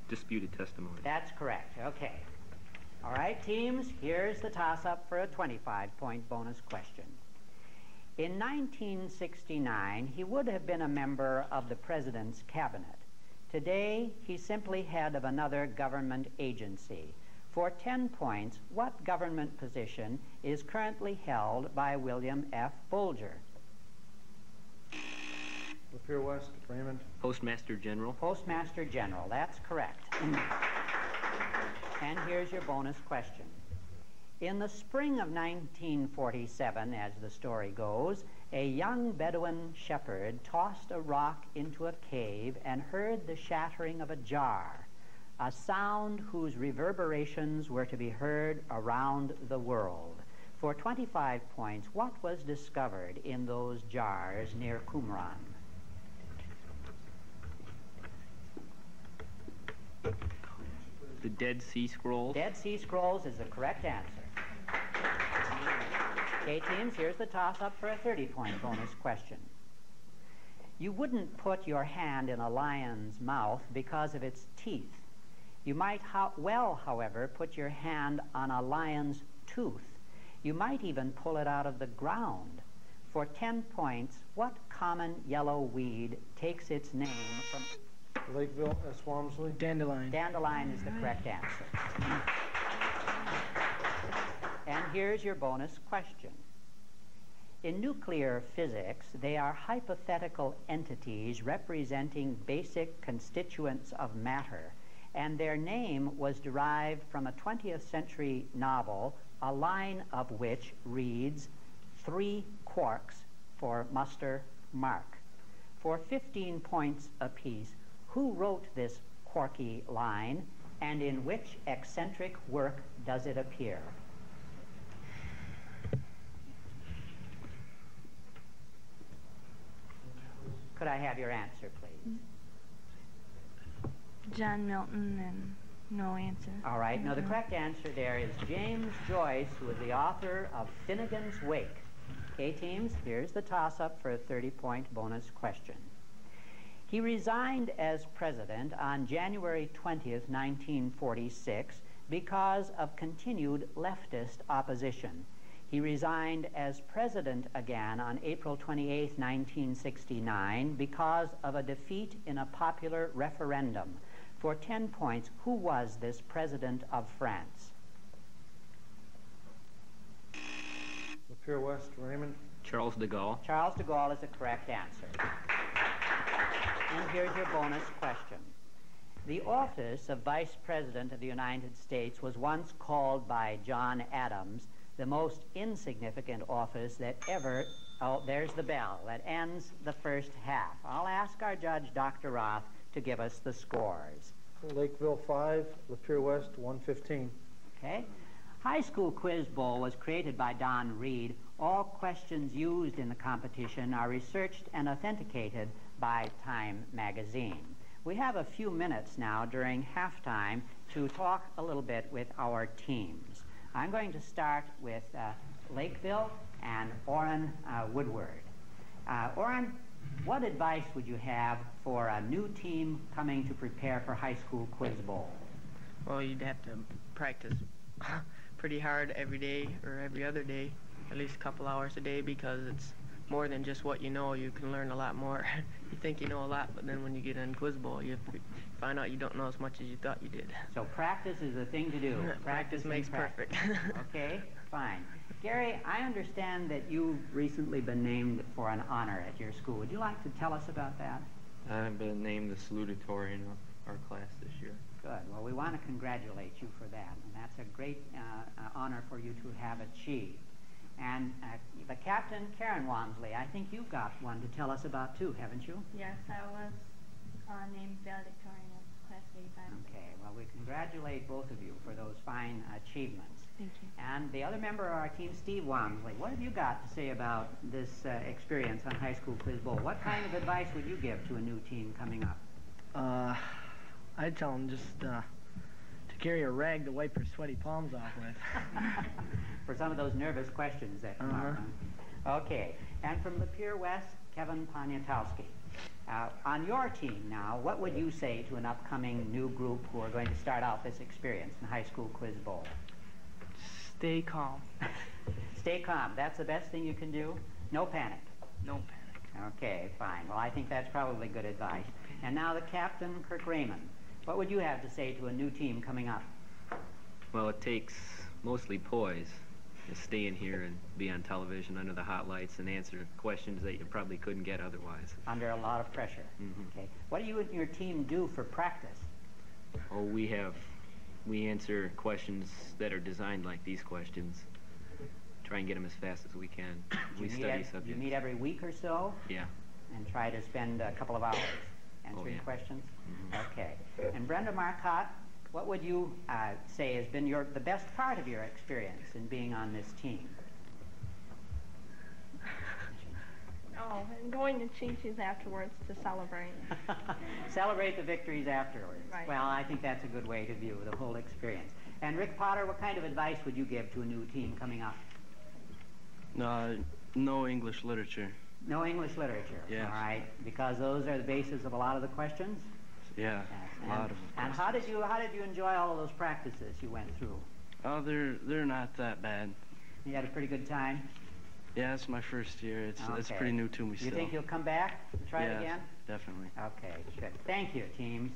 Disputed Testimony. That's correct. Okay. All right, teams, here's the toss-up for a 25-point bonus question. In 1969, he would have been a member of the President's Cabinet. Today, he's simply head of another government agency. For 10 points, what government position is currently held by William F. Bolger? Lapeer West, Raymond. Postmaster General. Postmaster General, that's correct. And here's your bonus question. In the spring of 1947, as the story goes, a young Bedouin shepherd tossed a rock into a cave and heard the shattering of a jar, a sound whose reverberations were to be heard around the world. For 25 points, what was discovered in those jars near Qumran? The Dead Sea Scrolls. Dead Sea Scrolls is the correct answer. Okay, teams, here's the toss-up for a 30-point bonus question. You wouldn't put your hand in a lion's mouth because of its teeth. You might however, put your hand on a lion's tooth. You might even pull it out of the ground. For 10 points, what common yellow weed takes its name from... Lakeville, Swamsley. Dandelion. Dandelion is the correct answer. And here's your bonus question. In nuclear physics, they are hypothetical entities representing basic constituents of matter, and their name was derived from a 20th century novel, a line of which reads, 3 quarks for Muster Mark. For 15 points apiece, who wrote this quirky line, and in which eccentric work does it appear? Could I have your answer, please? John Milton, and no answer. All right. Now, the correct answer there is James Joyce, who is the author of Finnegan's Wake. Okay, teams, here's the toss-up for a 30-point bonus question. He resigned as president on January 20th, 1946, because of continued leftist opposition. He resigned as president again on April 28, 1969, because of a defeat in a popular referendum. For 10 points, who was this president of France? Lapeer West, Raymond. Charles de Gaulle. Charles de Gaulle is the correct answer. And here's your bonus question. The office of Vice President of the United States was once called by John Adams the most insignificant office that ever... Oh, there's the bell that ends the first half. I'll ask our judge, Dr. Roth, to give us the scores. Lakeville 5, Lapeer West 115. Okay. High School Quiz Bowl was created by Don Reed All questions used in the competition are researched and authenticated by Time magazine. We have a few minutes now during halftime to talk a little bit with our teams. I'm going to start with Lakeville and Orrin Woodward. Orrin, what advice would you have for a new team coming to prepare for High School Quiz Bowl? Well, you'd have to practice pretty hard every day or every other day, at least a couple hours a day, because it's more than just what you know. You can learn a lot more. You think you know a lot, but then when you get in Quiz Bowl, you find out you don't know as much as you thought you did. So practice is the thing to do. Practice makes perfect. Okay, fine. Gary, I understand that you've recently been named for an honor at your school. Would you like to tell us about that? I've been named the salutatorian of our class this year. Good. Well, we want to congratulate you for that, and that's a great honor for you to have achieved. And the captain, Karen Walmsley, I think you've got one to tell us about too, haven't you? Yes, I was named valedictorian of Class 85. Okay, well, we congratulate both of you for those fine achievements. Thank you. And the other member of our team, Steve Walmsley, what have you got to say about this experience on High School Quiz Bowl? What kind of advice would you give to a new team coming up? I'd tell them just to carry a rag to wipe their sweaty palms off with. For some of those nervous questions that come up. Huh? Okay, and from Lapeer West, Kevin Poniatowski. On your team now, what would you say to an upcoming new group who are going to start out this experience in High School Quiz Bowl? Stay calm. Stay calm. That's the best thing you can do? No panic. No panic. Okay, fine. Well, I think that's probably good advice. And now the captain, Kirk Raymond. What would you have to say to a new team coming up? Well, it takes mostly poise to stay in here and be on television under the hot lights and answer questions that you probably couldn't get otherwise. Under a lot of pressure. Okay. What do you and your team do for practice? Oh, we answer questions that are designed like these questions. Try and get them as fast as we can. We study subjects. You meet every week or so? Yeah. And try to spend a couple of hours answering questions? Okay. And Brenda Marcotte, what would you say has been the best part of your experience in being on this team? Oh, and going to Chi-Chi's afterwards to celebrate. Celebrate the victories afterwards. Right. Well, I think that's a good way to view the whole experience. And Rick Potter, what kind of advice would you give to a new team coming up? No English literature. No English literature. Yes. All right, because those are the basis of a lot of the questions. Yeah, yes. a lot of them. And how did you enjoy all of those practices you went through? Oh, they're not that bad. You had a pretty good time? Yeah, it's my first year. It's pretty new to me still. You think you'll come back and try it again? Definitely. Okay, good. Thank you, teams.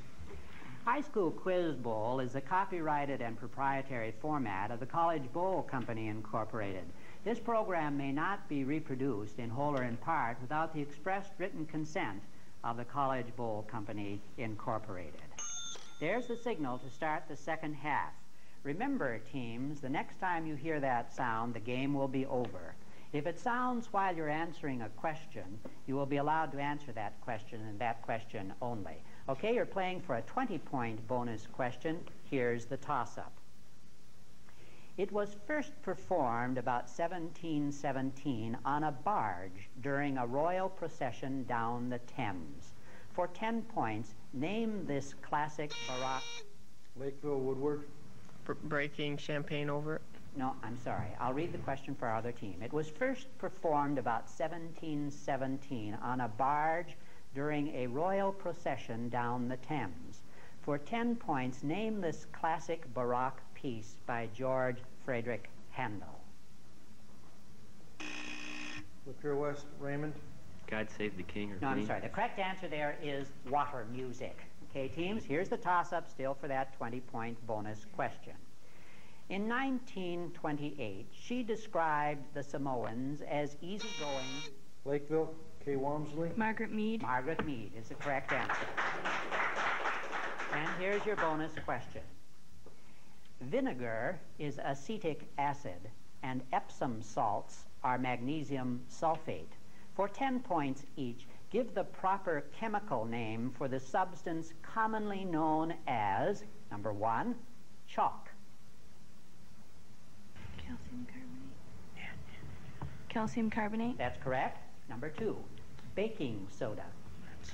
High School Quiz Bowl is a copyrighted and proprietary format of the College Bowl Company, Incorporated. This program may not be reproduced in whole or in part without the expressed written consent of the College Bowl Company, Incorporated. There's the signal to start the second half. Remember, teams, the next time you hear that sound, the game will be over. If it sounds while you're answering a question, you will be allowed to answer that question and that question only. Okay, you're playing for a 20-point bonus question. Here's the toss-up. It was first performed about 1717 on a barge during a royal procession down the Thames. For 10 points, name this classic Baroque... Lakeville Woodward. Breaking champagne over it. No, I'm sorry. I'll read the question for our other team. It was first performed about 1717 on a barge during a royal procession down the Thames. For 10 points, name this classic Baroque piece by George Friedrich Handel. Lapeer West, Raymond. God Save the King or No, Queen. I'm sorry. The correct answer there is water music. Okay, teams, here's the toss-up still for that 20-point bonus question. In 1928, she described the Samoans as easygoing... Lakeville, Kay Walmsley. Margaret Mead. Margaret Mead is the correct answer. And here's your bonus question. Vinegar is acetic acid, and Epsom salts are magnesium sulfate. For 10 points each, give the proper chemical name for the substance commonly known as, number 1, chalk. Calcium Calcium carbonate. That's correct. Number 2, baking soda. That's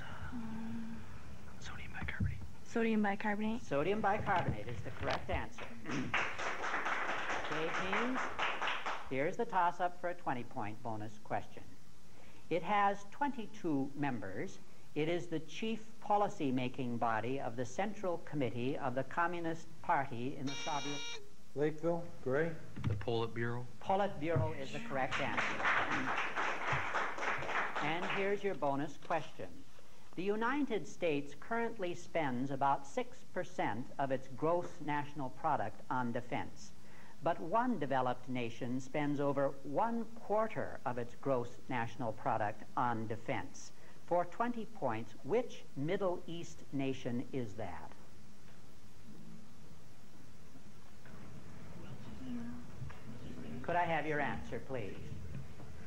sodium bicarbonate. Sodium bicarbonate. Sodium bicarbonate is the correct answer. Okay, teams, here's the toss-up for a 20-point bonus question. It has 22 members. It is the chief policy-making body of the Central Committee of the Communist Party in the Soviet... Lakeville, Gray? The Politburo. Politburo is the correct answer. And here's your bonus question. The United States currently spends about 6% of its gross national product on defense. But one developed nation spends over 1/4 of its gross national product on defense. For 20 points, which Middle East nation is that? Could I have your answer, please?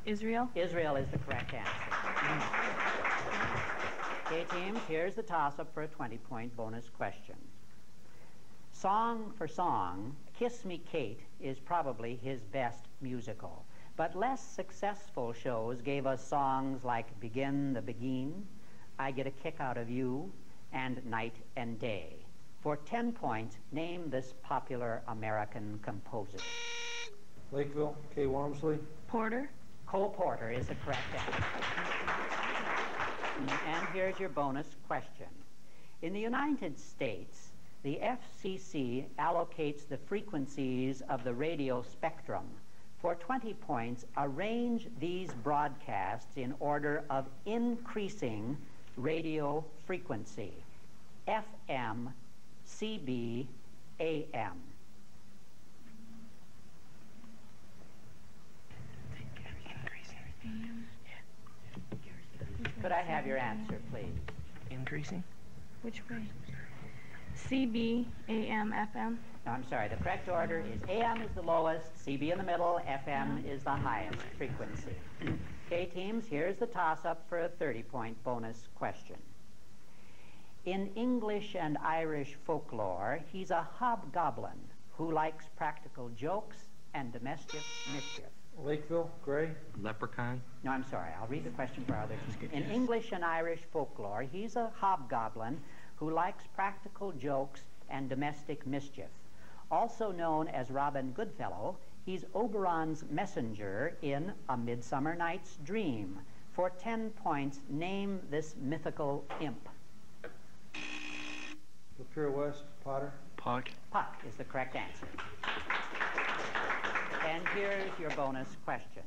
Israel. Israel is the correct answer. Okay, teams, here's the toss-up for a 20-point bonus question. Song for song, Kiss Me Kate is probably his best musical. But less successful shows gave us songs like Begin the Begin, I Get a Kick Out of You, and Night and Day. For 10 points, name this popular American composer. Lakeville, Kay Walmsley. Porter. Cole Porter is the correct answer. And here's your bonus question. In the United States, the FCC allocates the frequencies of the radio spectrum. For 20 points, arrange these broadcasts in order of increasing radio frequency. FM, CB, AM. Could I have your answer, please? Increasing? Which way? CB, AM, FM. No, I'm sorry. The correct order is AM is the lowest, CB in the middle, FM is the highest frequency. Okay, teams, here's the toss-up for a 30-point bonus question. In English and Irish folklore, he's a hobgoblin who likes practical jokes and domestic mischief. Lakeville, Gray? Leprechaun? No, I'm sorry. I'll read the question for others. In English and Irish folklore, he's a hobgoblin who likes practical jokes and domestic mischief. Also known as Robin Goodfellow, he's Oberon's messenger in A Midsummer Night's Dream. For 10 points, name this mythical imp. Lapeer West, Potter. Puck. Puck is the correct answer. And here's your bonus question.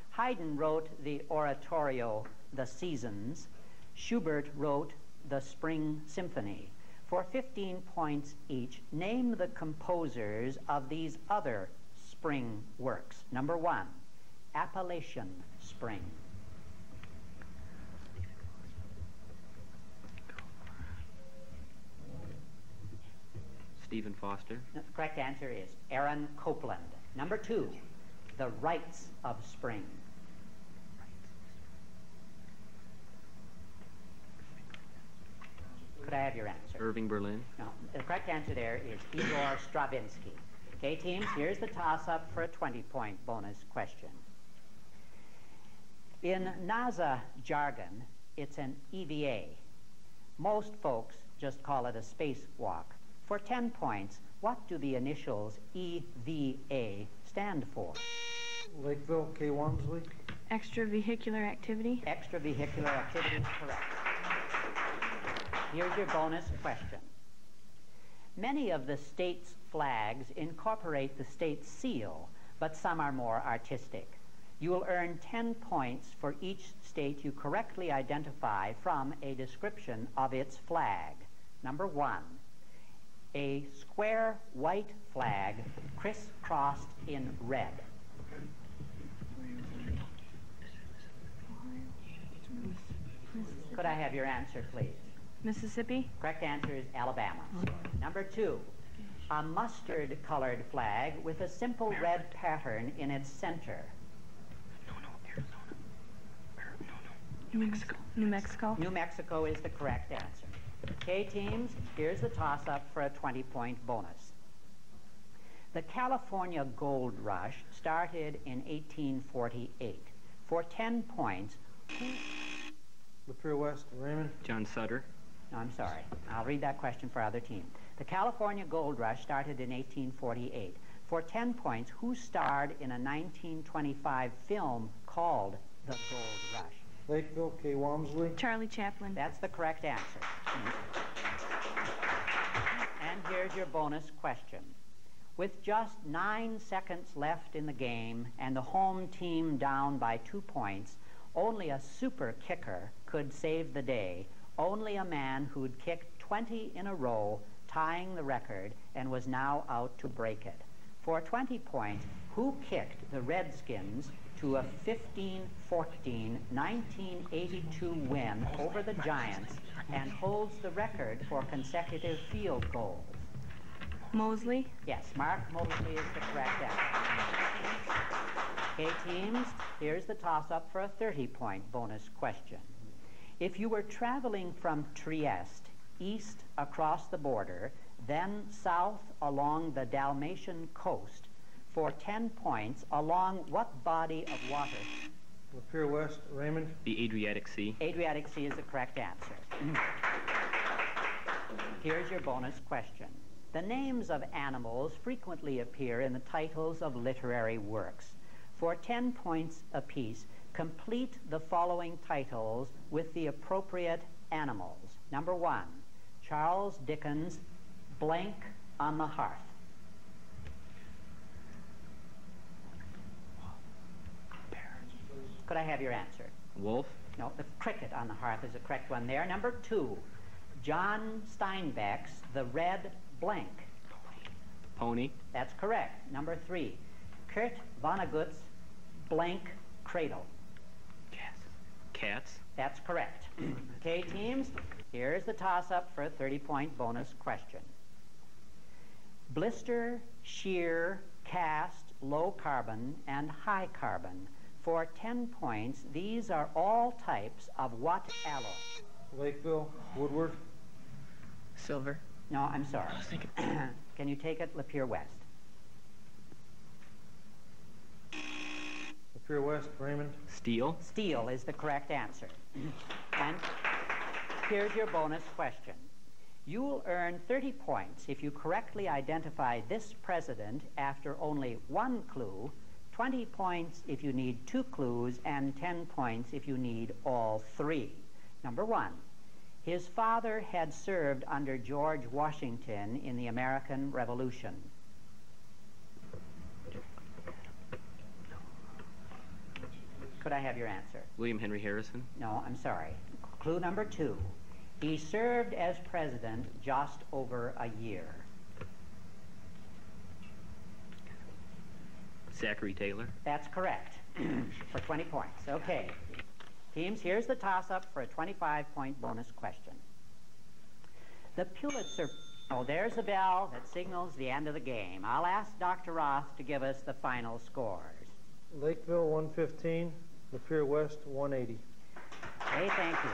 Haydn wrote the oratorio, The Seasons. Schubert wrote the Spring Symphony. For 15 points each, name the composers of these other spring works. Number 1, Appalachian Spring. Stephen Foster. The correct answer is Aaron Copland. Number 2, The Rites of Spring. Could I have your answer? Irving Berlin. No, the correct answer there is Igor Stravinsky. Okay, teams, here's the toss-up for a 20-point bonus question. In NASA jargon, it's an EVA. Most folks just call it a spacewalk. For 10 points, what do the initials EVA stand for? Lakeville, Kay Walmsley. Extravehicular activity. Extravehicular activity is correct. Here's your bonus question. Many of the state's flags incorporate the state seal, but some are more artistic. You will earn 10 points for each state you correctly identify from a description of its flag. Number 1, a square white flag crisscrossed in red. Could I have your answer, please? Mississippi. Correct answer is Alabama. Number 2, a mustard-colored flag with a simple red pattern in its center. New Mexico. New Mexico. New Mexico is the correct answer. Okay, teams, here's the toss-up for a 20-point bonus. The California Gold Rush started in 1848. For 10 points, Lapeer West, Raymond. John Sutter. No, I'm sorry. I'll read that question for other team. The California Gold Rush started in 1848. For 10 points, who starred in a 1925 film called The Gold Rush? Lakeville, Kay Walmsley. Charlie Chaplin. That's the correct answer. And here's your bonus question. With just 9 seconds left in the game and the home team down by 2 points, only a super kicker could save the day. Only a man who'd kicked 20 in a row, tying the record, and was now out to break it. For 20 points, who kicked the Redskins to a 15-14 1982 win over the Giants and holds the record for consecutive field goals? Mosley. Yes, Mark Mosley is the correct answer. Okay, teams, here's the toss-up for a 30-point bonus question. If you were traveling from Trieste east across the border, then south along the Dalmatian coast, for 10 points, along what body of water? Lapeer West, Raymond. The Adriatic Sea. Adriatic Sea is the correct answer. Here's your bonus question. The names of animals frequently appear in the titles of literary works. For 10 points apiece, complete the following titles with the appropriate animals. Number 1, Charles Dickens' Blank on the Hearth. Could I have your answer? Wolf. No, the Cricket on the Hearth is the correct one there. Number 2, John Steinbeck's The Red Blank. Pony. That's correct. Number 3, Kurt Vonnegut's Blank Cradle. Cats. That's correct. Okay, teams, here's the toss-up for a 30-point bonus question. Blister, shear, cast, low carbon, and high carbon. For 10 points, these are all types of what alloy? Lakeville, Woodward. Silver. No, I'm sorry. Can you take it, Lapeer West? Lapeer West, Raymond. Steel. Steel is the correct answer. And here's your bonus question. You'll earn 30 points if you correctly identify this president after only 1 clue, 20 points if you need 2 clues, and 10 points if you need all 3. Number 1, his father had served under George Washington in the American Revolution. Could I have your answer? William Henry Harrison. No, I'm sorry. Clue number 2. He served as president just over a year. Zachary Taylor. That's correct. For 20 points. Okay. Teams, here's the toss-up for a 25-point bonus question. The Pulitzer... Oh, there's the bell that signals the end of the game. I'll ask Dr. Roth to give us the final scores. Lakeville, 115. Lapeer West, 180. Okay, thank you.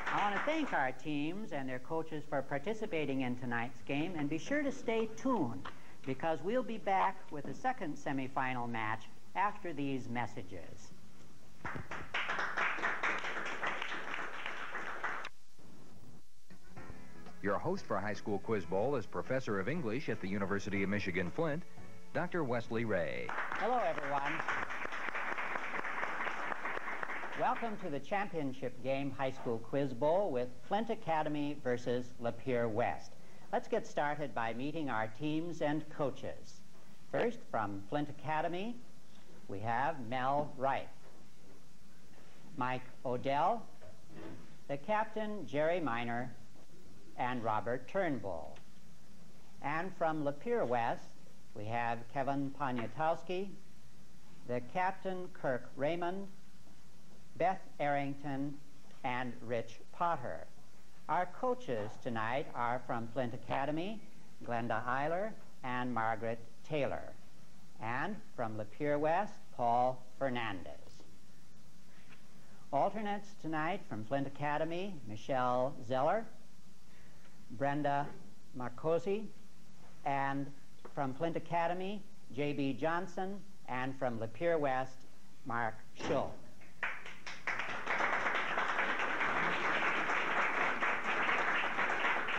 I want to thank our teams and their coaches for participating in tonight's game, and be sure to stay tuned, because we'll be back with the second semifinal match after these messages. Your host for High School Quiz Bowl is Professor of English at the University of Michigan Flint, Dr. Wesley Ray. Hello, everyone. Welcome to the championship game High School Quiz Bowl with Flint Academy versus Lapeer West. Let's get started by meeting our teams and coaches. First, from Flint Academy, we have Mel Wright, Mike Odell, the captain, Jerry Miner, and Robert Turnbull. And from Lapeer West, we have Kevin Poniatowski, the captain, Kirk Raymond, Beth Arrington, and Rich Potter. Our coaches tonight are from Flint Academy, Glenda Eiler and Margaret Taylor. And from Lapeer West, Paul Fernandez. Alternates tonight from Flint Academy, Michelle Zeller, Brenda Marcosi, And from Flint Academy, J.B. Johnson, and from Lapeer West, Mark Schultz.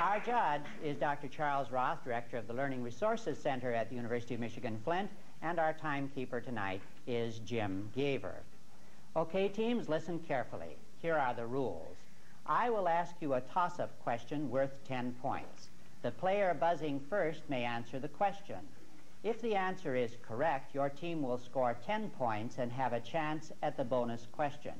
Our judge is Dr. Charles Roth, Director of the Learning Resources Center at the University of Michigan Flint, and our timekeeper tonight is Jim Gaver. Okay, teams, listen carefully. Here are the rules. I will ask you a toss-up question worth 10 points. The player buzzing first may answer the question. If the answer is correct, your team will score 10 points and have a chance at the bonus question.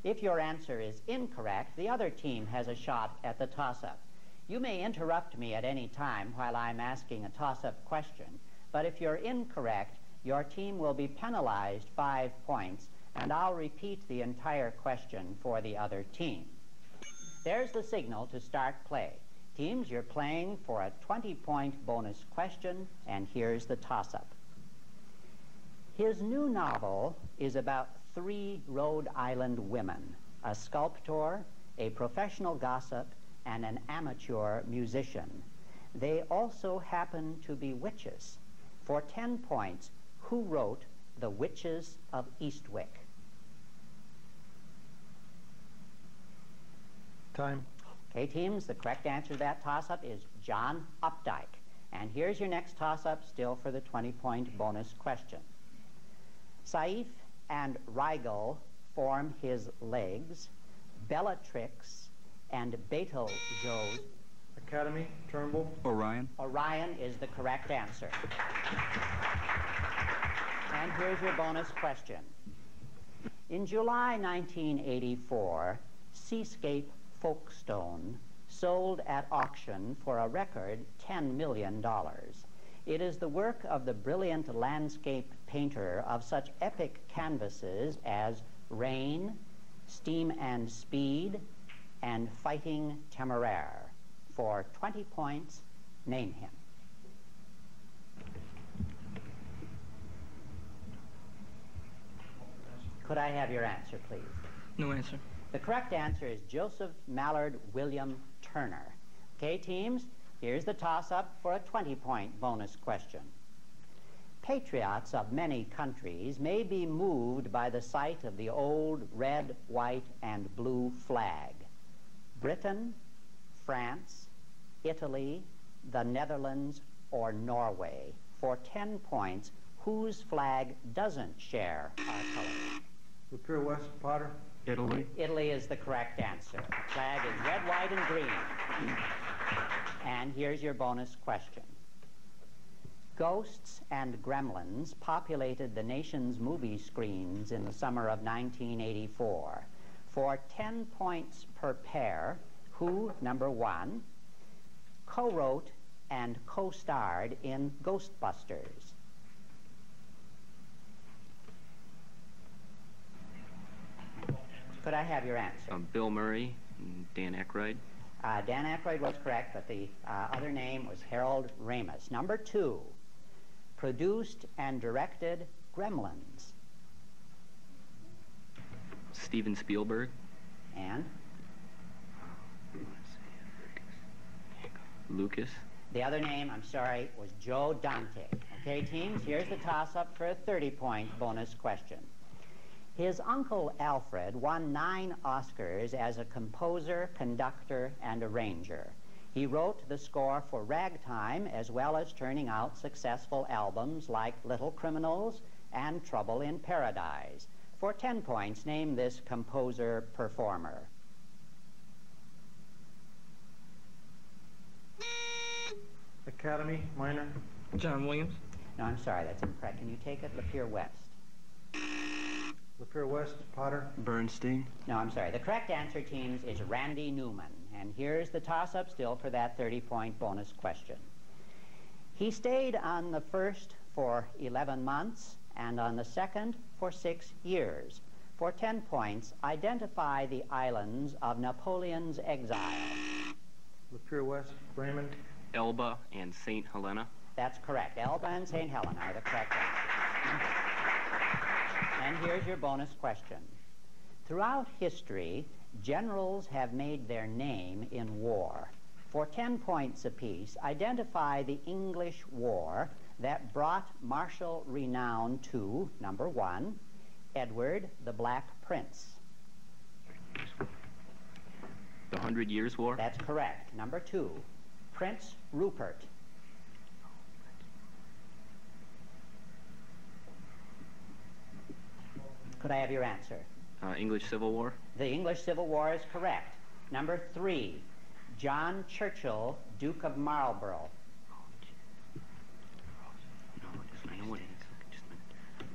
If your answer is incorrect, the other team has a shot at the toss-up. You may interrupt me at any time while I'm asking a toss-up question, but if you're incorrect, your team will be penalized 5 points, and I'll repeat the entire question for the other team. There's the signal to start play. Teams, you're playing for a 20-point bonus question, and here's the toss-up. His new novel is about 3 Rhode Island women, a sculptor, a professional gossip, and an amateur musician. They also happen to be witches. For 10 points, who wrote The Witches of Eastwick? Time. Okay, teams, the correct answer to that toss-up is John Updike. And here's your next toss-up, still for the 20-point bonus question. Saif and Rigel form his legs. Bellatrix and Betelgeuse. Academy, Turnbull. Orion. Orion is the correct answer. And here's your bonus question. In July 1984, Seascape Folkestone sold at auction for a record $10 million. It is the work of the brilliant landscape painter of such epic canvases as Rain, Steam and Speed, and Fighting Temeraire. For 20 points, name him. Could I have your answer, please? No answer. The correct answer is Joseph Mallard William Turner. Okay, teams, here's the toss-up for a 20-point bonus question. Patriots of many countries may be moved by the sight of the old red, white, and blue flag. Britain, France, Italy, the Netherlands, or Norway. For 10 points, whose flag doesn't share our colors? Lapeer West, Potter. Italy. Italy is the correct answer. The flag is red, white, and green. And here's your bonus question. Ghosts and gremlins populated the nation's movie screens in the summer of 1984. For 10 points per pair, who, number 1, co-wrote and co-starred in Ghostbusters? Could I have your answer? Bill Murray and Dan Aykroyd. Dan Aykroyd was correct, but the other name was Harold Ramis. Number 2, produced and directed Gremlins. Steven Spielberg. And? Lucas. The other name, I'm sorry, was Joe Dante. Okay, teams, here's the toss-up for a 30-point bonus question. His uncle Alfred won 9 Oscars as a composer, conductor, and arranger. He wrote the score for Ragtime, as well as turning out successful albums like Little Criminals and Trouble in Paradise. For 10 points, name this composer-performer. Academy, Minor. John Williams. No, I'm sorry, that's incorrect. Can you take it? Lapeer West. Lapeer West, Potter. Bernstein. No, I'm sorry. The correct answer, teams, is Randy Newman. And here's the toss-up still for that 30-point bonus question. He stayed on the first for 11 months and on the second for 6 years. For 10 points, identify the islands of Napoleon's exile. Lapeer West, Raymond. Elba and St. Helena. That's correct. Elba and St. Helena are the correct answers. And here's your bonus question. Throughout history, generals have made their name in war. For 10 points apiece, identify the English war that brought martial renown to, number 1, Edward the Black Prince. The 100 Years' War? That's correct. Number 2, Prince Rupert. Could I have your answer? English Civil War? The English Civil War is correct. Number 3, John Churchill, Duke of Marlborough. I know what it is. Just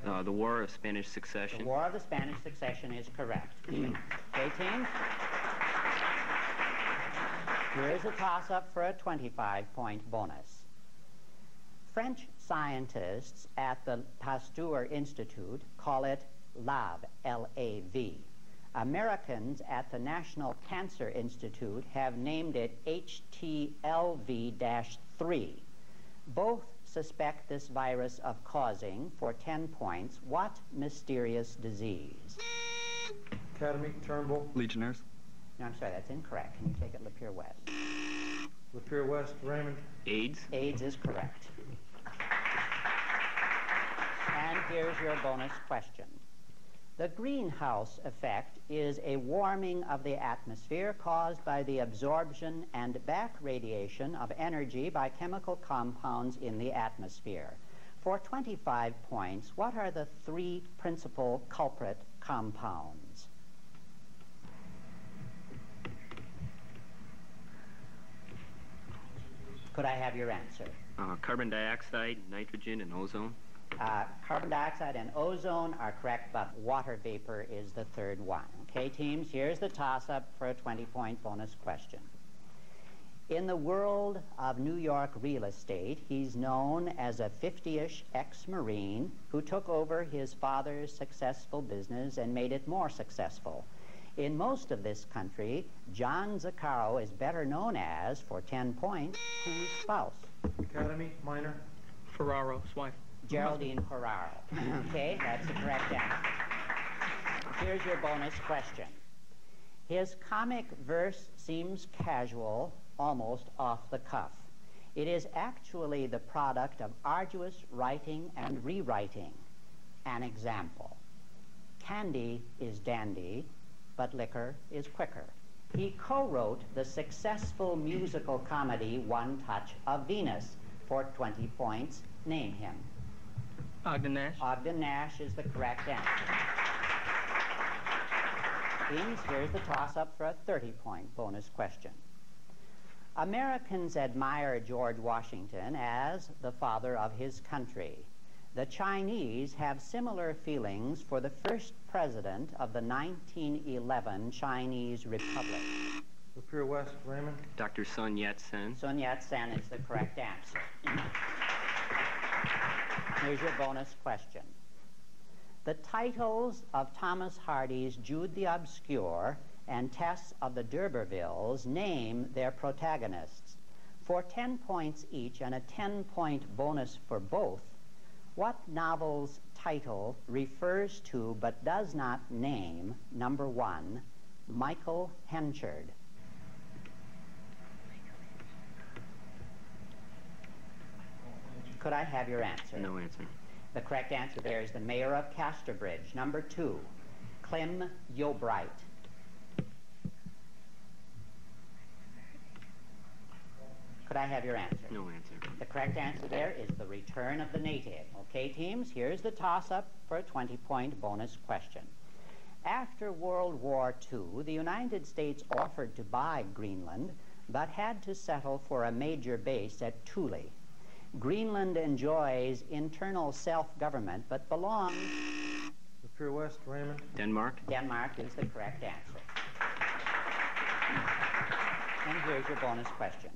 a minute. The War of Spanish Succession? The War of the Spanish Succession is correct. Okay, team? Here's a toss-up for a 25-point bonus. French scientists at the Pasteur Institute call it LAV, L-A-V. Americans at the National Cancer Institute have named it HTLV-3. Both suspect this virus of causing, for 10 points, what mysterious disease? Academy, Turnbull. Legionnaires. No, I'm sorry, that's incorrect. Can you take it Lapeer West? Lapeer West, Raymond. AIDS? AIDS is correct. And here's your bonus question. The greenhouse effect is a warming of the atmosphere caused by the absorption and back radiation of energy by chemical compounds in the atmosphere. For 25 points, what are the 3 principal culprit compounds? Could I have your answer? Carbon dioxide, nitrogen, and ozone. Carbon dioxide and ozone are correct, but water vapor is the 3rd one. Okay, teams, here's the toss-up for a 20-point bonus question. In the world of New York real estate, he's known as a 50-ish ex-Marine who took over his father's successful business and made it more successful. In most of this country, John Zaccaro is better known as, for 10 points, whose spouse? Academy, Minor. Ferraro's wife. Geraldine Ferraro. Okay, that's the correct answer. Here's your bonus question. His comic verse seems casual, almost off the cuff. It is actually the product of arduous writing and rewriting. An example. Candy is dandy, but liquor is quicker. He co-wrote the successful musical comedy One Touch of Venus. For 20 points, name him. Ogden Nash. Ogden Nash is the correct answer. Teams, here's the toss-up for a 30-point bonus question. Americans admire George Washington as the father of his country. The Chinese have similar feelings for the first president of the 1911 Chinese Republic. Lapeer West, Raymond. Dr. Sun Yat-sen. Sun Yat-sen is the correct answer. Here's your bonus question. The titles of Thomas Hardy's Jude the Obscure and Tess of the D'Urbervilles name their protagonists. For 10 points each and a 10-point bonus for both, what novel's title refers to but does not name, number 1, Michael Henchard? Could I have your answer? No answer. The correct answer there is The Mayor of Casterbridge. Number 2, Clem Yeobright. Could I have your answer? No answer. The correct answer there is The Return of the Native. Okay, teams, here's the toss-up for a 20-point bonus question. After World War II, the United States offered to buy Greenland, but had to settle for a major base at Thule. Greenland enjoys internal self-government, but belongs... Lapeer West, Raymond. Denmark. Denmark is the correct answer. And here's your bonus question.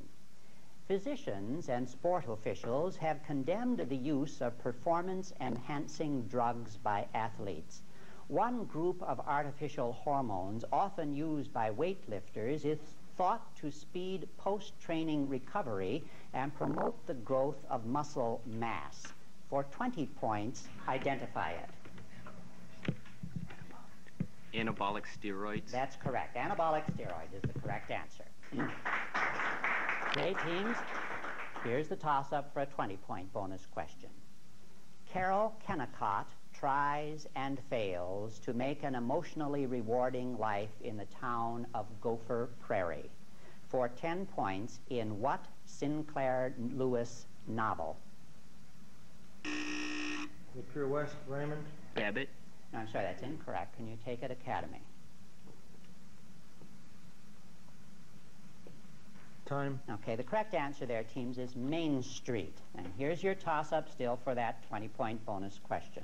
Physicians and sport officials have condemned the use of performance-enhancing drugs by athletes. One group of artificial hormones often used by weightlifters is thought to speed post-training recovery and promote the growth of muscle mass. For 20 points, identify it. Anabolic steroids. That's correct. Anabolic steroid is the correct answer. Okay, teams, here's the toss-up for a 20-point bonus question. Carol Kennicott tries and fails to make an emotionally rewarding life in the town of Gopher Prairie. For 10 points, in what Sinclair Lewis novel? The Pure West, Raymond. Babbitt. No, I'm sorry, that's incorrect. Can you take it, Academy? Time. Okay, the correct answer there, teams, is Main Street. And here's your toss-up still for that 20-point bonus question.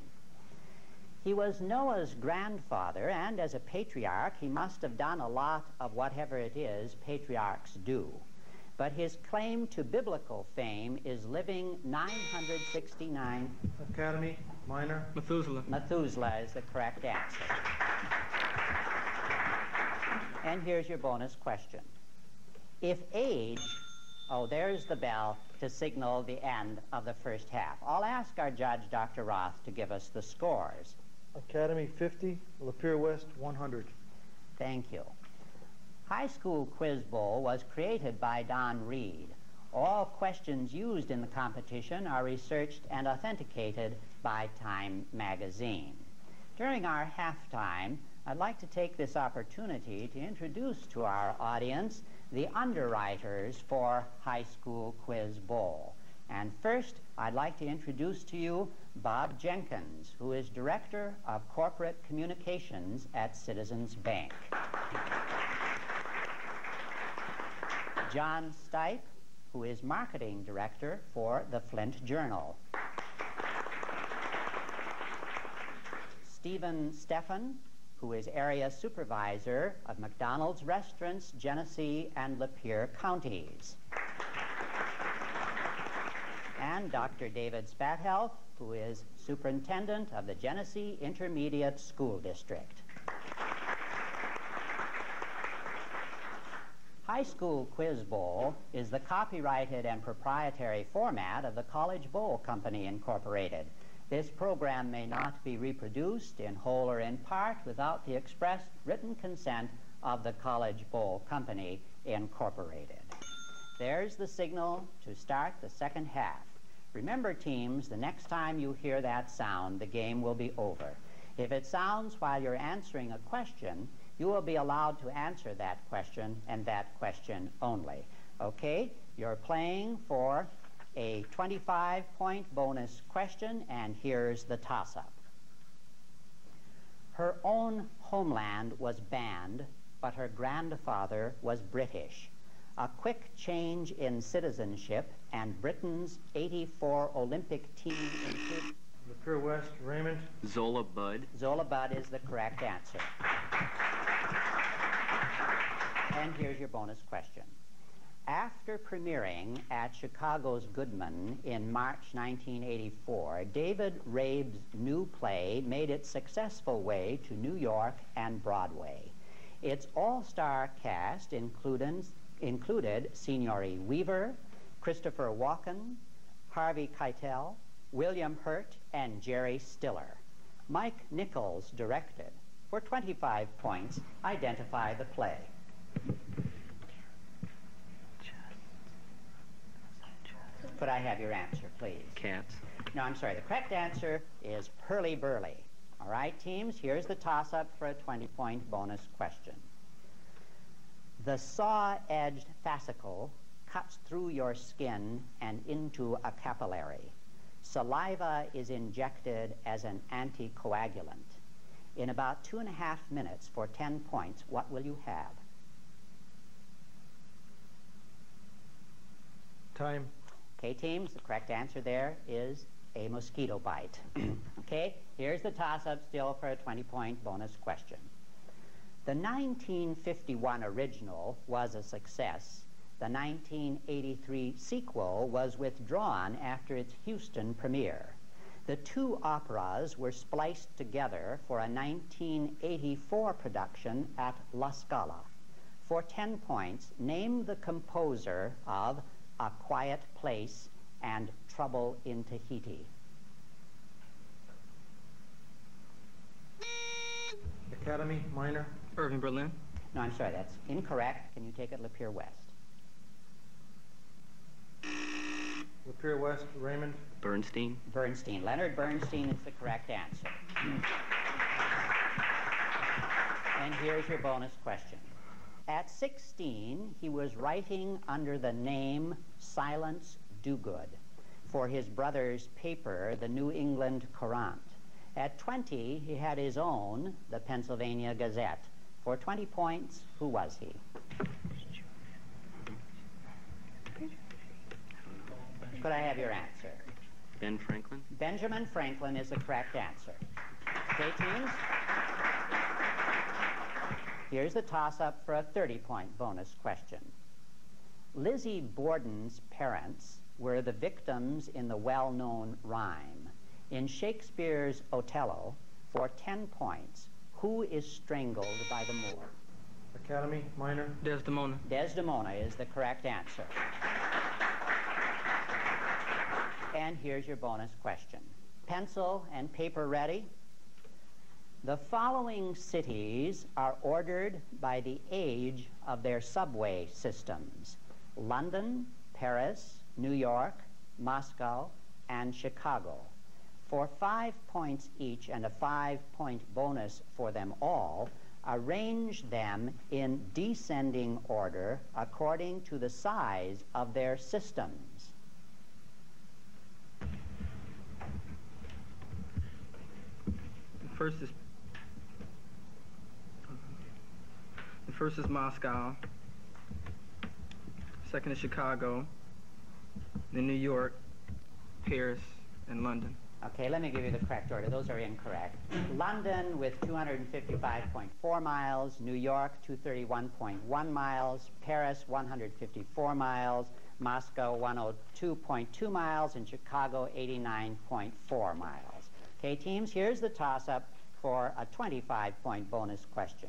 He was Noah's grandfather, and as a patriarch, he must have done a lot of whatever it is patriarchs do. But his claim to biblical fame is living 969... Academy, minor. Methuselah. Methuselah is the correct answer. And here's your bonus question. If age... Oh, there's the bell to signal the end of the first half. I'll ask our judge, Dr. Roth, to give us the scores. Academy 50, Lapeer West 100. Thank you. High School Quiz Bowl was created by Don Reed. All questions used in the competition are researched and authenticated by Time magazine. During our halftime, I'd like to take this opportunity to introduce to our audience the underwriters for High School Quiz Bowl. And first, I'd like to introduce to you Bob Jenkins, who is Director of Corporate Communications at Citizens Bank. John Stipe, who is Marketing Director for the Flint Journal. Stephen Steffen, who is Area Supervisor of McDonald's Restaurants, Genesee and Lapeer counties. And Dr. David Spathelf, who is Superintendent of the Genesee Intermediate School District. High School Quiz Bowl is the copyrighted and proprietary format of the College Bowl Company, Incorporated. This program may not be reproduced in whole or in part without the express written consent of the College Bowl Company, Incorporated. There's the signal to start the second half. Remember, teams, the next time you hear that sound, the game will be over. If it sounds while you're answering a question, you will be allowed to answer that question and that question only. Okay? You're playing for a 25-point bonus question, and here's the toss-up. Her own homeland was banned, but her grandfather was British. A quick change in citizenship, and Britain's '84 Olympic team included... Lapeer West, Raymond. Zola Budd. Zola Budd is the correct answer. And here's your bonus question. After premiering at Chicago's Goodman in March 1984, David Rabe's new play made its successful way to New York and Broadway. Its all-star cast included Signori Weaver, Christopher Walken, Harvey Keitel, William Hurt, and Jerry Stiller. Mike Nichols directed. For 25 points, identify the play. Could I have your answer, please? Cats. No, I'm sorry. The correct answer is Hurly Burly. All right, teams, here's the toss-up for a 20-point bonus question. The saw-edged fascicle cuts through your skin and into a capillary. Saliva is injected as an anticoagulant. In about 2.5 minutes for 10 points, what will you have? Time. Okay, teams, the correct answer there is a mosquito bite. Okay, here's the toss-up still for a 20-point bonus question. The 1951 original was a success. The 1983 sequel was withdrawn after its Houston premiere. The two operas were spliced together for a 1984 production at La Scala. For 10 points, name the composer of A Quiet Place and Trouble in Tahiti. Academy, minor. Irving Berlin. No, I'm sorry, that's incorrect. Can you take it Lapeer West? Lapeer West, Raymond. Bernstein. Bernstein. Leonard Bernstein is the correct answer. And here's your bonus question. At 16, he was writing under the name Silence Dogood for his brother's paper, the New England Courant. At 20, he had his own, the Pennsylvania Gazette. For 20 points, who was he? Could I have your answer? Ben Franklin. Benjamin Franklin is the correct answer. Okay, teams? Here's the toss-up for a 30-point bonus question. Lizzie Borden's parents were the victims in the well-known rhyme. In Shakespeare's Othello, for 10 points, who is strangled by the Moor? Academy, Minor. Desdemona. Desdemona is the correct answer. And here's your bonus question. Pencil and paper ready? The following cities are ordered by the age of their subway systems: London, Paris, New York, Moscow, and Chicago. For 5 points each and a 5-point bonus for them all, arrange them in descending order according to the size of their systems. The first is Moscow. Second is Chicago. Then New York, Paris, and London. Okay, let me give you the correct order. Those are incorrect. London with 255.4 miles, New York 231.1 miles, Paris 154 miles, Moscow 102.2 miles, and Chicago 89.4 miles. Okay, teams, here's the toss-up for a 25-point bonus question.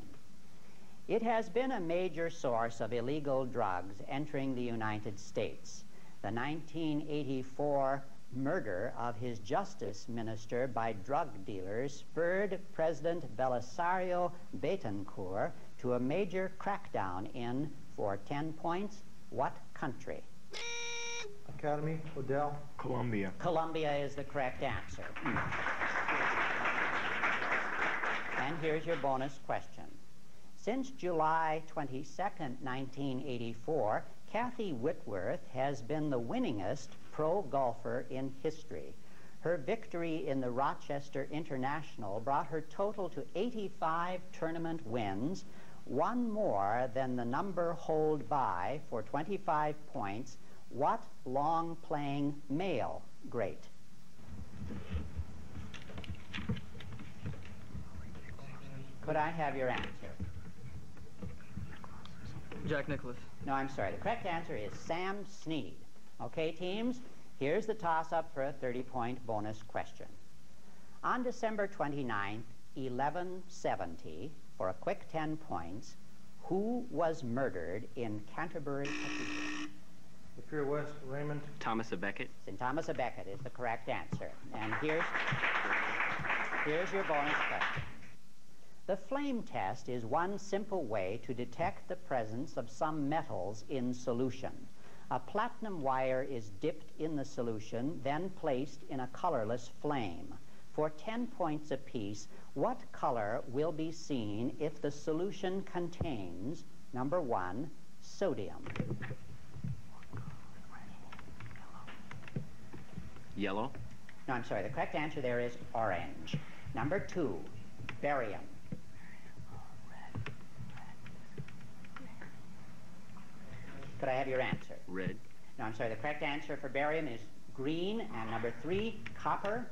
It has been a major source of illegal drugs entering the United States. The 1984 murder of his justice minister by drug dealers spurred President Belisario Betancourt to a major crackdown in, for 10 points, what country? Academy, Odell. Colombia. Colombia is the correct answer. And here's your bonus question. Since July 22nd, 1984, Kathy Whitworth has been the winningest pro golfer in history. Her victory in the Rochester International brought her total to 85 tournament wins, one more than the number held by, for 25 points, what long-playing male great? Could I have your answer? Jack Nicklaus. No, I'm sorry. The correct answer is Sam Snead. Okay, teams, here's the toss-up for a 30-point bonus question. On December 29th, 1170, for a quick 10 points, who was murdered in Canterbury Cathedral? Lapeer West, Raymond. Thomas à Becket. St. Thomas à Becket is the correct answer. And here's your bonus question. The flame test is one simple way to detect the presence of some metals in solution. A platinum wire is dipped in the solution, then placed in a colorless flame. For 10 points apiece, what color will be seen if the solution contains, number 1, sodium? Yellow. No, I'm sorry. The correct answer there is orange. Number 2, barium. Could I have your answer? Red. No, I'm sorry. The correct answer for barium is green. And number 3, copper.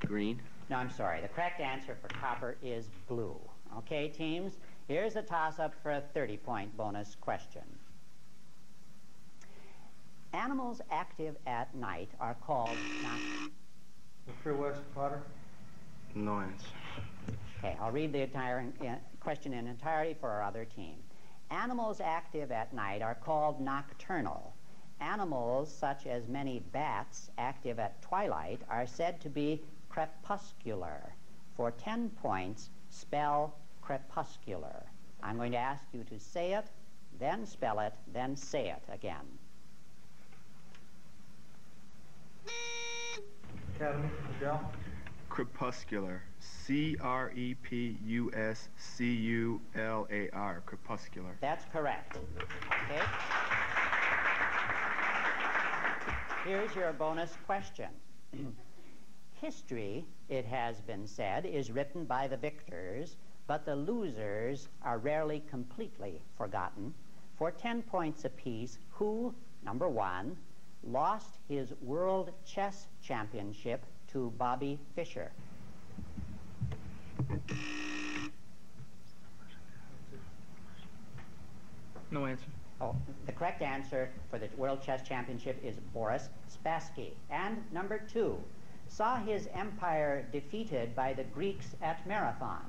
Green. No, I'm sorry. The correct answer for copper is blue. Okay, teams? Here's the toss-up for a 30-point bonus question. Animals active at night are called... Lapeer West, Potter. No answer. Okay, I'll read the entire question in entirety for our other team. Animals active at night are called nocturnal. Animals, such as many bats active at twilight, are said to be crepuscular. For 10 points, spell crepuscular. I'm going to ask you to say it, then spell it, then say it again. Academy, Michelle? Crepuscular. C-R-E-P-U-S-C-U-L-A-R. Crepuscular. That's correct. Okay. Here's your bonus question. History, it has been said, is written by the victors, but the losers are rarely completely forgotten. For 10 points apiece, who, number 1, lost his World Chess Championship to Bobby Fischer? No answer. Oh, the correct answer for the World Chess Championship is Boris Spassky. And number 2, saw his empire defeated by the Greeks at Marathon.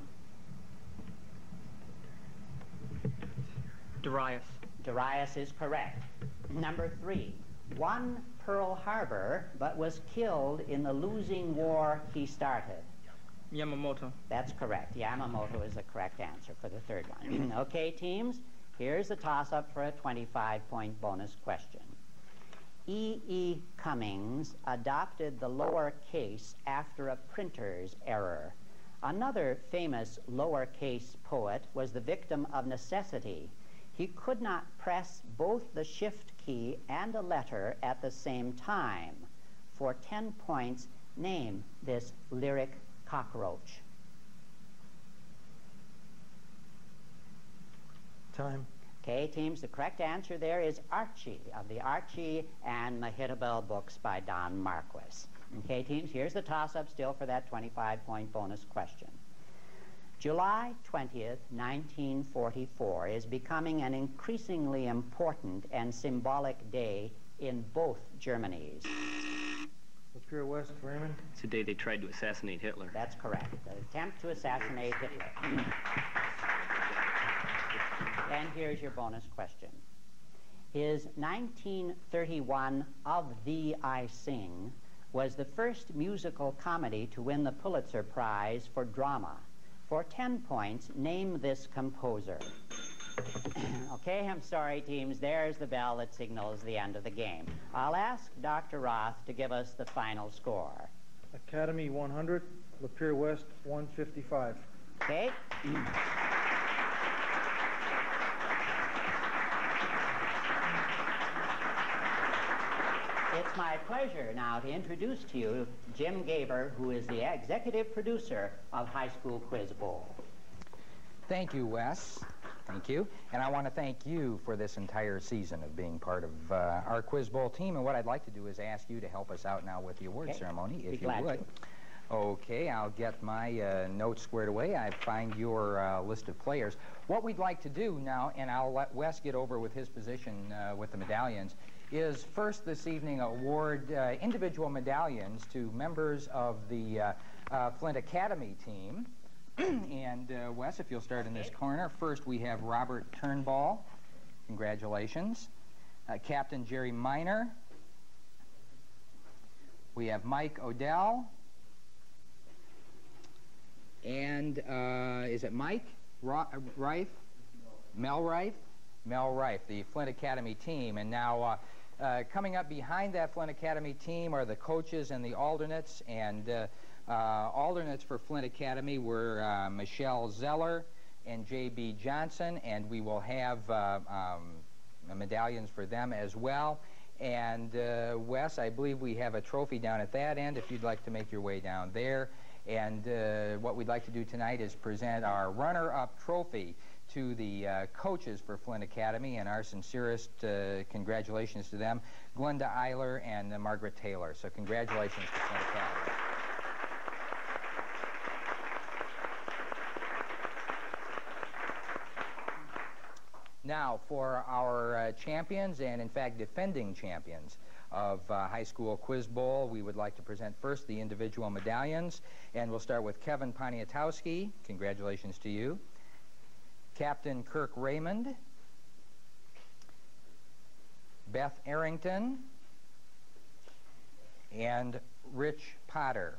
Darius. Darius is correct. Number 3, won Pearl Harbor, but was killed in the losing war he started. Yamamoto. That's correct. Yamamoto is the correct answer for the third one. Okay, teams, here's the toss-up for a 25-point bonus question. E.E. Cummings adopted the lowercase after a printer's error. Another famous lowercase poet was the victim of necessity. He could not press both the shift key and a letter at the same time. For 10 points, name this lyric cockroach. Time. Okay, teams, the correct answer there is Archie, of the Archie and Mehitabel books by Don Marquis. Okay, teams, here's the toss-up still for that 25-point bonus question. July 20th, 1944 is becoming an increasingly important and symbolic day in both Germanys. Lapeer West, Raymond? It's the day they tried to assassinate Hitler. That's correct. The attempt to assassinate Hitler. And here's your bonus question. His 1931 Of Thee I Sing was the first musical comedy to win the Pulitzer Prize for drama. For 10 points, name this composer. Okay, I'm sorry, teams. There's the bell that signals the end of the game. I'll ask Dr. Roth to give us the final score. Academy 100, Lapeer West 155. Okay. It's my pleasure now to introduce to you Jim Gaber, who is the executive producer of High School Quiz Bowl. Thank you, Wes. Thank you. And I want to thank you for this entire season of being part of our Quiz Bowl team. And what I'd like to do is ask you to help us out now with the award ceremony, if you would. Okay, I'll get my notes squared away. I find your list of players. What we'd like to do now, and I'll let Wes get over with his position with the medallions, is first this evening award individual medallions to members of the Flint Academy team. And Wes, if you'll start in this corner. First we have Robert Turnbull. Congratulations. Captain Jerry Miner. We have Mike Odell. And is it Mike Reif? Mel Reif? Mel Reif, the Flint Academy team. And now coming up behind that Flint Academy team are the coaches and the alternates. And alternates for Flint Academy were Michelle Zeller and J.B. Johnson. And we will have medallions for them as well. And Wes, I believe we have a trophy down at that end if you'd like to make your way down there. And what we'd like to do tonight is present our runner-up trophy to the coaches for Flint Academy, and our sincerest congratulations to them, Glenda Eiler and Margaret Taylor. So congratulations to Flint Academy. Now for our champions, and in fact defending champions of High School Quiz Bowl, we would like to present first the individual medallions, and we'll start with Kevin Poniatowski. Congratulations to you. Captain Kirk Raymond, Beth Arrington, and Rich Potter.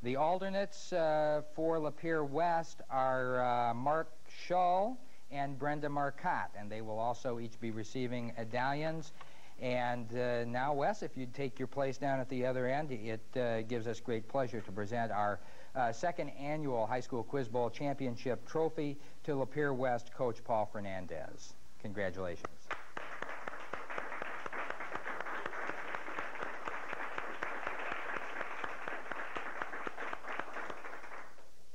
The alternates for Lapeer West are Mark Shull and Brenda Marcotte, and they will also each be receiving medallions. And now, Wes, if you'd take your place down at the other end, it gives us great pleasure to present our second annual High School Quiz Bowl Championship trophy to Lapeer West coach Paul Fernandez. Congratulations.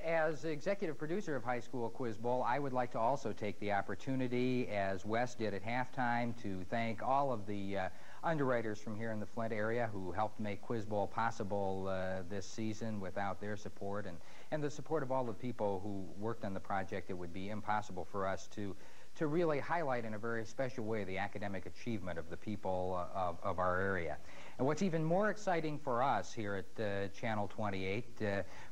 As executive producer of High School Quiz Bowl, I would like to also take the opportunity, as Wes did at halftime, to thank all of the underwriters from here in the Flint area who helped make Quiz Bowl possible this season. Without their support and the support of all the people who worked on the project, it would be impossible for us to really highlight in a very special way the academic achievement of the people of our area. And what's even more exciting for us here at Channel 28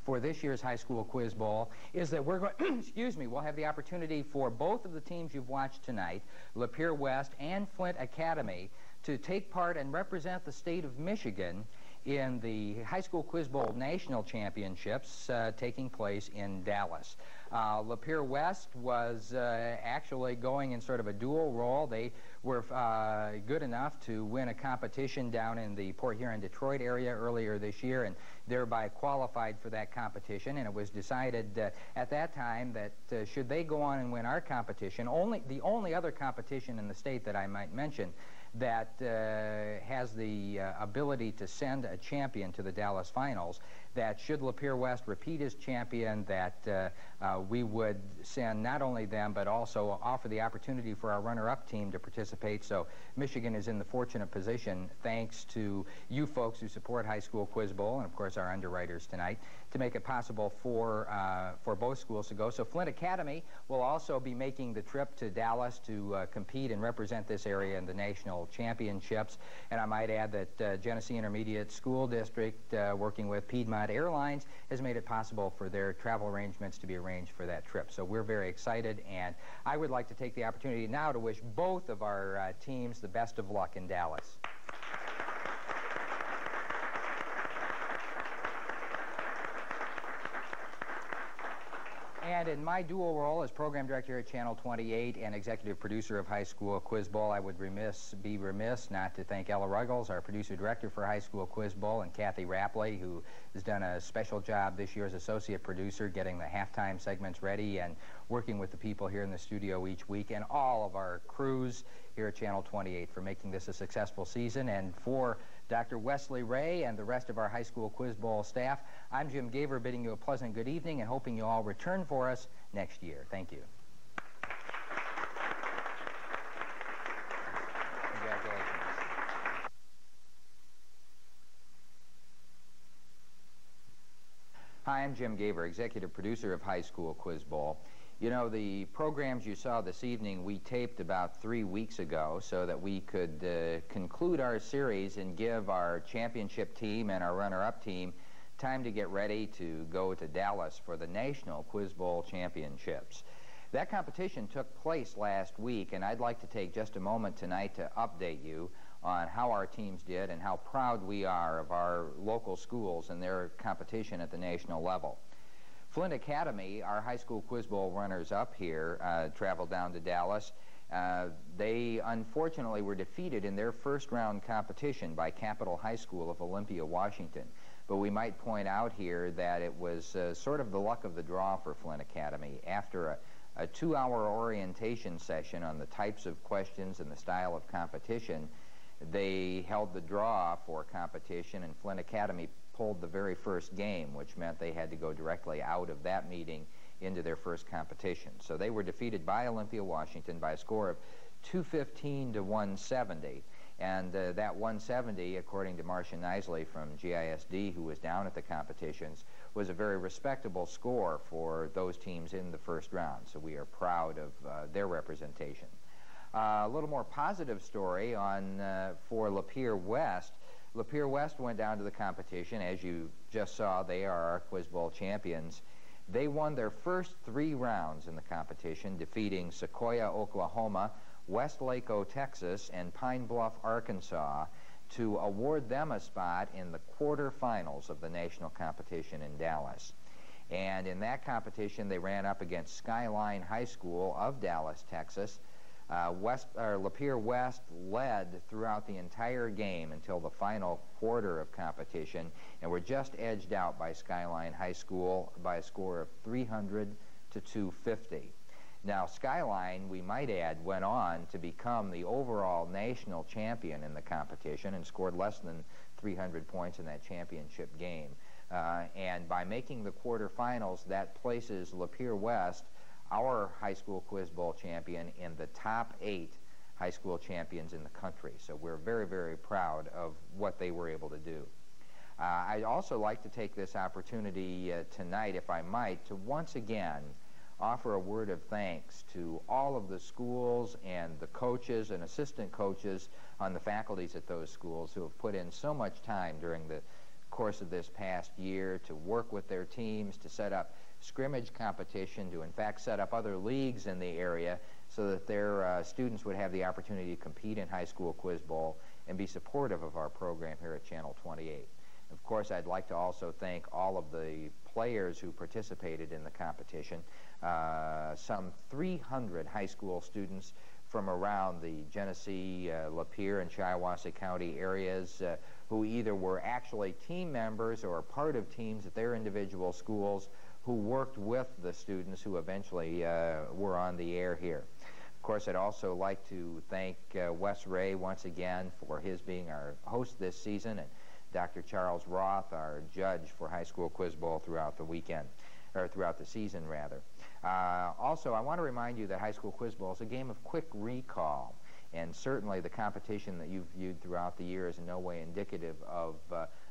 for this year's High School Quiz Bowl is that we're going, excuse me, we'll have the opportunity for both of the teams you've watched tonight, Lapeer West and Flint Academy, to take part and represent the state of Michigan in the High School Quiz Bowl National Championships taking place in Dallas. Lapeer West was actually going in sort of a dual role. They were good enough to win a competition down in the Port Huron, Detroit area earlier this year and thereby qualified for that competition. And it was decided at that time that should they go on and win our competition, the only other competition in the state that I might mention that has the ability to send a champion to the Dallas finals, that should Lapeer West repeat as champion, that we would send not only them but also offer the opportunity for our runner-up team to participate. So Michigan is in the fortunate position, thanks to you folks who support High School Quiz Bowl and of course our underwriters tonight, to make it possible for both schools to go. So Flint Academy will also be making the trip to Dallas to compete and represent this area in the national championships. And I might add that Genesee Intermediate School District, working with Piedmont Airlines, has made it possible for their travel arrangements to be arranged for that trip. So we're very excited, and I would like to take the opportunity now to wish both of our teams the best of luck in Dallas. And in my dual role as program director at Channel 28 and executive producer of High School Quiz Bowl, I would be remiss not to thank Ella Ruggles, our producer-director for High School Quiz Bowl, and Kathy Rapley, who has done a special job this year as associate producer, getting the halftime segments ready and working with the people here in the studio each week, and all of our crews here at Channel 28 for making this a successful season. And for Dr. Wesley Ray and the rest of our High School Quiz Bowl staff, I'm Jim Gaver, bidding you a pleasant good evening and hoping you all return for us next year. Thank you. Congratulations. Hi, I'm Jim Gaver, executive producer of High School Quiz Bowl. You know, the programs you saw this evening we taped about 3 weeks ago so that we could conclude our series and give our championship team and our runner-up team time to get ready to go to Dallas for the National Quiz Bowl Championships. That competition took place last week, and I'd like to take just a moment tonight to update you on how our teams did and how proud we are of our local schools and their competition at the national level. Flint Academy, our High School Quiz Bowl runners-up here, traveled down to Dallas. They unfortunately were defeated in their first-round competition by Capital High School of Olympia, Washington. But we might point out here that it was sort of the luck of the draw for Flint Academy. After a 2-hour orientation session on the types of questions and the style of competition, they held the draw for competition, and Flint Academy pulled the very first game, which meant they had to go directly out of that meeting into their first competition. So they were defeated by Olympia, Washington by a score of 215 to 170. And that 170, according to Marcia Nisley from GISD, who was down at the competitions, was a very respectable score for those teams in the first round. So we are proud of their representation. A little more positive story for Lapeer West. Lapeer West went down to the competition. As you just saw, they are our Quiz Bowl champions. They won their first 3 rounds in the competition, defeating Sequoia, Oklahoma, Westlake, Texas, and Pine Bluff, Arkansas, to award them a spot in the quarterfinals of the national competition in Dallas. And in that competition, they ran up against Skyline High School of Dallas, Texas. Lapeer West led throughout the entire game until the final quarter of competition, and were just edged out by Skyline High School by a score of 300 to 250. Now, Skyline, we might add, went on to become the overall national champion in the competition and scored less than 300 points in that championship game. And by making the quarterfinals, that places Lapeer West, our high school quiz bowl champion, in the top 8 high school champions in the country. So we're very, very proud of what they were able to do. I'd also like to take this opportunity tonight, if I might, to once again offer a word of thanks to all of the schools and the coaches and assistant coaches on the faculties at those schools who have put in so much time during the course of this past year to work with their teams, to set up scrimmage competition, to in fact set up other leagues in the area so that their students would have the opportunity to compete in high school quiz bowl and be supportive of our program here at Channel 28. Of course, I'd like to also thank all of the players who participated in the competition. Some 300 high school students from around the Genesee, Lapeer, and Shiawassee County areas who either were actually team members or part of teams at their individual schools who worked with the students who eventually were on the air here. Of course, I'd also like to thank Wes Ray once again for his being our host this season, and Dr. Charles Roth, our judge for high school quiz bowl throughout the weekend, or throughout the season rather. Also, I want to remind you that high school quiz bowl is a game of quick recall, and certainly the competition that you've viewed throughout the year is in no way indicative of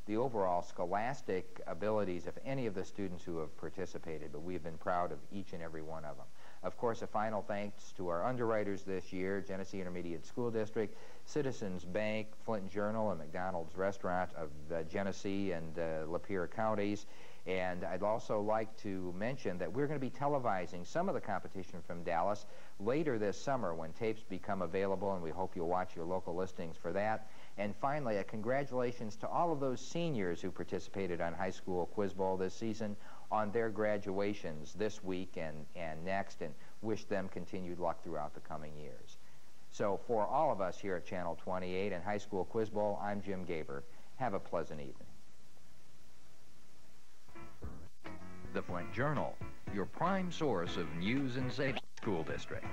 the overall scholastic abilities of any of the students who have participated, but we've been proud of each and every one of them. Of course, a final thanks to our underwriters this year, Genesee Intermediate School District, Citizens Bank, Flint Journal, and McDonald's Restaurant of Genesee and Lapeer counties. And I'd also like to mention that we're going to be televising some of the competition from Dallas later this summer when tapes become available, and we hope you'll watch your local listings for that. And finally, a congratulations to all of those seniors who participated on High School Quiz Bowl this season on their graduations this week and next, and wish them continued luck throughout the coming years. So for all of us here at Channel 28 and High School Quiz Bowl, I'm Jim Gaber. Have a pleasant evening. The Flint Journal, your prime source of news and safety school district.